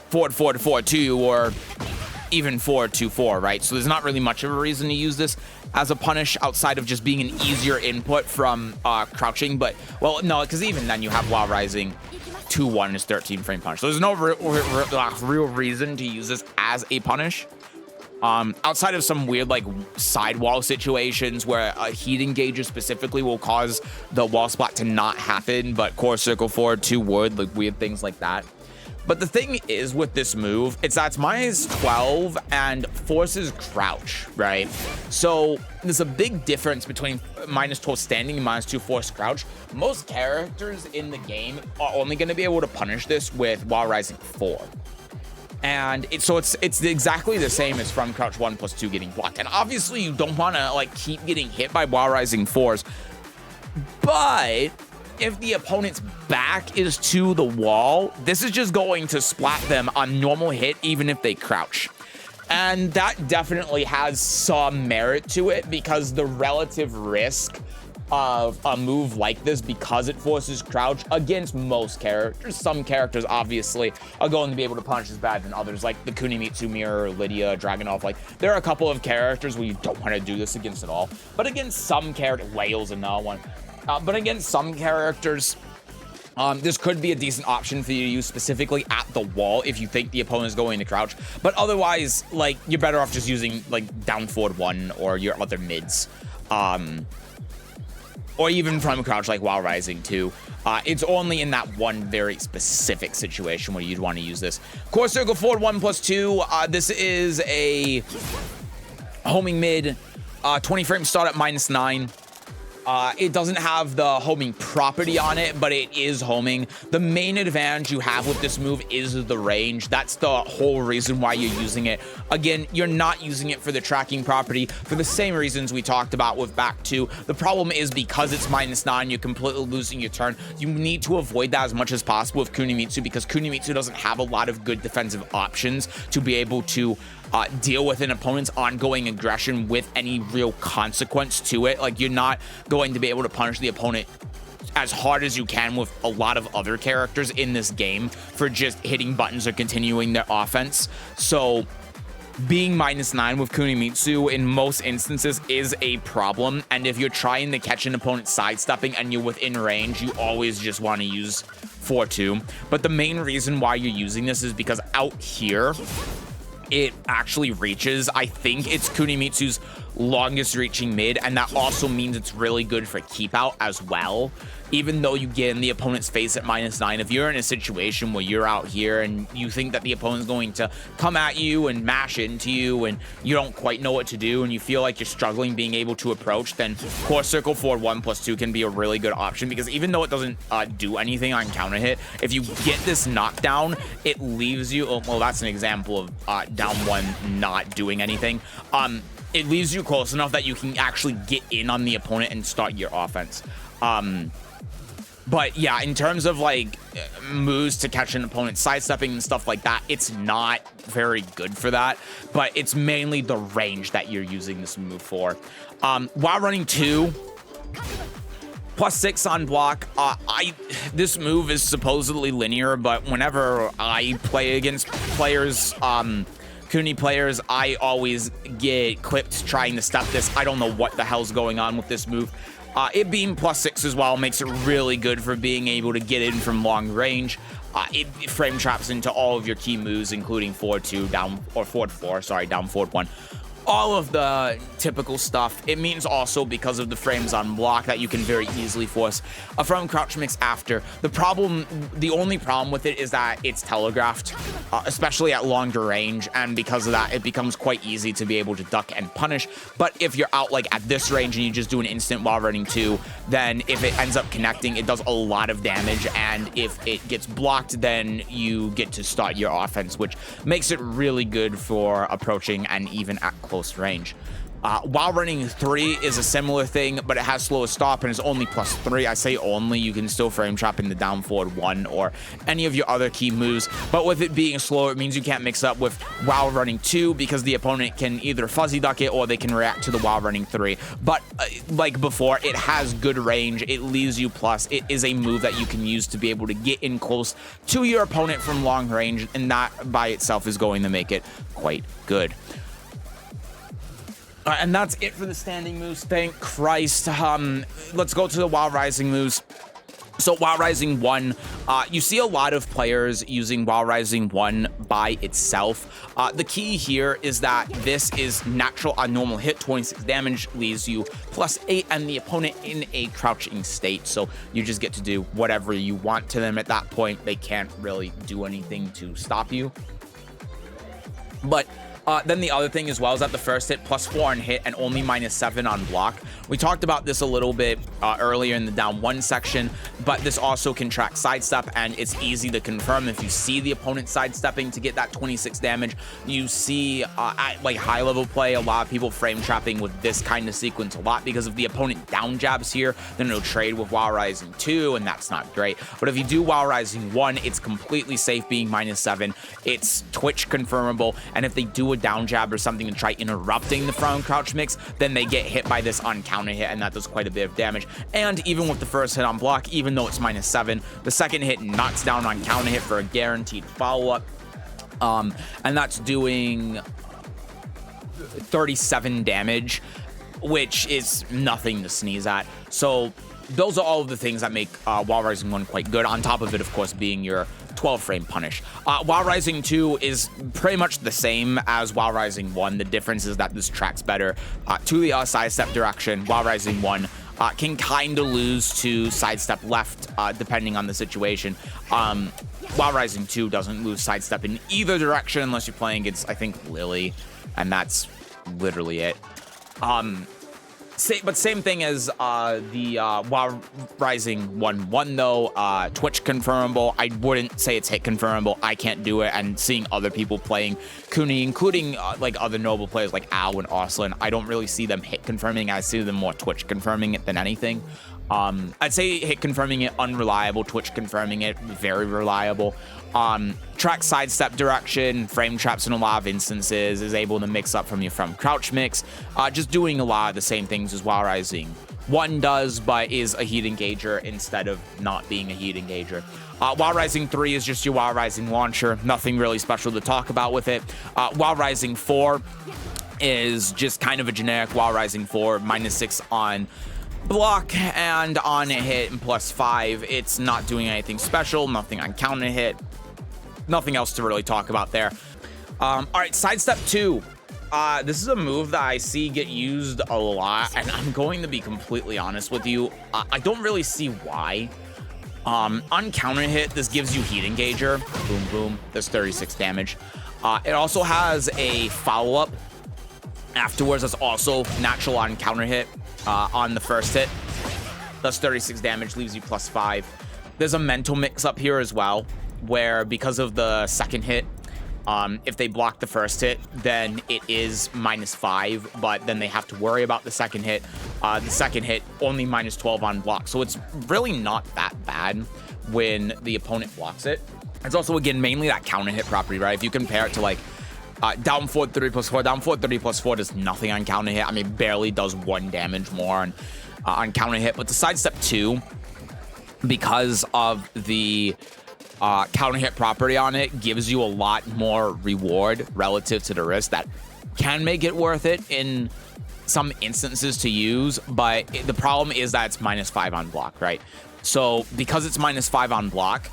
forward, forward, forward 2, or even forward 2, 4, right? So there's not really much of a reason to use this as a punish outside of just being an easier input from crouching. But, well, no, because even then you have while rising 2-1 is 13 frame punish. So there's no real reason to use this as a punish. Outside of some weird like sidewall situations where a heat engager specifically will cause the wall splat to not happen, but core circle forward 2 would, like weird things like that. But the thing is with this move, it's that it's minus 12 and forces crouch, right? So there's a big difference between minus 12 standing and minus 2 force crouch. Most characters in the game are only going to be able to punish this with while rising 4. And it's exactly the same as from crouch 1 plus 2 getting blocked. And obviously you don't want to like keep getting hit by while rising 4s. But if the opponent's back is to the wall, this is just going to splat them on normal hit even if they crouch. And that definitely has some merit to it, because the relative risk of a move like this, because it forces crouch against most characters, some characters obviously are going to be able to punish as bad than others, like the Kunimitsu Mirror, Lydia, Dragunov. Like there are a couple of characters where you don't want to do this against at all, but against some characters, Whale's another one, but against some characters, this could be a decent option for you to use specifically at the wall if you think the opponent is going to crouch. But otherwise, like, you're better off just using like down forward 1 or your other mids. Or even from crouch, like while rising 2. It's only in that one very specific situation where you'd want to use this. Core circle forward 1 plus 2. This is a homing mid, 20 frame start at minus 9. It doesn't have the homing property on it, but it is homing. The main advantage you have with this move is the range. That's the whole reason why you're using it. Again, you're not using it for the tracking property for the same reasons we talked about with back 2. The problem is because it's minus 9, you're completely losing your turn. You need to avoid that as much as possible with Kunimitsu, because Kunimitsu doesn't have a lot of good defensive options to be able to deal with an opponent's ongoing aggression with any real consequence to it. Like, you're not going to be able to punish the opponent as hard as you can with a lot of other characters in this game for just hitting buttons or continuing their offense. So being -9 with Kunimitsu in most instances is a problem, and if you're trying to catch an opponent sidestepping and you're within range, you always just want to use 4-2. But the main reason why you're using this is because out here, it actually reaches, I think it's Kunimitsu's longest reaching mid, and that also means it's really good for keep out as well. Even though you get in the opponent's face at -9, if you're in a situation where you're out here and you think that the opponent's going to come at you and mash into you and you don't quite know what to do and you feel like you're struggling being able to approach, then core circle forward 1+2 can be a really good option, because even though it doesn't do anything on counter hit, if you get this knockdown, it leaves you, well, that's an example of down one not doing anything. It leaves you close enough that you can actually get in on the opponent and start your offense. But yeah, in terms of like moves to catch an opponent sidestepping and stuff like that, it's not very good for that, but it's mainly the range that you're using this move for. While running 2, +6 on block, this move is supposedly linear, but whenever I play against players, Kuni players, I always get clipped trying to step this. I don't know what the hell's going on with this move. It being +6 as well makes it really good for being able to get in from long range. It frame traps into all of your key moves, including forward 2, down, or forward 4, sorry, down forward 1. All of the typical stuff. It means also, because of the frames on block, that you can very easily force a front crouch mix after. The only problem with it is that it's telegraphed, especially at longer range, and because of that, it becomes quite easy to be able to duck and punish. But if you're out like at this range and you just do an instant while running 2, then if it ends up connecting, it does a lot of damage, and if it gets blocked, then you get to start your offense, which makes it really good for approaching and even at close range. While running 3 is a similar thing, but it has slower stop and is only +3. I say only, you can still frame trap in the down forward 1 or any of your other key moves, but with it being slower, it means you can't mix up with while running 2, because the opponent can either fuzzy duck it or they can react to the while running 3. But like before, it has good range, it leaves you plus. It is a move that you can use to be able to get in close to your opponent from long range, and that by itself is going to make it quite good. And that's it for the standing moves, thank Christ. Let's go to the Wild Rising moves. So Wild Rising 1, you see a lot of players using Wild Rising 1 by itself. The key here is that this is natural on normal hit, 26 damage, leaves you +8, and the opponent in a crouching state. So you just get to do whatever you want to them at that point. They can't really do anything to stop you. But then the other thing as well is that the first hit +4 on hit and only -7 on block. We talked about this a little bit earlier in the down 1 section, but this also can track sidestep, and it's easy to confirm if you see the opponent sidestepping to get that 26 damage. You see at like high level play, a lot of people frame trapping with this kind of sequence a lot, because if the opponent down jabs here, then it'll trade with Wild Rising 2, and that's not great. But if you do Wild Rising 1, it's completely safe being -7. It's Twitch confirmable, and if they do a down jab or something to try interrupting the front crouch mix, then they get hit by this on counter hit, and that does quite a bit of damage. And even with the first hit on block, even though it's -7, the second hit knocks down on counter hit for a guaranteed follow-up, and that's doing 37 damage, which is nothing to sneeze at. So those are all of the things that make Wild Rising 1 quite good, on top of it, of course, being your 12 frame punish. Wild Rising 2 is pretty much the same as Wild Rising 1. The difference is that this tracks better to the sidestep direction. Wild Rising 1 can kind of lose to sidestep left, depending on the situation. Wild Rising 2 doesn't lose sidestep in either direction unless you're playing against, I think, Lily, and that's literally it. But same thing as the Wild Rising 1-1 though, Twitch confirmable. I wouldn't say it's hit confirmable. I can't do it, and seeing other people playing Kuni, including like other noble players like Al and Oslin, I don't really see them hit confirming. I see them more Twitch confirming it than anything. I'd say hit confirming it unreliable, Twitch confirming it very reliable. Track sidestep direction, frame traps in a lot of instances, is able to mix up from your front crouch mix, just doing a lot of the same things as Wild Rising 1 does, but is a heat engager instead of not being a heat engager. While Rising 3 is just your While Rising launcher. Nothing really special to talk about with it. While Rising 4 is just kind of a generic While Rising 4, -6 on block and on hit and +5. It's not doing anything special, nothing on counter hit, nothing else to really talk about there. All right, Sidestep 2. This is a move that I see get used a lot, and I'm going to be completely honest with you. I don't really see why. On counter hit, this gives you heat engager. Boom, boom. That's 36 damage. It also has a follow-up afterwards that's also natural on counter hit on the first hit. That's 36 damage, leaves you +5. There's a mental mix up here as well, where because of the second hit, if they block the first hit, then it is -5, but then they have to worry about the second hit. The second hit, only -12 on block. So it's really not that bad when the opponent blocks it. It's also, again, mainly that counter hit property, right? If you compare it to like down forward 30 +4, down forward 30 +4 does nothing on counter hit. I mean, barely does 1 damage more on counter hit. But the Sidestep 2, because of the counter hit property on it, gives you a lot more reward relative to the risk. That can make it worth it in some instances to use, but the problem is that it's -5 on block, right? So because it's -5 on block,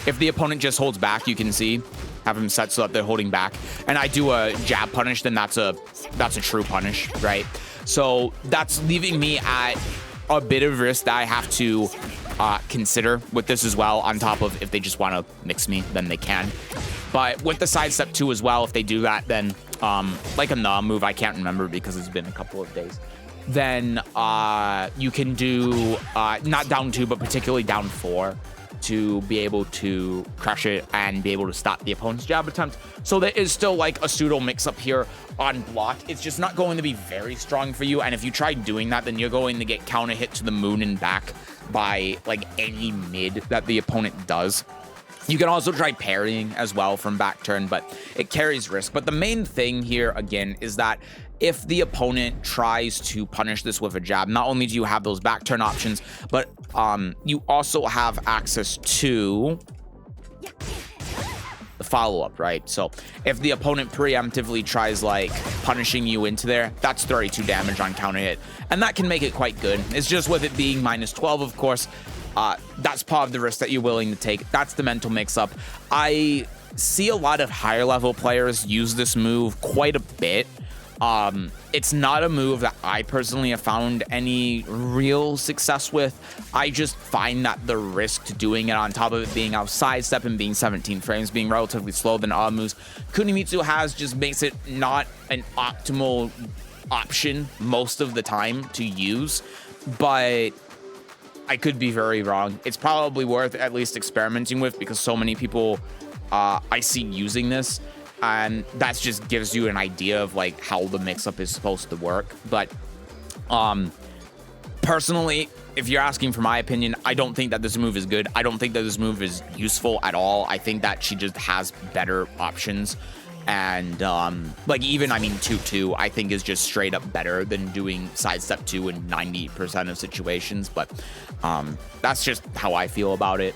if the opponent just holds back, you can see, have them set so that they're holding back, and I do a jab punish, then that's a true punish, right? So that's leaving me at a bit of risk that I have to consider with this as well, on top of if they just want to mix me, then they can. But with the Sidestep 2 as well, if they do that, then like another move, I can't remember because it's been a couple of days, then you can do not down 2, but particularly down 4 to be able to crush it and be able to stop the opponent's jab attempt. So there is still like a pseudo mix-up here on block. It's just not going to be very strong for you, and if you try doing that, then you're going to get counter hit to the moon and back by like any mid that the opponent does. You can also try parrying as well from back turn, but it carries risk. But the main thing here, again, is that if the opponent tries to punish this with a jab, not only do you have those back turn options, but you also have access to the follow-up, right? So if the opponent preemptively tries like punishing you into there, that's 32 damage on counter hit, and that can make it quite good. It's just with it being -12, of course, that's part of the risk that you're willing to take. That's the mental mix-up. I see a lot of higher level players use this move quite a bit. It's not a move that I personally have found any real success with. I just find that the risk to doing it, on top of it being out sidestep and being 17 frames, being relatively slow than other moves Kunimitsu has, just makes it not an optimal option most of the time to use. But I could be very wrong. It's probably worth at least experimenting with, because so many people I see using this, and that just gives you an idea of like how the mix-up is supposed to work. But personally, if you're asking for my opinion, I don't think that this move is good. I don't think that this move is useful at all. I think that she just has better options. And like even, I mean, 2-2 I think is just straight up better than doing sidestep 2 in 90% of situations. But that's just how I feel about it.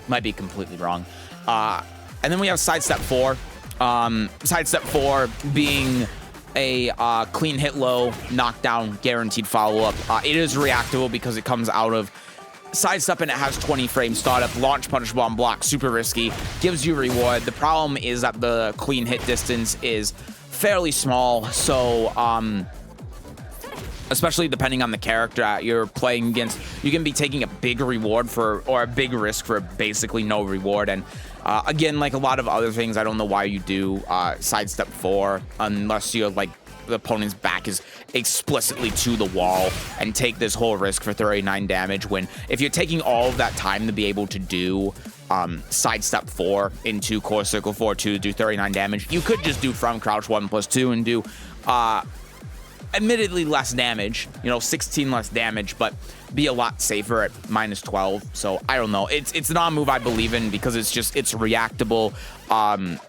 Might be completely wrong. And then we have sidestep 4. Sidestep 4 being a clean hit low, knockdown, guaranteed follow-up. It is reactable because it comes out of sidestep and it has 20 frame startup, launch punishable on block, super risky, gives you reward. The problem is that the clean hit distance is fairly small, so especially depending on the character you're playing against, you can be taking a big reward for, or a big risk for basically no reward. And again, like a lot of other things, I don't know why you do sidestep 4 unless you're like the opponent's back is explicitly to the wall and take this whole risk for 39 damage, when if you're taking all of that time to be able to do sidestep 4 into core circle 4 to do 39 damage, you could just do from crouch 1+2 and do admittedly less damage, 16 less damage, but be a lot safer at -12. So I don't know. It's not a move I believe in because it's reactable.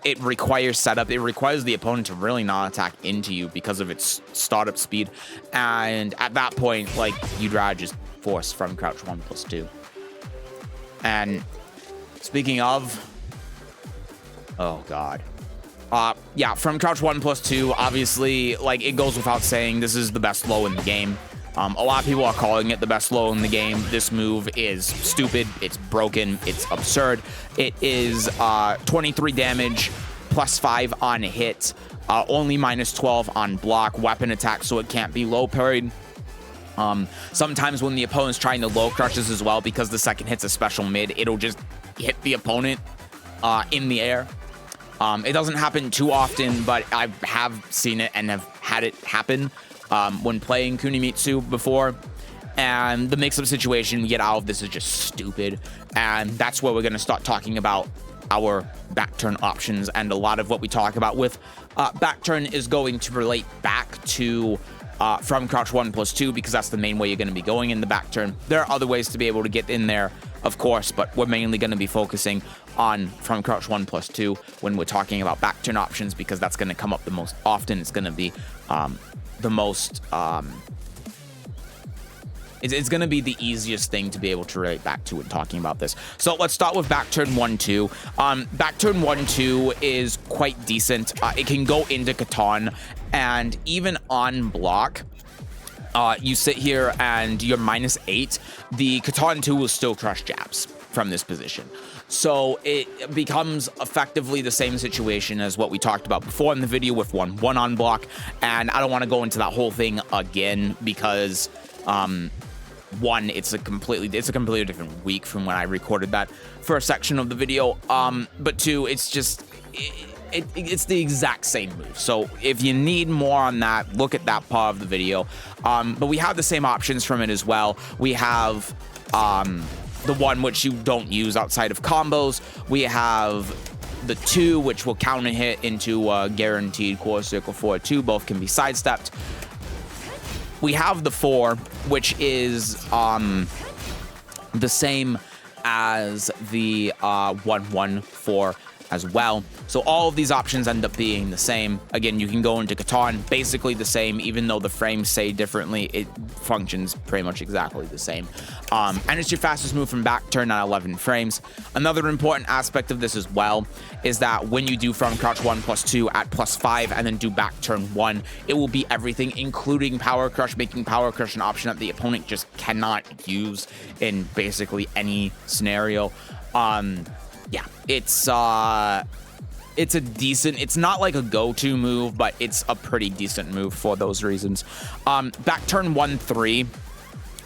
It requires setup. It requires the opponent to really not attack into you because of its startup speed. And at that point, like, you'd rather just force from crouch 1+2. And speaking of, oh god. Yeah, from crouch 1+2, obviously, like, it goes without saying, this is the best low in the game. A lot of people are calling it the best low in the game. This move is stupid, it's broken, it's absurd. It is 23 damage, +5 on hit, only -12 on block, weapon attack, so it can't be low parried. Sometimes when the opponent's trying to low crush this as well, because the second hit's a special mid, it'll just hit the opponent in the air. It doesn't happen too often, but I have seen it and have had it happen when playing Kunimitsu before. And the mix-up situation we get out of this is just stupid. And that's where we're going to start talking about our back turn options. And a lot of what we talk about with back turn is going to relate back to from crouch 1+2, because that's the main way you're going to be going in the back turn. There are other ways to be able to get in there, of course, but we're mainly going to be focusing on from crouch 1+2 when we're talking about back turn options, because that's going to come up the most often. It's going to be the most it's going to be the easiest thing to be able to relate back to when talking about this. So let's start with back turn 1-2. Back turn 1-2 is quite decent. It can go into Katan, and even on block, you sit here and you're -8. The Katan 2 will still crush jabs from this position. So it becomes effectively the same situation as what we talked about before in the video with 1-1 on block. And I don't want to go into that whole thing again because one, it's a completely different week from when I recorded that first section of the video. But two, it's just it's the exact same move. So if you need more on that, look at that part of the video. But we have the same options from it as well. We have the one which you don't use outside of combos. We have the 2, which will counter hit into guaranteed quarter circle 4-2. Both can be sidestepped. We have the 4, which is the same as the 1-1-4 as well. So all of these options end up being the same. Again, you can go into Katan, basically the same, even though the frames say differently, it functions pretty much exactly the same. And it's your fastest move from back turn at 11 frames. Another important aspect of this as well is that when you do from crouch 1+2 at +5 and then do back turn 1, it will be everything, including power crush, making power crush an option that the opponent just cannot use in basically any scenario. Yeah, it's a decent, it's not like a go-to move, but it's a pretty decent move for those reasons. Back turn 1-3,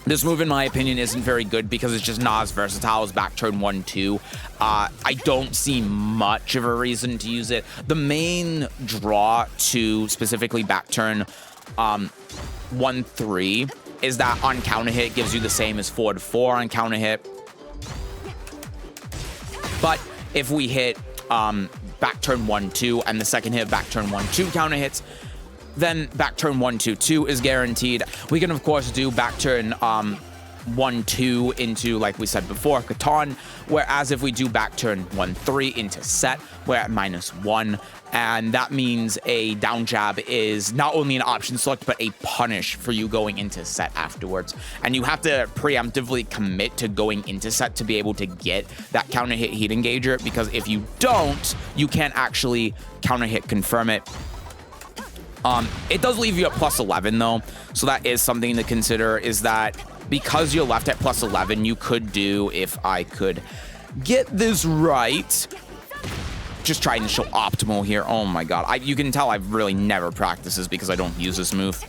this move in my opinion isn't very good because it's just not as versatile as back turn 1-2. I don't see much of a reason to use it. The main draw to specifically back turn 1-3 is that on counter hit gives you the same as 4-4 on counter hit. But if we hit back turn 1-2 and the second hit back turn 1-2 counter hits, then back turn 1-2-2 is guaranteed. We can of course do back turn 1-2 into, like we said before, Katan, whereas if we do back turn 1-3 into set, we're at -1, and that means a down jab is not only an option select, but a punish for you going into set afterwards. And you have to preemptively commit to going into set to be able to get that counter hit heat engager, because if you don't, you can't actually counter hit confirm it. It does leave you at +11 though, so that is something to consider, is that because you're left at +11, you could do, if I could get this right, just trying to show optimal here. Oh my god, you can tell I've really never practiced this because I don't use this move.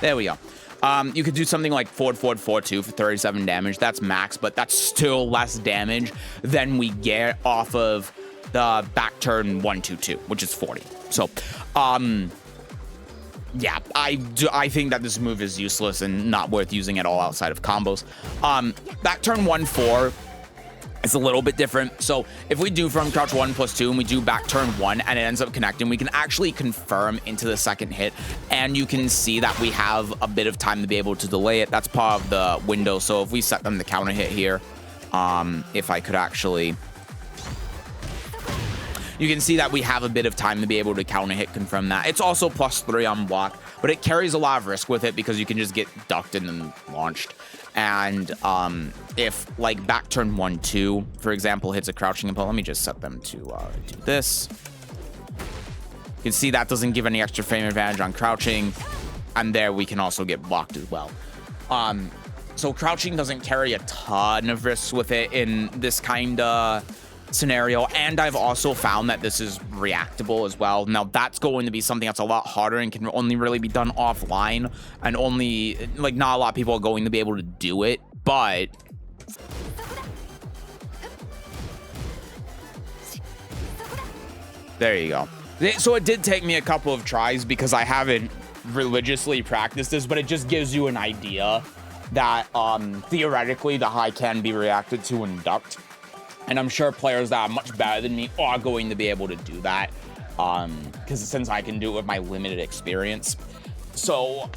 There we go. You could do something like forward 4-2 for 37 damage. That's max, but that's still less damage than we get off of the back turn 1-2-2, which is 40. So, yeah, I think that this move is useless and not worth using at all outside of combos. Back turn 1-4 It's a little bit different. So if we do from crouch 1+2 and we do back turn 1 and it ends up connecting, we can actually confirm into the second hit, and you can see that we have a bit of time to be able to delay it. That's part of the window. So if we set them to counter hit here, if I could actually, you can see that we have a bit of time to be able to counter hit confirm that. It's also +3 on block, but it carries a lot of risk with it because you can just get ducked and then launched. And if like back turn 1-2, for example, hits a crouching opponent, let me just set them to do this. You can see that doesn't give any extra frame advantage on crouching, and there we can also get blocked as well. So crouching doesn't carry a ton of risks with it in this kind of scenario, and I've also found that this is reactable as well. Now that's going to be something that's a lot harder and can only really be done offline, and only like not a lot of people are going to be able to do it, but there you go. So it did take me a couple of tries because I haven't religiously practiced this, but it just gives you an idea that theoretically the high can be reacted to and ducked. And I'm sure players that are much better than me are going to be able to do that, because since I can do it with my limited experience. So,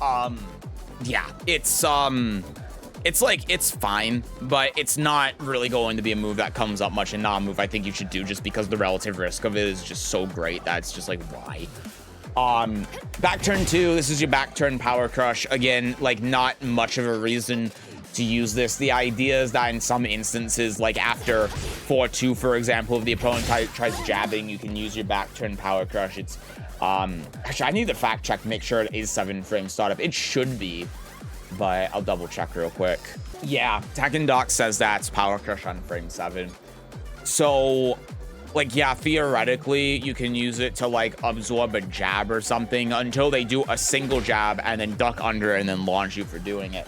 yeah, it's like, it's fine, but it's not really going to be a move that comes up much, and not a move I think you should do just because the relative risk of it is just so great that it's just like, why? Back turn 2, this is your back turn power crush. Again, like not much of a reason to use this. The idea is that in some instances, like after 4-2, for example, if the opponent tries jabbing, you can use your back turn power crush. It's actually, I need to fact check to make sure it is 7 frame startup. It should be, but I'll double check real quick. Yeah, Tekken Doc says that's power crush on frame 7. So like, yeah, theoretically you can use it to like absorb a jab or something until they do a single jab and then duck under and then launch you for doing it.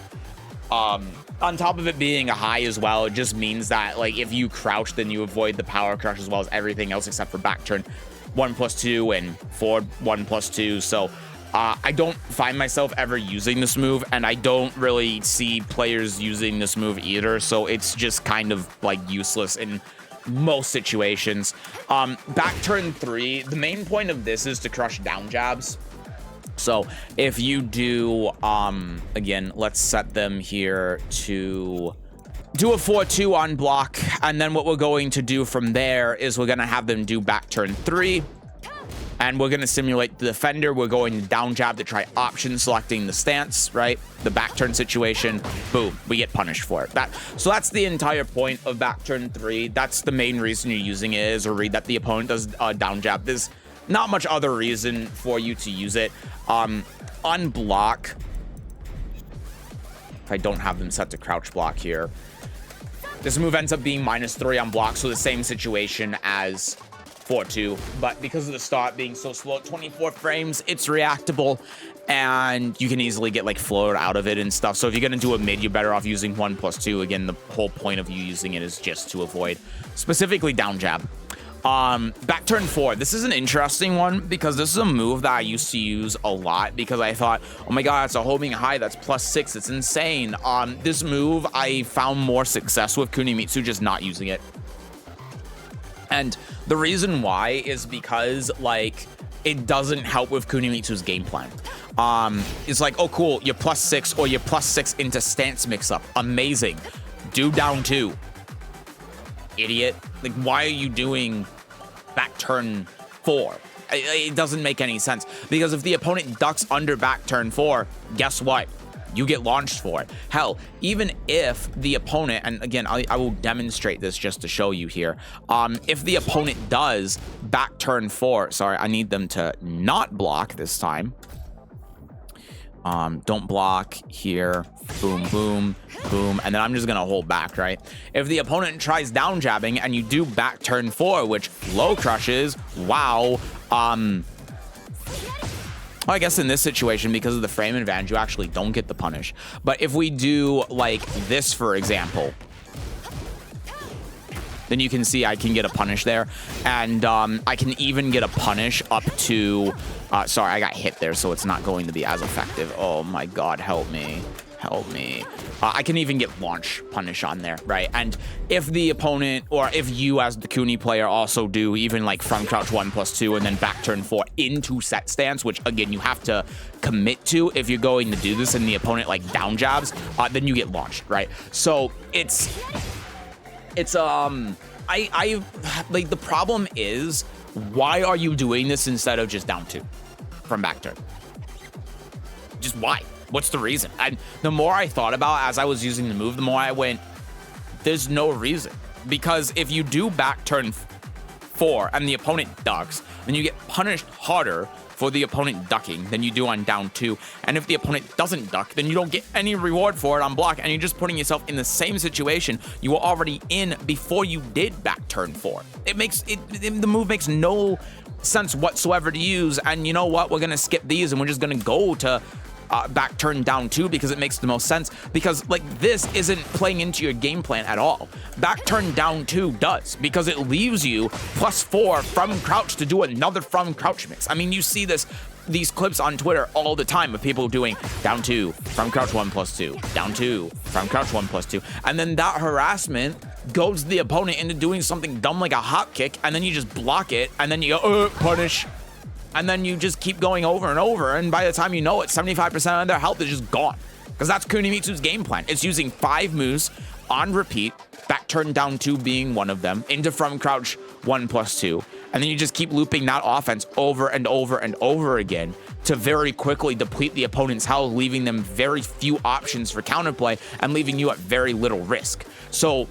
On top of it being a high as well, it just means that like if you crouch, then you avoid the power crush as well as everything else except for back turn 1+2 and forward 1+2. So I don't find myself ever using this move, and I don't really see players using this move either, so it's just kind of like useless in most situations. Back turn 3, the main point of this is to crush down jabs. So if you do, again, let's set them here to do a 4-2 on block, and then what we're going to do from there is we're going to have them do back turn 3, and we're going to simulate the defender. We're going to down jab to try option selecting the stance, right? The back turn situation, boom, we get punished for it. So that's the entire point of back turn 3. That's the main reason you're using it, is a read that the opponent does down jab. There's not much other reason for you to use it. On block, if I don't have them set to crouch block here, this move ends up being -3 on block, so the same situation as 4-2, but because of the start being so slow at 24 frames, it's reactable, and you can easily get like flowed out of it and stuff. So if you're gonna do a mid, you're better off using 1+2. Again, the whole point of you using it is just to avoid specifically down jab. Back turn 4, this is an interesting one because this is a move that I used to use a lot because I thought, oh my god, it's a homing high that's +6, it's insane. This move I found more success with Kunimitsu just not using it, and the reason why is because like it doesn't help with Kunimitsu's game plan. It's like, oh cool, you're +6 or you're +6 into stance mix-up, amazing, do down 2, idiot. Like, why are you doing back turn 4? It doesn't make any sense, because if the opponent ducks under back turn 4, guess what? You get launched for it. Hell, even if the opponent, and again, I will demonstrate this just to show you here. If the opponent does back turn 4, sorry, I need them to not block this time. Don't block here, boom, boom, boom, and then I'm just gonna hold back, right? If the opponent tries down jabbing and you do back turn 4, which low crushes, wow. I guess in this situation, because of the frame advantage, you actually don't get the punish. But if we do like this, for example, then you can see I can get a punish there, and I can even get a punish up to sorry, I got hit there, so it's not going to be as effective. Oh my god, help me. help me. I can even get launch punish on there, right? And if the opponent, or if you as the Kuni player also do even like front crouch 1+2 and then back turn 4 into set stance, which again, you have to commit to if you're going to do this and the opponent like down jabs, then you get launched, right? So it's I like, the problem is, why are you doing this instead of just down 2 from back turn? Just why? What's the reason? And the more I thought about as I was using the move, the more I went, there's no reason. Because if you do back turn 4 and the opponent ducks, then you get punished harder for the opponent ducking than you do on down 2. And if the opponent doesn't duck, then you don't get any reward for it on block, and you're just putting yourself in the same situation you were already in before you did back turn 4. The move makes no sense whatsoever to use, and you know what? We're gonna skip these and we're just gonna go to back turn down 2 because it makes the most sense, because like this isn't playing into your game plan at all. Back turn down 2 does, because it leaves you +4 from crouch to do another from crouch mix. I mean, you see these clips on Twitter all the time of people doing down 2 from crouch 1+2, down 2 from crouch 1+2, and then that harassment goes the opponent into doing something dumb like a hop kick, and then you just block it, and then you go punish. And then you just keep going over and over, and by the time you know it, 75% of their health is just gone. Because that's Kunimitsu's game plan. It's using 5 moves on repeat, back turn down 2 being one of them, into from crouch 1+2, and then you just keep looping that offense over and over and over again to very quickly deplete the opponent's health, leaving them very few options for counterplay and leaving you at very little risk. So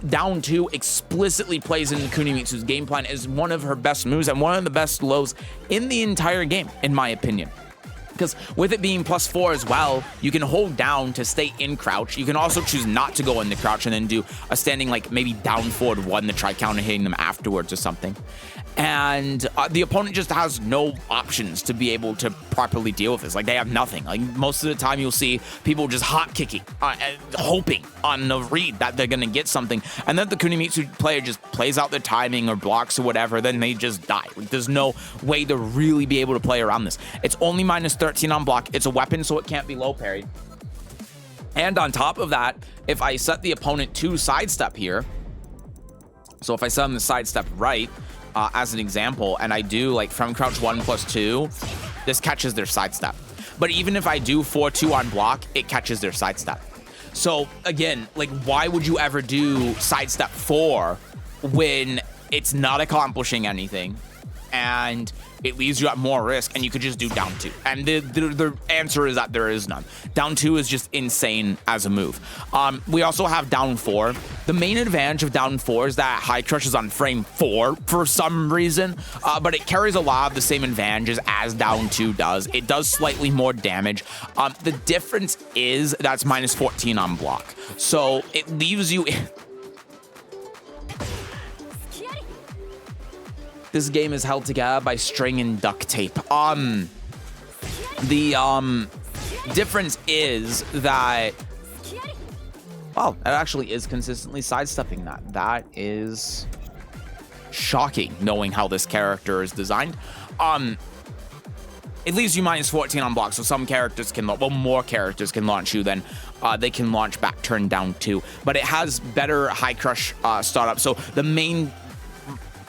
down 2 explicitly plays into Kunimitsu's game plan as one of her best moves and one of the best lows in the entire game, in my opinion. Because with it being +4 as well, you can hold down to stay in crouch. You can also choose not to go into crouch and then do a standing, like maybe down forward 1 to try counter hitting them afterwards or something. And the opponent just has no options to be able to properly deal with this. Like, they have nothing. Like, most of the time you'll see people just hot kicking, hoping on the read that they're gonna get something, and then the Kunimitsu player just plays out their timing or blocks or whatever, then they just die. Like, there's no way to really be able to play around this. It's only -13 on block. It's a weapon, so it can't be low parried. And on top of that, if I set the opponent to sidestep here, so if I set them to sidestep right, as an example, and I do like from crouch 1+2, this catches their sidestep. But even if I do 4-2 on block, it catches their sidestep. So again, like, why would you ever do sidestep 4 when it's not accomplishing anything and it leaves you at more risk, and you could just do down 2? And the answer is that there is none. Down 2 is just insane as a move. We also have down 4. The main advantage of down 4 is that high crush is on frame 4 for some reason, but it carries a lot of the same advantages as down 2 does. It does slightly more damage. The difference is that's -14 on block. So it leaves you... This game is held together by string and duct tape. The difference is that, well, it actually is consistently sidestepping that. That is shocking, knowing how this character is designed. It leaves you -14 on block, so some characters can, well, more characters can launch you than they can launch back turn down 2. But it has better high crush startup. So the main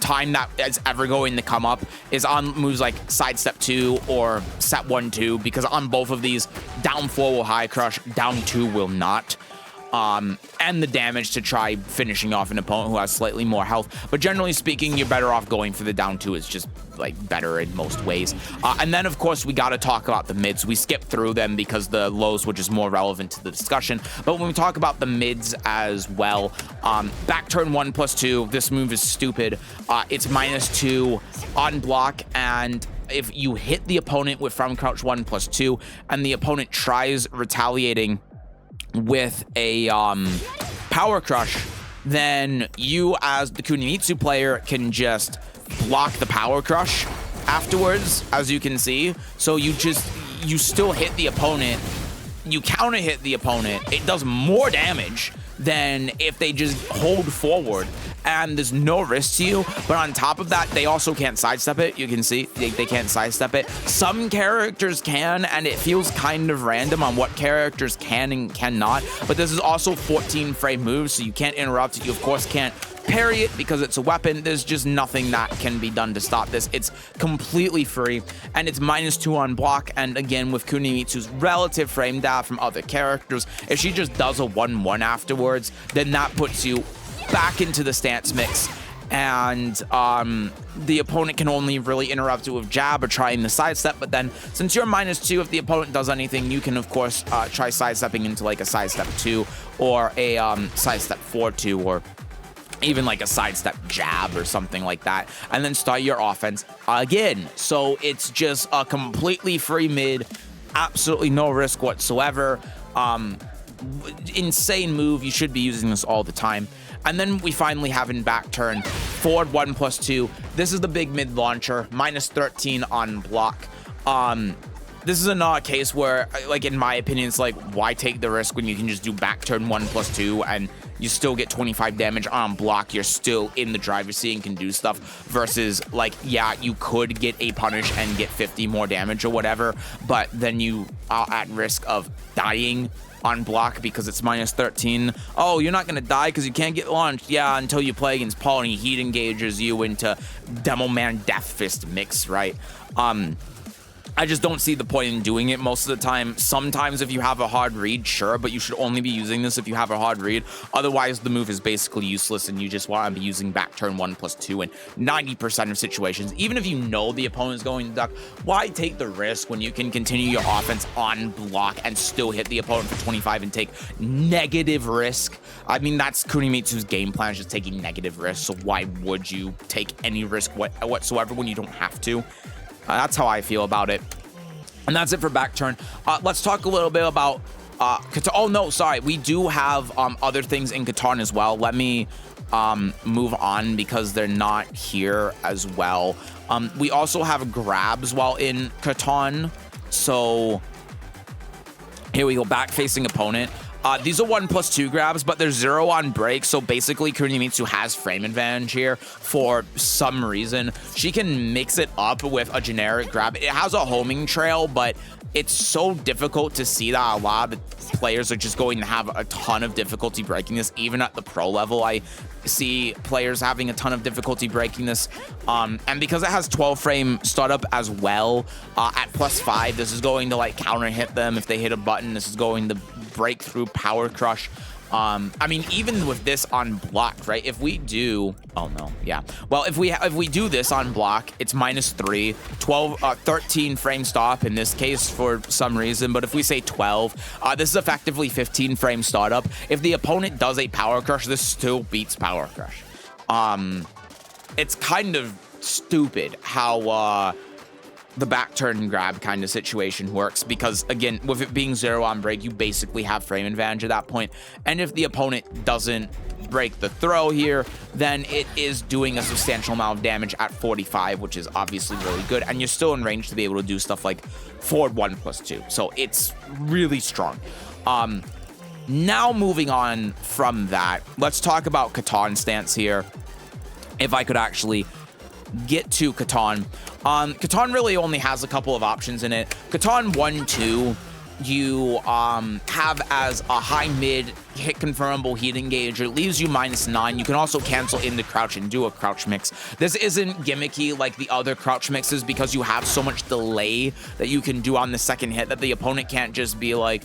time that is ever going to come up is on moves like sidestep 2 or set 1-2, because on both of these, down 4 will high crush, down 2 will not. And the damage to try finishing off an opponent who has slightly more health. But generally speaking, you're better off going for the down 2. It's just like better in most ways. And then of course we got to talk about the mids. We skipped through them because the lows were just more relevant to the discussion. But when we talk about the mids as well, back turn 1+2, this move is stupid. It's -2 on block, and if you hit the opponent with from crouch 1+2 and the opponent tries retaliating with a power crush, then you as the Kunimitsu player can just block the power crush afterwards, as you can see. So you still hit the opponent, you counter hit the opponent, it does more damage than if they just hold forward and there's no risk to you. But on top of that, they also can't sidestep it. You can see they can't sidestep it. Some characters can, and it feels kind of random on what characters can and cannot. But this is also 14 frame moves, so you can't interrupt it. You, of course, can't parry it because it's a weapon. There's just nothing that can be done to stop this. It's completely free, and it's -2 on block. And again, with Kunimitsu's relative frame data from other characters, if she just does a 1-1 afterwards, then that puts you back into the stance mix, and the opponent can only really interrupt it with jab or trying the sidestep. But then, since you're -2, if the opponent does anything, you can of course try sidestepping into like a sidestep 2 or a sidestep 4-2, or even like a sidestep jab or something like that, and then start your offense again. So it's just a completely free mid, absolutely no risk whatsoever. Insane move. You should be using this all the time. And then we finally have in back turn forward 1+2. This is the big mid launcher, -13 on block. This is another case where, like, in my opinion, it's like, why take the risk when you can just do back turn 1+2 and you still get 25 damage on block? You're still in the driver's seat and can do stuff, versus, like, yeah, you could get a punish and get 50 more damage or whatever, but then you are at risk of dying on block because it's -13. Oh, you're not gonna die because you can't get launched. Yeah, until you play against Paul and he heat engages you into Demo Man Death Fist mix, right? I just don't see the point in doing it most of the time. Sometimes if you have a hard read, sure, but you should only be using this if you have a hard read. Otherwise, the move is basically useless, and you just want to be using back turn 1+2 in 90% of situations. Even if you know the opponent is going to duck, why take the risk when you can continue your offense on block and still hit the opponent for 25 and take negative risk? I mean, that's Kunimitsu's game plan, is just taking negative risk, so why would you take any risk whatsoever when you don't have to? That's how I feel about it. And that's it for back turn. Let's talk a little bit about Katan. Oh, no, sorry. We do have other things in Katan as well. Let me move on because they're not here as well. We also have grabs while in Katan. So here we go. Back facing opponent. These are 1+2 grabs, but they're 0 on break, so basically Kunimitsu has frame advantage here for some reason. She can mix it up with a generic grab. It has a homing trail, but it's so difficult to see that a lot of players are just going to have a ton of difficulty breaking this. Even at the pro level, I see players having a ton of difficulty breaking this. And because it has 12 frame startup as well, at +5, this is going to like counter hit them. If they hit a button, this is going to break through power crush. I mean, even with this on block, right? If we do, oh no, yeah. Well, if we do this on block, it's -3, 13 frame stop in this case for some reason. But if we say 12, this is effectively 15 frame startup. If the opponent does a power crush, this still beats power crush. It's kind of stupid how the back turn grab kind of situation works, because again, with it being 0 on break, you basically have frame advantage at that point. And if the opponent doesn't break the throw here, then it is doing a substantial amount of damage at 45, which is obviously really good, and you're still in range to be able to do stuff like forward 1+2, so it's really strong. Now moving on from that, let's talk about Katan stance here. If I could actually get to Katan. Katan really only has a couple of options in it. Katan 1-2, you have as a high mid hit confirmable heat engage. It leaves you -9. You can also cancel into crouch and do a crouch mix. This isn't gimmicky like the other crouch mixes, because you have so much delay that you can do on the second hit that the opponent can't just be like,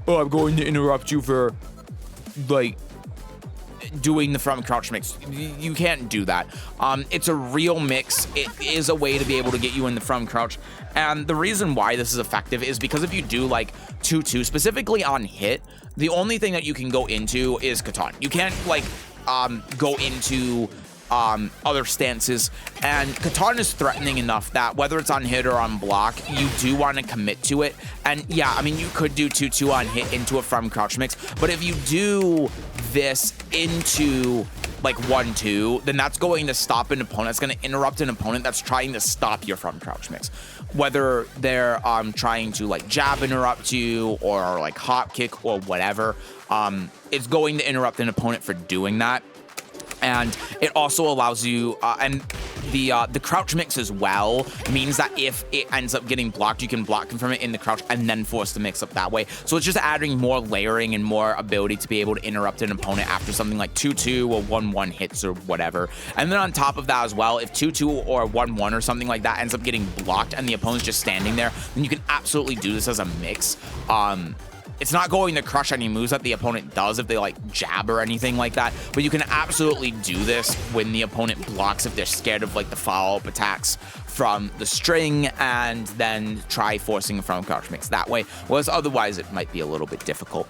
oh, I'm going to interrupt you for like doing the from crouch mix. You can't do that. It's a real mix. It is a way to be able to get you in the from crouch, and the reason why this is effective is because if you do like 2-2 specifically on hit, the only thing that you can go into is Katan. You can't like go into other stances, and Katan is threatening enough that whether it's on hit or on block, you do want to commit to it. And yeah, I mean, you could do 2-2 on hit into a from crouch mix, but if you do this into like 1-2, then that's going to stop an opponent. It's going to interrupt an opponent that's trying to stop your from crouch mix, whether they're trying to like jab interrupt you or like hop kick or whatever. It's going to interrupt an opponent for doing that. And it also allows you, and the crouch mix as well means that if it ends up getting blocked, you can block confirm it in the crouch and then force the mix up that way. So it's just adding more layering and more ability to be able to interrupt an opponent after something like 2-2 or 1-1 hits or whatever. And then on top of that as well, if 2-2 or 1-1 or something like that ends up getting blocked and the opponent's just standing there, then you can absolutely do this as a mix. It's not going to crush any moves that the opponent does if they like jab or anything like that, but you can absolutely do this when the opponent blocks if they're scared of like the follow-up attacks from the string, and then try forcing from crouch mix that way, whereas otherwise it might be a little bit difficult.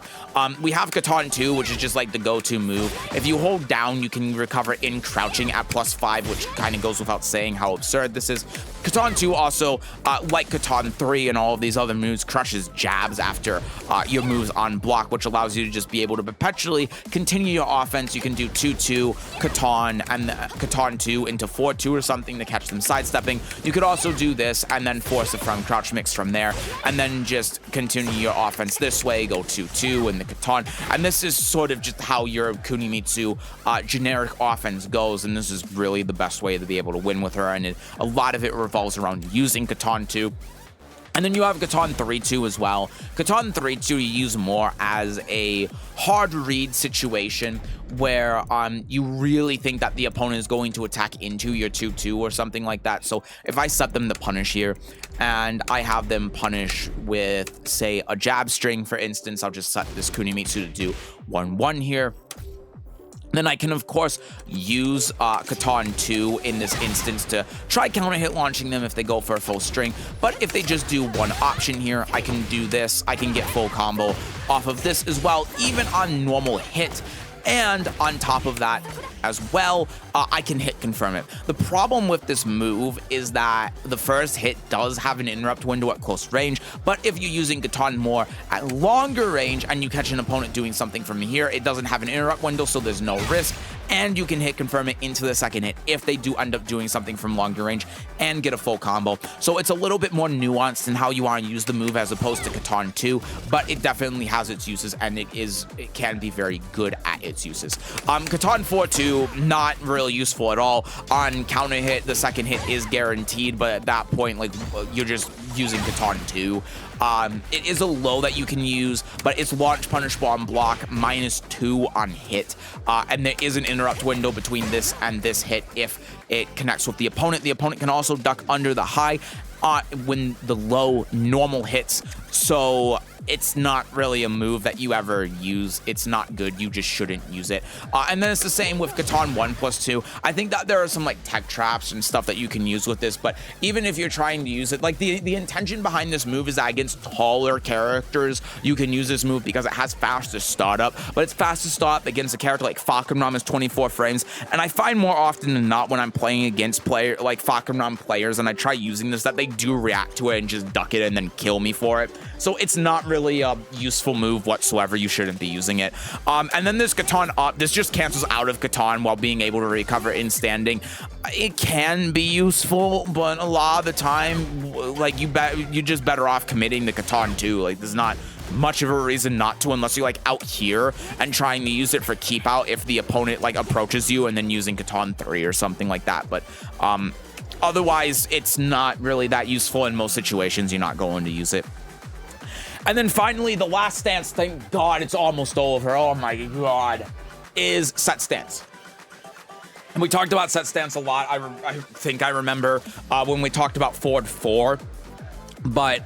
We have Katan 2, which is just like the go-to move. If you hold down, you can recover in crouching at +5, which kind of goes without saying how absurd this is. Katan 2 also, like Katan 3 and all of these other moves, crushes jabs after your moves on block, which allows you to just be able to perpetually continue your offense. You can do 2-2 Katan and Katan 2 into 4-2 or something to catch them sidestepping. You could also do this and then force it from crouch mix from there, and then just continue your offense this way, go 2-2 in the Katan. And this is sort of just how your Kunimitsu generic offense goes, and this is really the best way to be able to win with her, and a lot of it revolves around using Katan 2. And then you have Katan 3-2 as well. Katan 3-2 you use more as a hard read situation where you really think that the opponent is going to attack into your 2-2 or something like that. So if I set them to punish here and I have them punish with, say, a jab string, for instance, I'll just set this Kunimitsu to do 1-1 here. Then I can, of course, use Katan 2 in this instance to try counter hit launching them if they go for a full string. But if they just do one option here, I can do this. I can get full combo off of this as well, even on normal hit. And on top of that as well, I can hit confirm it. The problem with this move is that the first hit does have an interrupt window at close range, but if you're using Katan more at longer range and you catch an opponent doing something from here, it doesn't have an interrupt window, so there's no risk, and you can hit confirm it into the second hit if they do end up doing something from longer range and get a full combo. So it's a little bit more nuanced in how you want to use the move as opposed to Katan 2, but it definitely has its uses, and it can be very good at its uses. Katan 4-2, not really useful at all. On counter hit, the second hit is guaranteed, but at that point, like, you're just using Katan 2. It is a low that you can use, but it's launch punishable on block, -2 on hit, and there is an interrupt window between this and this hit if it connects with the opponent. The opponent can also duck under the high when the low normal hits, so it's not really a move that you ever use. It's not good. You just shouldn't use it. And then it's the same with Katan 1+2. I think that there are some like tech traps and stuff that you can use with this, but even if you're trying to use it, like the intention behind this move is that against taller characters, you can use this move because it has faster startup, but it's faster startup against a character like Fakenram is 24 frames. And I find more often than not when I'm playing against Fakenram players and I try using this, that they do react to it and just duck it and then kill me for it. So it's not really a useful move whatsoever. You shouldn't be using it. And then this Katan up, this just cancels out of Katan while being able to recover in standing. It can be useful, but a lot of the time, like, you're just better off committing the Katan 2. Like, there's not much of a reason not to, unless you're like out here and trying to use it for keep out if the opponent like approaches you, and then using Katan 3 or something like that. But otherwise, it's not really that useful in most situations. You're not going to use it. And then finally, the last stance, thank God it's almost over, oh my God, is set stance. And we talked about set stance a lot. I think I remember when we talked about forward 4. But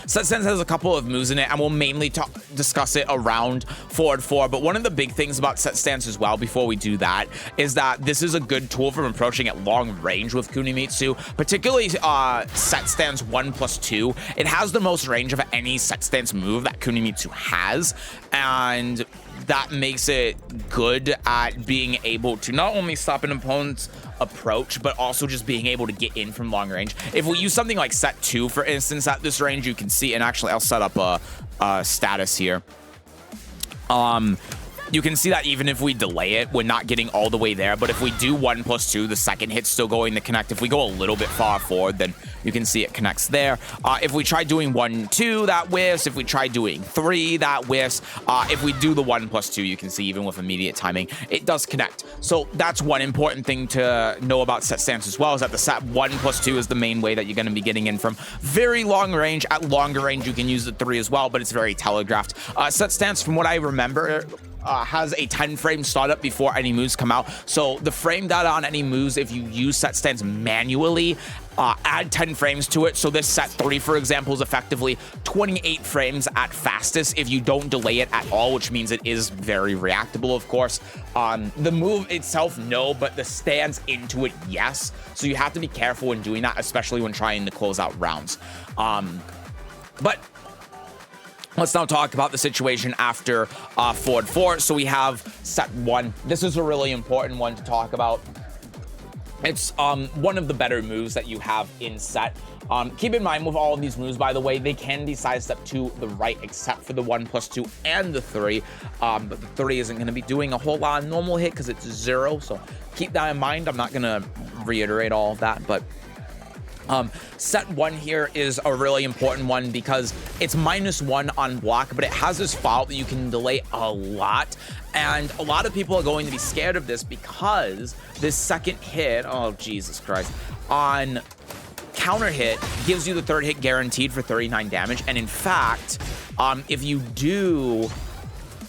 set stance has a couple of moves in it, and we'll mainly discuss it around forward 4. But one of the big things about set stance as well, before we do that, is that this is a good tool for approaching at long range with Kunimitsu, particularly set stance 1+2. It has the most range of any set stance move that Kunimitsu has, and that makes it good at being able to not only stop an opponent's approach, but also just being able to get in from long range. If we use something like set 2, for instance, at this range, you can see, and actually I'll set up a status here. You can see that even if we delay it, we're not getting all the way there, but if we do 1+2, the second hit's still going to connect. If we go a little bit far forward, then You can see it connects there. If we try doing 1-2, that whiffs. If we try doing 3, that whiffs. If we do the 1+2, you can see even with immediate timing, it does connect. So that's one important thing to know about set stance as well, is that the set 1+2 is the main way that you're going to be getting in from very long range. At longer range, you can use the 3 as well, but it's very telegraphed. Set stance, from what I remember, has a 10 frame startup before any moves come out. So the frame data on any moves, if you use set stance manually, add 10 frames to it. So this set 3, for example, is effectively 28 frames at fastest if you don't delay it at all, which means it is very reactable, of course. The move itself, no, but the stance into it, yes. So you have to be careful when doing that, especially when trying to close out rounds. But let's now talk about the situation after forward 4. So we have set 1. This is a really important one to talk about. It's one of the better moves that you have in set. Keep in mind with all of these moves, by the way, they can be sidestepped to the right except for the 1+2 and the 3. But the 3 isn't going to be doing a whole lot of normal hit because it's 0. So keep that in mind. I'm not going to reiterate all of that, but set 1 here is a really important one because it's -1 on block, but it has this follow that you can delay a lot. And a lot of people are going to be scared of this because this second hit, oh Jesus Christ, on counter hit gives you the 3rd hit guaranteed for 39 damage. And in fact, if you do,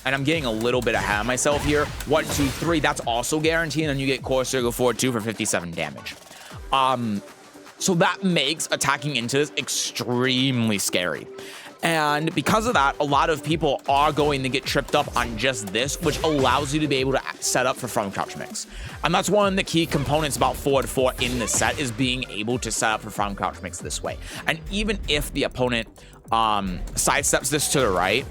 and I'm getting a little bit ahead of myself here, 1, 2, 3, that's also guaranteed, and then you get core circle forward 2 for 57 damage. So that makes attacking into this extremely scary. And because of that, a lot of people are going to get tripped up on just this, which allows you to be able to set up for front crouch mix. And that's one of the key components about forward 4 in this set, is being able to set up for front crouch mix this way. And even if the opponent sidesteps this to the right,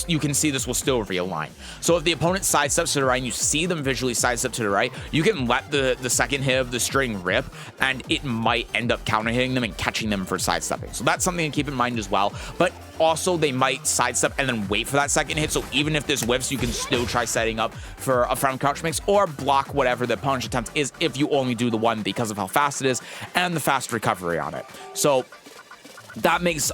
you can see this will still realign. So if the opponent sidesteps to the right and you see them visually sidestep to the right, you can let the second hit of the string rip, and it might end up counter hitting them and catching them for sidestepping. So that's something to keep in mind as well. But also they might sidestep and then wait for that second hit. So even if this whiffs, you can still try setting up for a front crouch mix or block whatever the opponent's attempt is if you only do the 1 because of how fast it is and the fast recovery on it. So that makes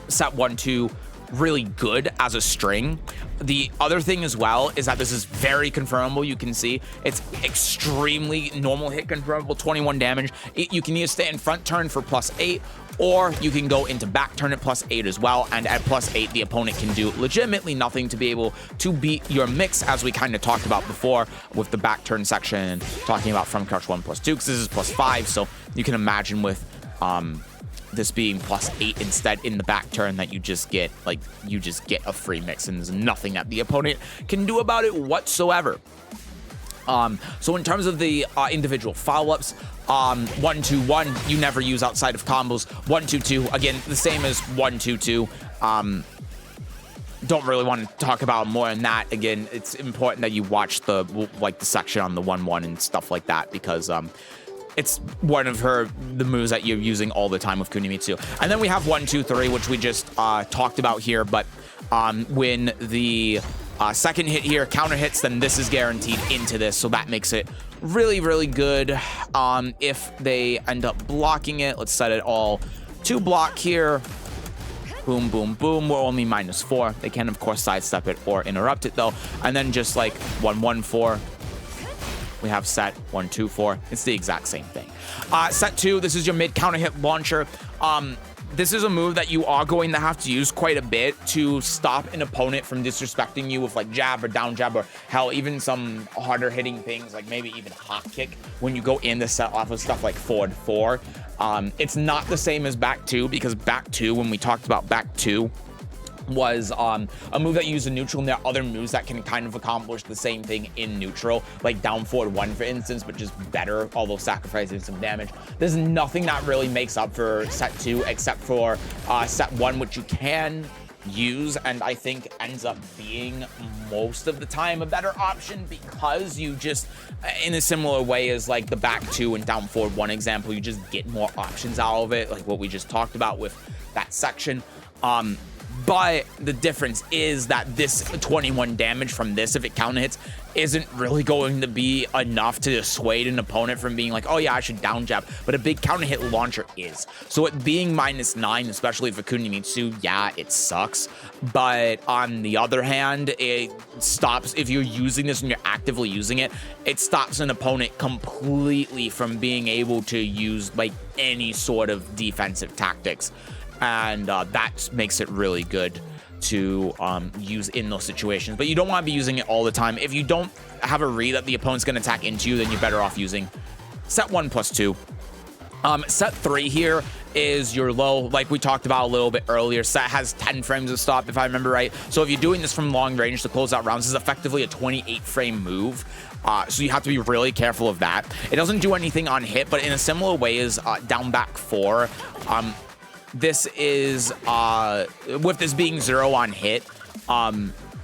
set 1, 2 really good as a string. The other thing as well is that this is very confirmable. You can see it's extremely normal hit confirmable, 21 damage. You can either stay in front turn for +8, or you can go into back turn at +8 as well. And at +8, the opponent can do legitimately nothing to be able to beat your mix, as we kind of talked about before with the back turn section, talking about front crouch 1+2, because this is +5. So you can imagine with this being +8 instead in the back turn, that you just get a free mix, and there's nothing that the opponent can do about it whatsoever. So in terms of the individual follow-ups, 1, 2, 1 you never use outside of combos. 1, 2, 2, again, the same as 1, 2, 2. Don't really want to talk about more than that. Again, it's important that you watch the section on the 1, 1 and stuff like that, because it's one of the moves that you're using all the time with Kunimitsu. And then we have 1, 2, 3, which we just talked about here. But when the second hit here counter hits, then this is guaranteed into this. So that makes it really, really good. If they end up blocking it, let's set it all to block here. Boom, boom, boom. We're only -4. They can, of course, sidestep it or interrupt it, though. And then just like 1, 1, 4. We have set 1, 2, 4. It's the exact same thing. Set 2, this is your mid counter hit launcher. This is a move that you are going to have to use quite a bit to stop an opponent from disrespecting you with like jab or down jab, or hell, even some harder hitting things like maybe even hop kick when you go in the set off of stuff like forward 4. It's not the same as back 2, because back 2, when we talked about back 2, was a move that you use in neutral, and there are other moves that can kind of accomplish the same thing in neutral, like down forward 1, for instance, but just better, although sacrificing some damage. There's nothing that really makes up for set 2 except for set 1, which you can use, and I think ends up being most of the time a better option, because you just, in a similar way as like the back 2 and down forward 1 example, you just get more options out of it, like what we just talked about with that section. But the difference is that this 21 damage from this, if it counter hits, isn't really going to be enough to dissuade an opponent from being like, oh yeah, I should down jab. But a big counter hit launcher is. So it being -9, especially for Kunimitsu, yeah, it sucks. But on the other hand, it stops, if you're using this and you're actively using it, it stops an opponent completely from being able to use like any sort of defensive tactics. And that makes it really good to use in those situations. But you don't want to be using it all the time. If you don't have a read that the opponent's going to attack into you, then you're better off using set 1 plus 2. Set 3 here is your low, like we talked about a little bit earlier. Set has 10 frames of stop, if I remember right. So if you're doing this from long range to close out rounds, this is effectively a 28 frame move. So you have to be really careful of that. It doesn't do anything on hit, but in a similar way as down back 4, this is, with this being 0 on hit,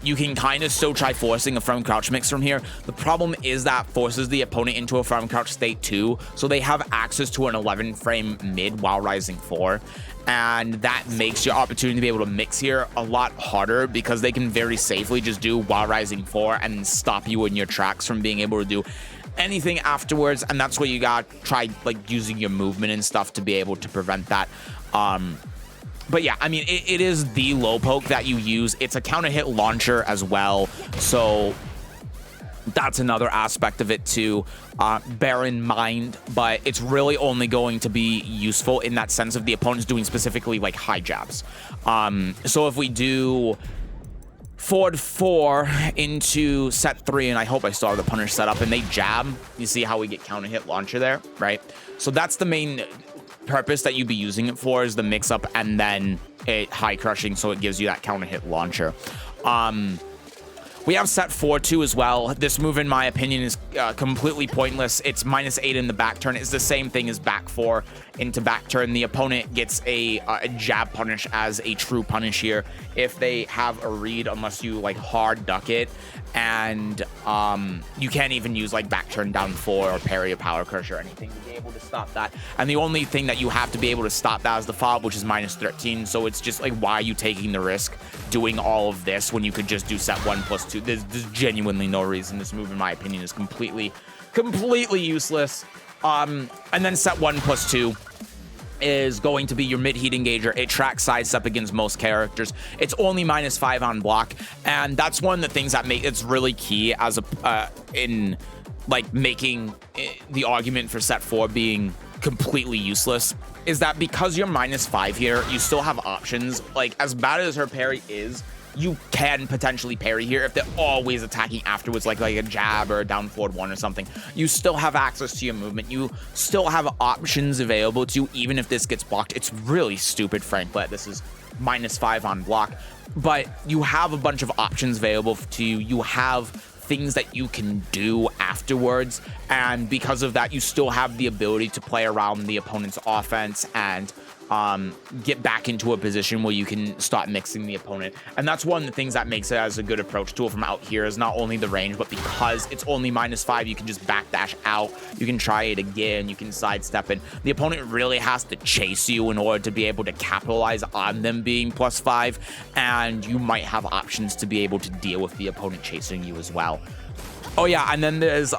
you can kind of still try forcing a firm crouch mix from here. The problem is that forces the opponent into a firm crouch state too, so they have access to an 11 frame mid while rising 4, and that makes your opportunity to be able to mix here a lot harder, because they can very safely just do while rising 4 and stop you in your tracks from being able to do anything afterwards. And that's where you got try like using your movement and stuff to be able to prevent that. But yeah, I mean, it is the low poke that you use. It's a counter hit launcher as well, so that's another aspect of it to bear in mind. But it's really only going to be useful in that sense of the opponent's doing specifically like high jabs. So if we do forward 4 into set 3, and I hope I still have the punish set up, and they jab, you see how we get counter hit launcher there, right? So that's the main purpose that you'd be using it for, is the mix up and then it high crushing, so it gives you that counter hit launcher. We have set 4-2 as well. This move, in my opinion, is completely pointless. It's -8 in the back turn. It's the same thing as back 4 into back turn. The opponent gets a jab punish as a true punish here if they have a read, unless you like hard duck it. And you can't even use like back turn down 4 or parry or power crush or anything to be able to stop that. And the only thing that you have to be able to stop that is the fob, which is -13. So it's just like, why are you taking the risk doing all of this when you could just do set 1 plus 2? There's genuinely no reason. This move, in my opinion, is completely useless. And then set 1 plus 2 is going to be your mid-heat engager. It tracks sidestep against most characters. It's only -5 on block, and that's one of the things that make it's really key as a in like making the argument for set 4 being completely useless, is that because you're -5 here, you still have options. Like, as bad as her parry is, you can potentially parry here if they're always attacking afterwards, like a jab or a down forward 1 or something. You still have access to your movement. You still have options available to you, even if this gets blocked. It's really stupid, frankly. This is -5 on block, but you have a bunch of options available to you. You have things that you can do afterwards, and because of that, you still have the ability to play around the opponent's offense and get back into a position where you can start mixing the opponent. And that's one of the things that makes it as a good approach tool from out here, is not only the range, but because it's only -5, you can just backdash out, you can try it again, you can sidestep it. The opponent really has to chase you in order to be able to capitalize on them being +5, and you might have options to be able to deal with the opponent chasing you as well. Oh yeah, and then there's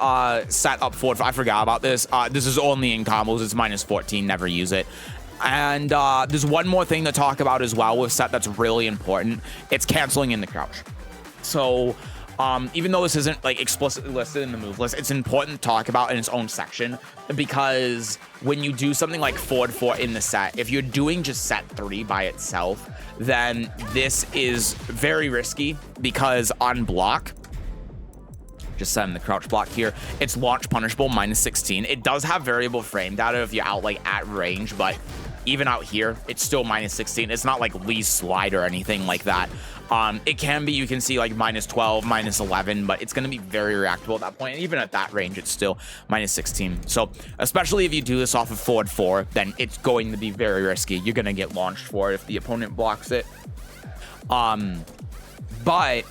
set up forward. I forgot about this. This is only in combos. It's -14. Never use it. And there's one more thing to talk about as well with set that's really important. It's canceling in the crouch. So even though this isn't like explicitly listed in the move list, it's important to talk about in its own section, because when you do something like forward 4 in the set, if you're doing just set 3 by itself, then this is very risky, because on block, just setting the crouch block here, it's launch punishable -16. It does have variable frame data if you're out like at range, but even out here, it's still -16. It's not like Lee's slide or anything like that. It can be, you can see like -12, -11, but it's going to be very reactable at that point. And even at that range, it's still -16. So especially if you do this off of forward 4, then it's going to be very risky. You're going to get launched for it if the opponent blocks it. But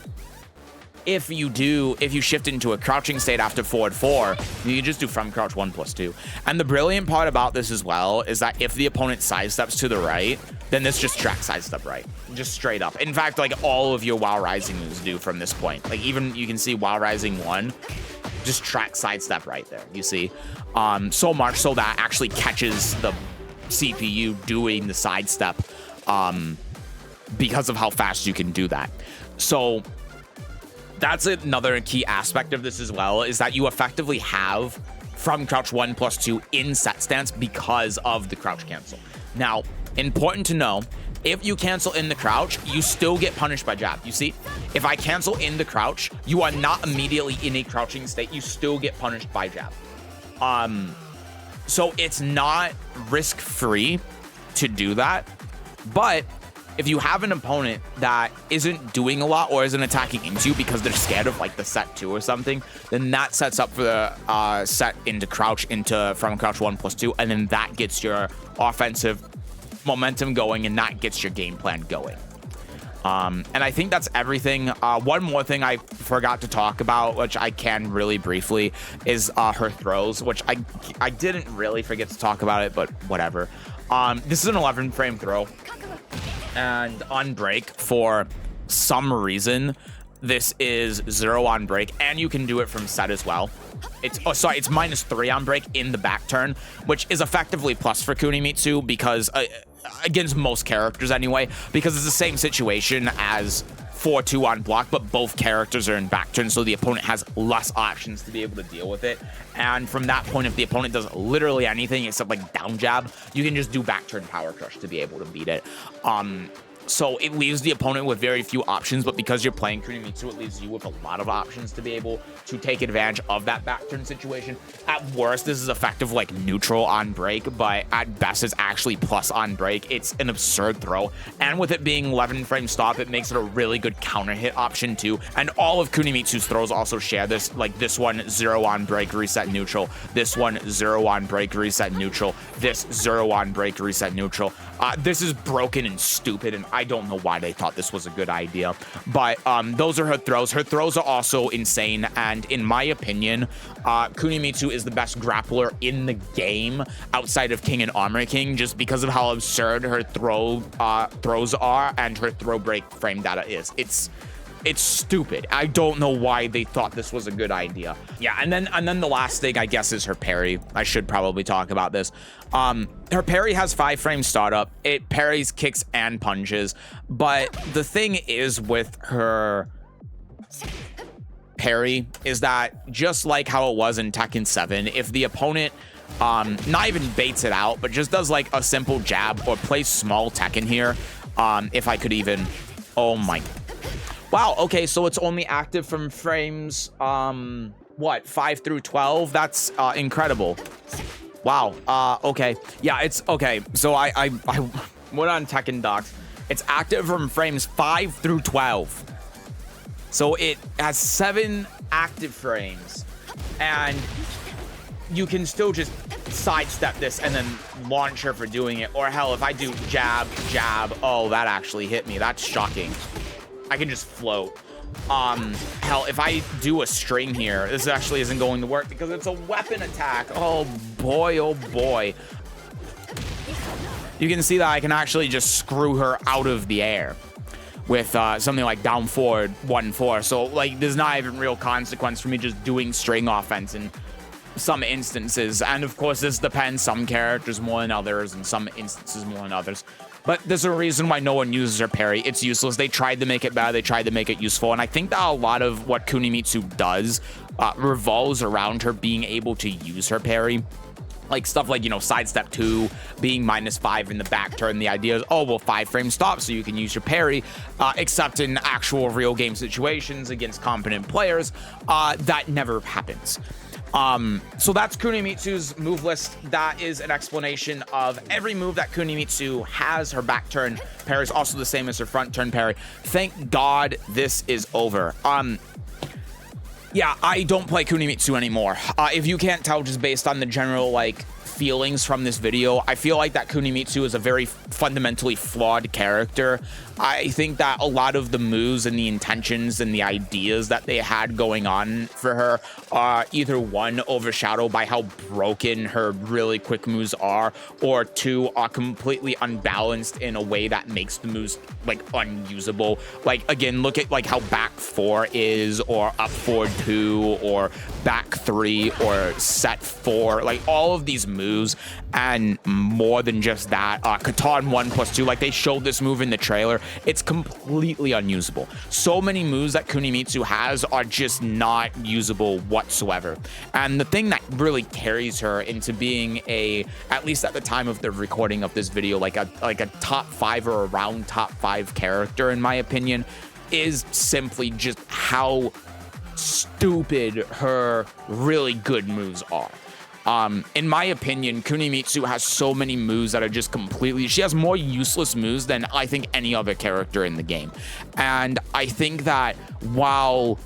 if you shift into a crouching state after forward 4, you can just do from crouch 1+2. And the brilliant part about this as well is that if the opponent sidesteps to the right, then this just tracks sidestep right, just straight up. In fact, like all of your While Rising moves do from this point. Like even you can see While Rising 1, just track sidestep right there, you see? So much so that actually catches the CPU doing the sidestep because of how fast you can do that. So that's another key aspect of this as well, is that you effectively have from crouch 1+2 in set stance because of the crouch cancel. Now, important to know, if you cancel in the crouch, you still get punished by jab. You see, if I cancel in the crouch, you are not immediately in a crouching state. You still get punished by jab. So it's not risk-free to do that, but if you have an opponent that isn't doing a lot or isn't attacking into you because they're scared of like the set 2 or something, then that sets up for the set into crouch into from crouch 1+2, and then that gets your offensive momentum going, and that gets your game plan going. And I think that's everything. One more thing I forgot to talk about, which I can really briefly, is her throws, which I didn't really forget to talk about it, but whatever. This is an 11 frame throw, and on break, for some reason, this is 0 on break, and you can do it from set as well. It's -3 on break in the back turn, which is effectively plus for Kunimitsu because against most characters anyway, because it's the same situation as 4-2 on block, but both characters are in back turn, so the opponent has less options to be able to deal with it. And from that point, if the opponent does literally anything except like down jab, you can just do back turn power crush to be able to beat it. So it leaves the opponent with very few options, but because you're playing Kunimitsu, it leaves you with a lot of options to be able to take advantage of that back turn situation. At worst, this is effective like neutral on break, but at best, it's actually plus on break. It's an absurd throw, and with it being 11 frame stop, it makes it a really good counter hit option too. And all of Kunimitsu's throws also share this, like this one 0 on break, reset neutral, this one 0 on break, reset neutral, this 0 on break, reset neutral. This is broken and stupid, and I don't know why they thought this was a good idea, but those are her throws. Her throws are also insane, and in my opinion, Kunimitsu is the best grappler in the game outside of King and Armor King, just because of how absurd her throws are and her throw break frame data is. It's stupid. I don't know why they thought this was a good idea. Yeah, and then the last thing, I guess, is her parry. I should probably talk about this. Her parry has 5 frame startup. It parries kicks and punches. But the thing is with her parry is that just like how it was in Tekken 7, if the opponent not even baits it out, but just does like a simple jab or plays small Tekken here, if I could even, oh my, wow, okay, so it's only active from frames, what, 5 through 12? That's incredible. Wow, okay. Yeah, it's, okay, so I went on Tekken Docs. It's active from frames 5 through 12. So it has 7 active frames, and you can still just sidestep this and then launch her for doing it. Or hell, if I do jab, jab, oh, that actually hit me. That's shocking. I can just float. Hell, if I do a string here, this actually isn't going to work because it's a weapon attack. Oh boy, oh boy. You can see that I can actually just screw her out of the air with something like down forward 1-4. So like there's not even real consequence for me just doing string offense in some instances. And of course this depends, some characters more than others and some instances more than others. But there's a reason why no one uses her parry. It's useless. They tried to make it bad. They tried to make it useful. And I think that a lot of what Kunimitsu does revolves around her being able to use her parry. Like stuff like, you know, sidestep 2, being -5 in the back turn. The idea is, oh, well, 5 frame stop so you can use your parry, except in actual real game situations against competent players, that never happens. So that's Kunimitsu's move list. That is an explanation of every move that Kunimitsu has. Her back turn parry is also the same as her front turn parry. Thank God this is over. Yeah, I don't play Kunimitsu anymore. If you can't tell just based on the general, like, feelings from this video, I feel like that Kunimitsu is a very fundamentally flawed character. I think that a lot of the moves and the intentions and the ideas that they had going on for her are either one, overshadowed by how broken her really quick moves are, or two, are completely unbalanced in a way that makes the moves like unusable. Like, again, look at like how back 4 is, or up forward 2, or back 3, or set 4, like all of these moves. And more than just that, Katan 1+2, like they showed this move in the trailer, it's completely unusable. So many moves that Kunimitsu has are just not usable whatsoever. And the thing that really carries her into being a, at least at the time of the recording of this video, like a top 5 or around top 5 character in my opinion, is simply just how stupid her really good moves are. In my opinion, Kunimitsu has so many moves that are just completely, she has more useless moves than I think any other character in the game. And I think that while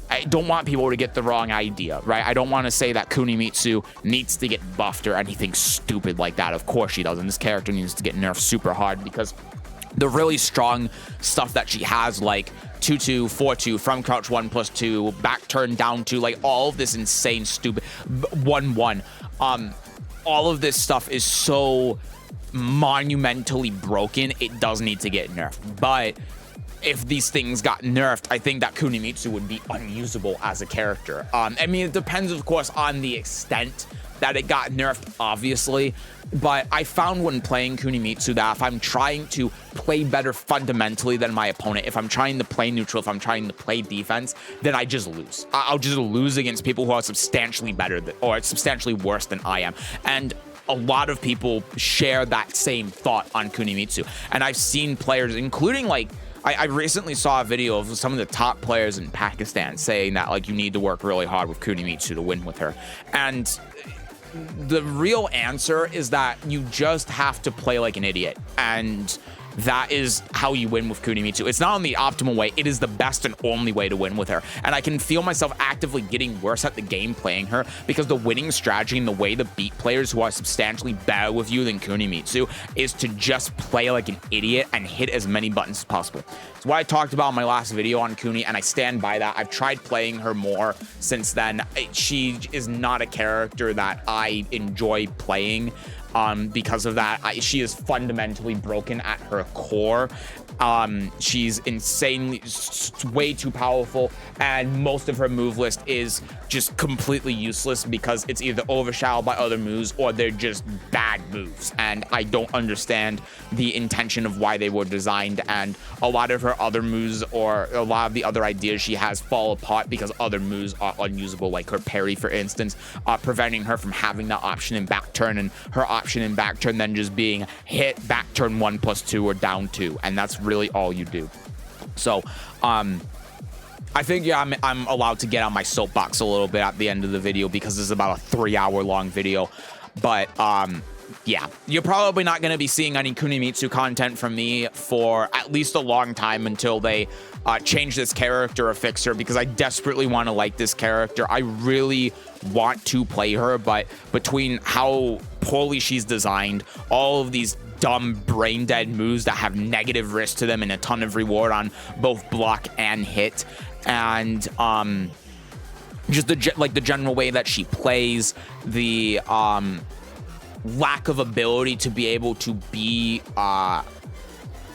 I don't want people to get the wrong idea, right? I don't want to say that Kunimitsu needs to get buffed or anything stupid like that. Of course she doesn't. This character needs to get nerfed super hard, because the really strong stuff that she has, like 2-2, 4-2, from crouch 1+2, back turn down 2, like all of this insane stupid 1-1. All of this stuff is so monumentally broken, it does need to get nerfed. But if these things got nerfed, I think that Kunimitsu would be unusable as a character. I mean, it depends, of course, on the extent that it got nerfed, obviously. But I found when playing Kunimitsu that if I'm trying to play better fundamentally than my opponent, if I'm trying to play neutral, if I'm trying to play defense, then I just lose. I'll just lose against people who are substantially better than, or substantially worse than I am. And a lot of people share that same thought on Kunimitsu. And I've seen players, including like, I recently saw a video of some of the top players in Pakistan saying that like you need to work really hard with Kunimitsu to win with her. And the real answer is that you just have to play like an idiot, and that is how you win with Kunimitsu. It's not only the optimal way, it is the best and only way to win with her. And I can feel myself actively getting worse at the game playing her, because the winning strategy and the way to beat players who are substantially better with you than Kunimitsu is to just play like an idiot and hit as many buttons as possible. It's what I talked about in my last video on Kuni, and I stand by that. I've tried playing her more since then. She is not a character that I enjoy playing. Because of that, she is fundamentally broken at her core. She's insanely, way too powerful, and most of her move list is just completely useless because it's either overshadowed by other moves or they're just bad moves, and I don't understand the intention of why they were designed. And a lot of her other moves, or a lot of the other ideas she has, fall apart because other moves are unusable, like her parry, for instance, preventing her from having that option in back turn, and her option in back turn then just being hit back turn 1+2 or down 2, and that's really all you do. So I think, yeah, I'm allowed to get on my soapbox a little bit at the end of the video, because this is about a 3-hour long video. But yeah, you're probably not going to be seeing any Kunimitsu content from me for at least a long time, until they change this character or fix her, because I desperately want to like this character. I really want to play her, but between how poorly she's designed, all of these dumb brain dead moves that have negative risk to them and a ton of reward on both block and hit, and just the general way that she plays, the lack of ability to be able to be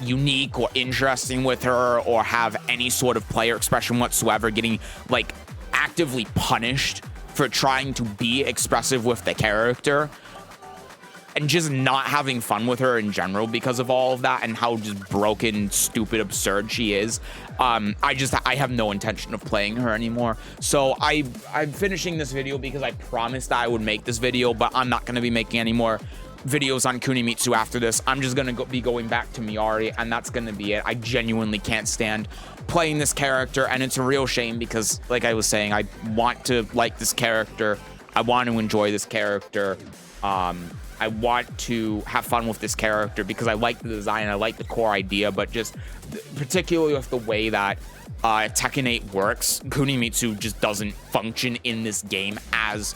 unique or interesting with her, or have any sort of player expression whatsoever, getting like actively punished for trying to be expressive with the character, and just not having fun with her in general because of all of that, and how just broken, stupid, absurd she is. I have no intention of playing her anymore. So I'm finishing this video because I promised I would make this video, but I'm not going to be making any more videos on Kunimitsu after this. I'm just going to be going back to Miyari, and that's going to be it. I genuinely can't stand playing this character, and it's a real shame because, like I was saying, I want to like this character. I want to enjoy this character. I want to have fun with this character because I like the design, I like the core idea, but just particularly with the way that Tekken 8 works, Kunimitsu just doesn't function in this game as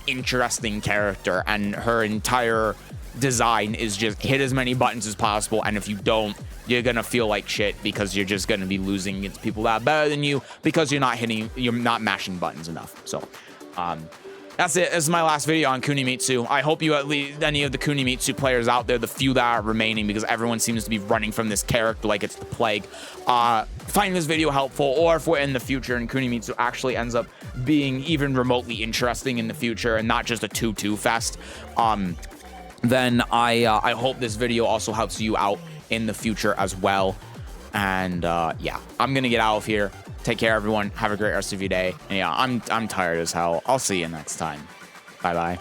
interesting character, and her entire design is just hit as many buttons as possible, and if you don't, you're gonna feel like shit because you're just gonna be losing against people that are better than you because you're not mashing buttons enough. So that's it. This is my last video on Kunimitsu. I hope you, at least any of the Kunimitsu players out there, the few that are remaining, because everyone seems to be running from this character like it's the plague, find this video helpful, or if we're in the future and Kunimitsu actually ends up being even remotely interesting in the future and not just a 2-2 fest, then I hope this video also helps you out in the future as well. And yeah, I'm gonna get out of here. Take care, everyone. Have a great rest of your day. And yeah, I'm tired as hell. I'll see you next time. Bye bye.